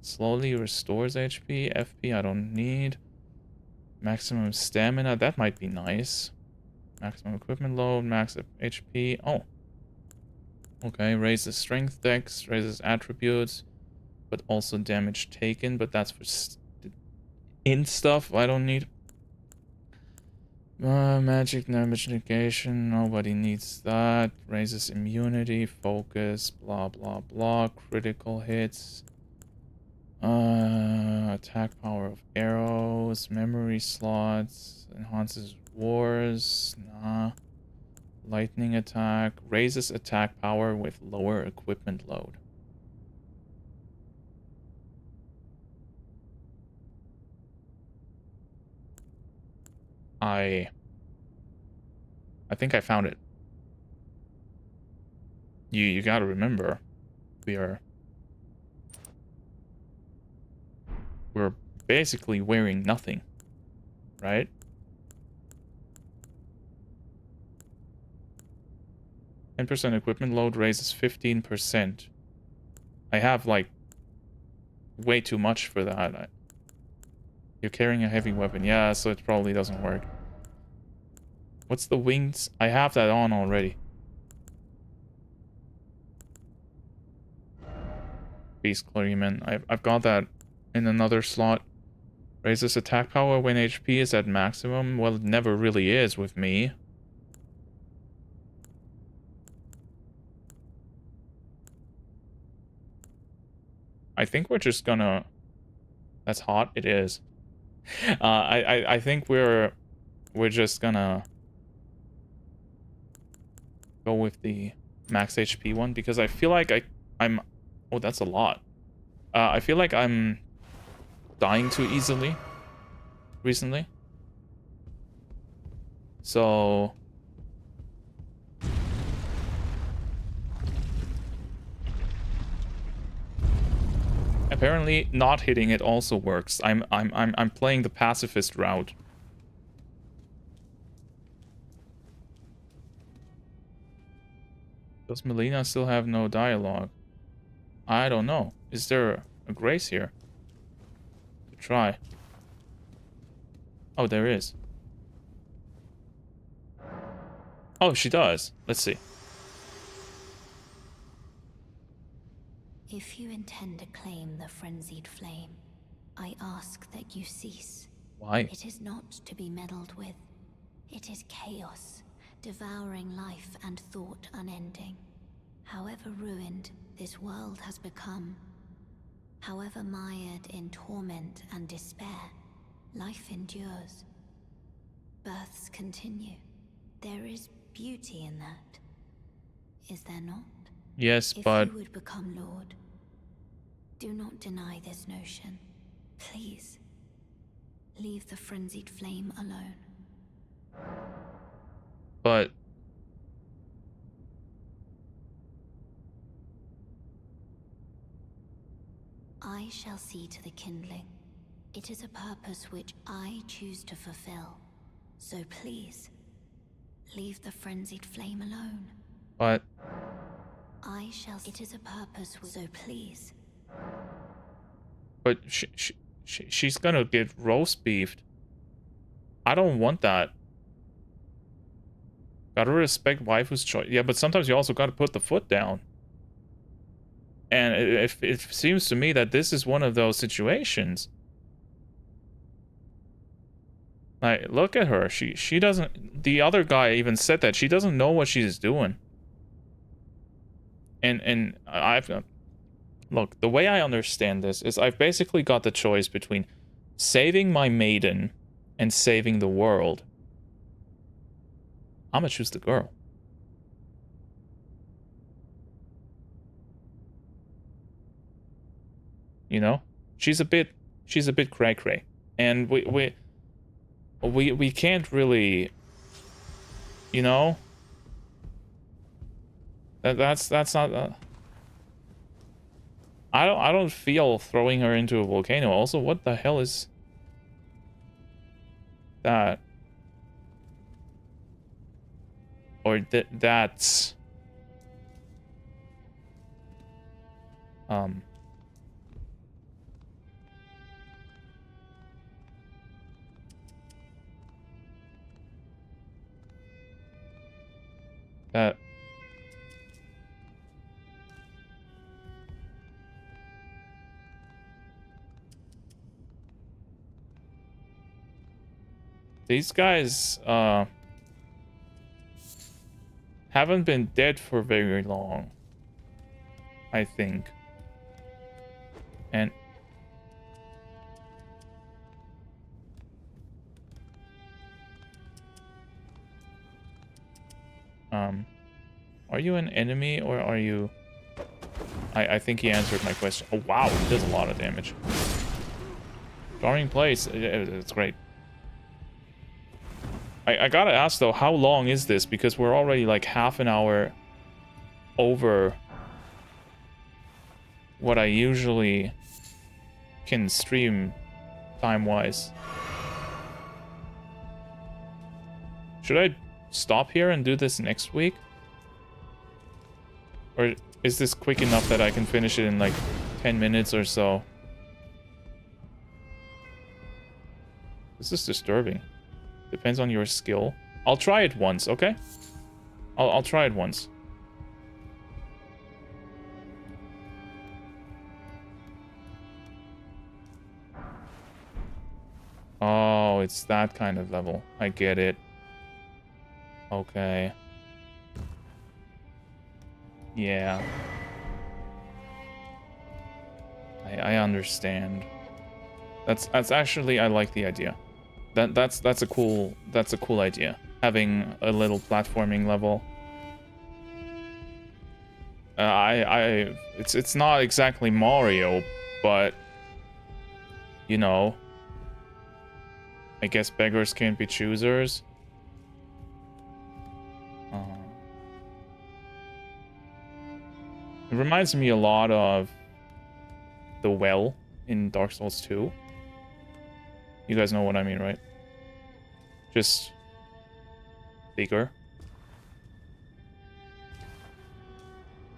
Slowly restores HP. FP, I don't need. Maximum stamina, that might be nice. Maximum equipment load, max HP. Oh. Okay, raises strength dex, raises attributes, but also damage taken, but that's for int stuff I don't need. Magic damage negation, nobody needs that. Raises immunity, focus, blah blah blah. Critical hits. Attack power of arrows, memory slots, enhances wars, nah. Lightning attack, raises attack power with lower equipment load. I think I found it. You gotta remember, we're basically wearing nothing, right? %, equipment load raises 15%. I have like way too much for that. You're carrying a heavy weapon, yeah, so it probably doesn't work. What's the wings? I have that on already. Beast Clergyman. I've got that in another slot. Raises attack power when HP is at maximum. Well, it never really is with me. I think we're just gonna... That's hot. It is. I think we're just gonna go with the max HP one because I feel like I'm... Oh, that's a lot. I feel like I'm dying too easily recently. So... Apparently, not hitting it also works. I'm playing the pacifist route. Does Melina still have no dialogue? I don't know. Is there a grace here? To try. Oh, there is. Oh, she does. Let's see. If you intend to claim the frenzied flame, I ask that you cease. Why? It is not to be meddled with. It is chaos, devouring life and thought unending. However ruined this world has become, however mired in torment and despair, life endures. Births continue. There is beauty in that. Is there not? Yes, If but... you would become Lord, do not deny this notion. Please, leave the frenzied flame alone. But... I shall see to the kindling. It is a purpose which I choose to fulfill. So please, leave the frenzied flame alone. But... I shall... It is a purpose, so please. But she's gonna get roast beefed. I don't want that. Gotta respect waifu's choice. Yeah, but sometimes you also gotta put the foot down. And it seems to me that this is one of those situations. Like, look at her. She doesn't... The other guy even said that. She doesn't know what she's doing. And I've... Look, the way I understand this is I've basically got the choice between saving my maiden and saving the world. I'm gonna choose the girl. You know? She's a bit cray-cray. And we can't really... You know? That's not... I don't feel throwing her into a volcano. Also, what the hell is that? Or that's That... These guys, haven't been dead for very long, I think. And... Are you an enemy or are you... I think he answered my question. Oh, wow, he does a lot of damage. Charming place. It's great. I gotta ask, though, how long is this? Because we're already, like, half an hour over what I usually can stream time-wise. Should I stop here and do this next week? Or is this quick enough that I can finish it in like 10 minutes or so? This is disturbing. Depends on your skill. I'll try it once, okay? I'll try it once. Oh, it's that kind of level. I get it. Okay. Yeah. I understand. That's actually, I like the idea. That's a cool idea. Having a little platforming level. It's not exactly Mario, but you know, I guess beggars can't be choosers. It reminds me a lot of the well in Dark Souls 2. You guys know what I mean, right? Just bigger.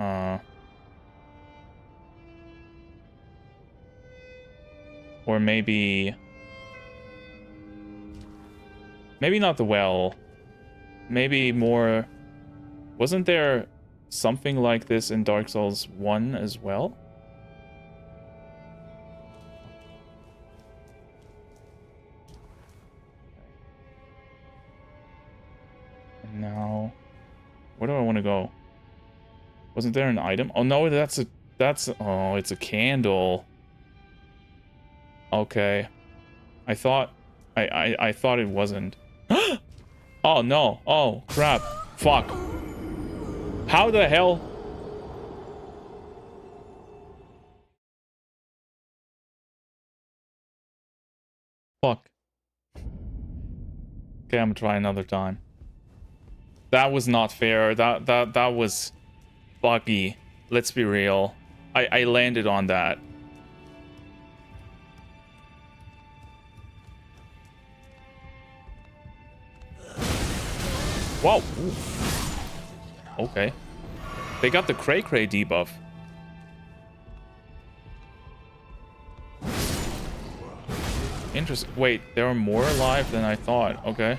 Or maybe not the well. Maybe more... Wasn't there something like this in Dark Souls 1 as well? And now, where do I want to go? Wasn't there an item? Oh no, oh, it's a candle. Okay. I thought it wasn't. Oh no. Oh crap. Fuck. How the hell? Fuck. Okay, I'm gonna try another time. That was not fair. That was buggy. Let's be real. I landed on that. Whoa. Ooh. Okay. They got the Cray Cray debuff. Interesting. Wait, there are more alive than I thought. Okay.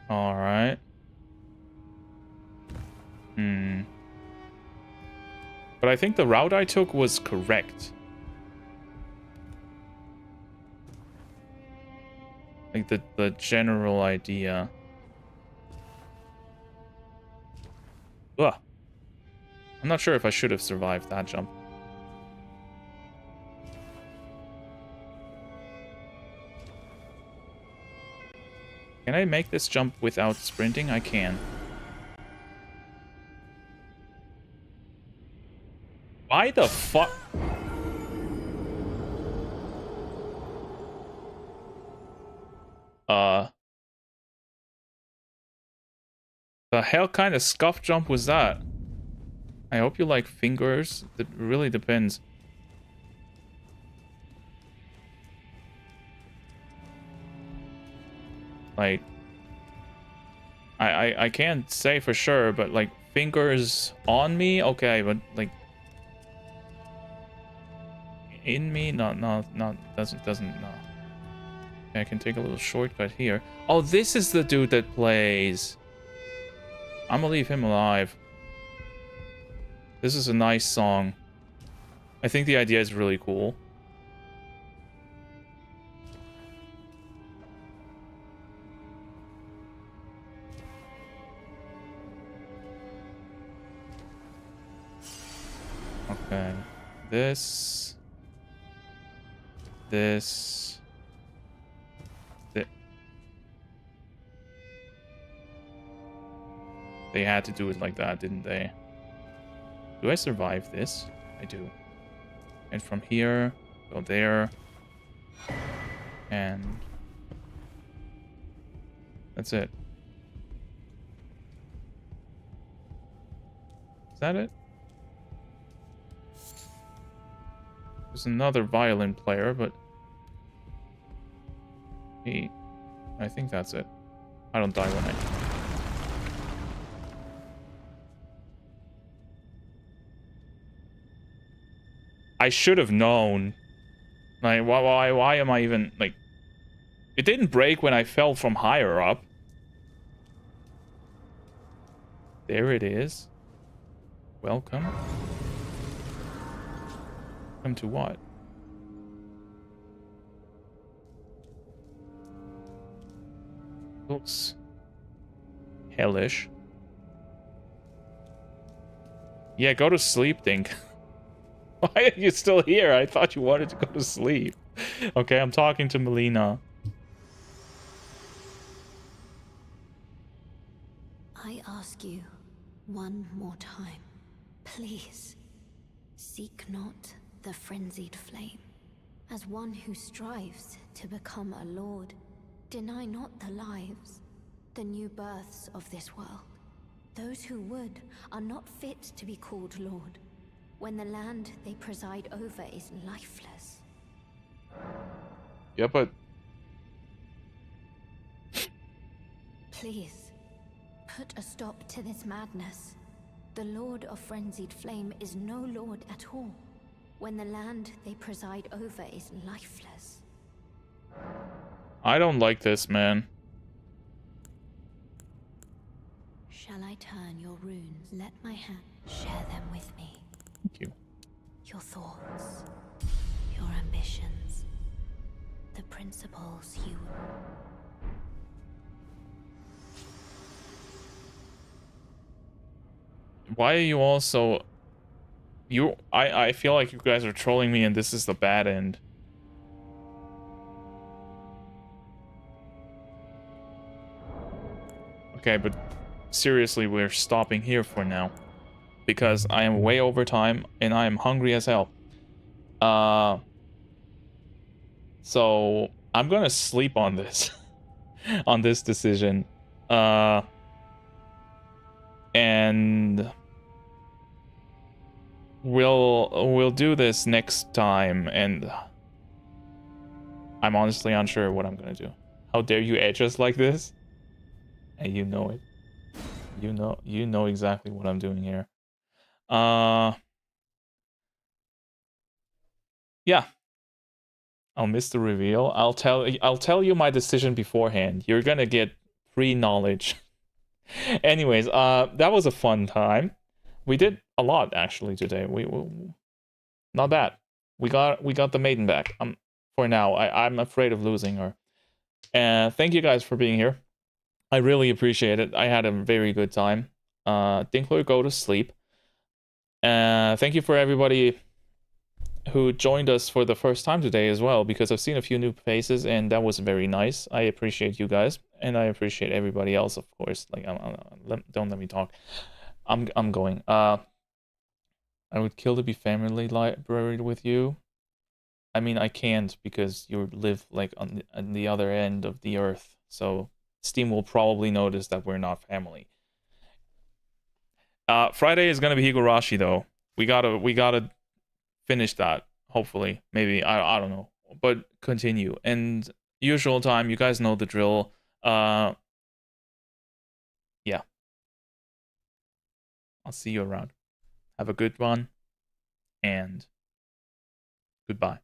Alright. But I think the route I took was correct. Like the general idea. Ugh. I'm not sure if I should have survived that jump. Can I make this jump without sprinting? I can. Why the fuck? The hell kind of scuff jump was that? I hope you like fingers. It really depends. Like, I can't say for sure, but like fingers on me, okay, but like in me, not doesn't no. Okay, I can take a little shortcut here. Oh, this is the dude that plays. I'm gonna leave him alive. This is a nice song. I think the idea is really cool. Okay. This. They had to do it like that, didn't they? Do I survive this? I do. And from here, go there. And that's it. Is that it? There's another violin player, but I think that's it. I don't die when I... I should have known. Like, why am I even, like... It didn't break when I fell from higher up. There it is. Welcome. Welcome to what? Looks hellish. Yeah, go to sleep, Dink. Why are you still here? I thought you wanted to go to sleep. Okay, I'm talking to Melina. I ask you one more time, please, seek not the frenzied flame. As one who strives to become a lord, deny not the lives, the new births of this world. Those who would are not fit to be called lord, when the land they preside over is lifeless. Yeah, but... Please, put a stop to this madness. The Lord of Frenzied Flame is no lord at all, when the land they preside over is lifeless. I don't like this, man. Shall I turn your runes? Let my hand share them with me. Thank you. Your thoughts, your ambitions, the principles you... Why are you all so... I feel like you guys are trolling me and this is the bad end. Okay, but seriously, we're stopping here for now. Because I am way over time and I am hungry as hell. So I'm gonna sleep on this. On this decision. And we'll do this next time, and I'm honestly unsure what I'm gonna do. How dare you edge us like this? And you know it. You know exactly what I'm doing here. Yeah. I'll miss the reveal. I'll tell you my decision beforehand. You're gonna get free knowledge. Anyways, that was a fun time. We did a lot actually today. We not bad. We got the Maiden back. For now. I'm afraid of losing her. And thank you guys for being here. I really appreciate it. I had a very good time. Dinkler, go to sleep. Thank you for everybody who joined us for the first time today as well, because I've seen a few new faces and that was very nice. I appreciate you guys, and I appreciate everybody else, of course. Like, don't let me talk. I'm going. I would kill to be family library with you. I mean, I can't because you live like on the other end of the earth, so Steam will probably notice that we're not family. Friday is gonna be Higurashi though. We gotta finish that, hopefully. Maybe, I don't know, but continue. And usual time, you guys know the drill. Yeah, I'll see you around. Have a good one, and goodbye.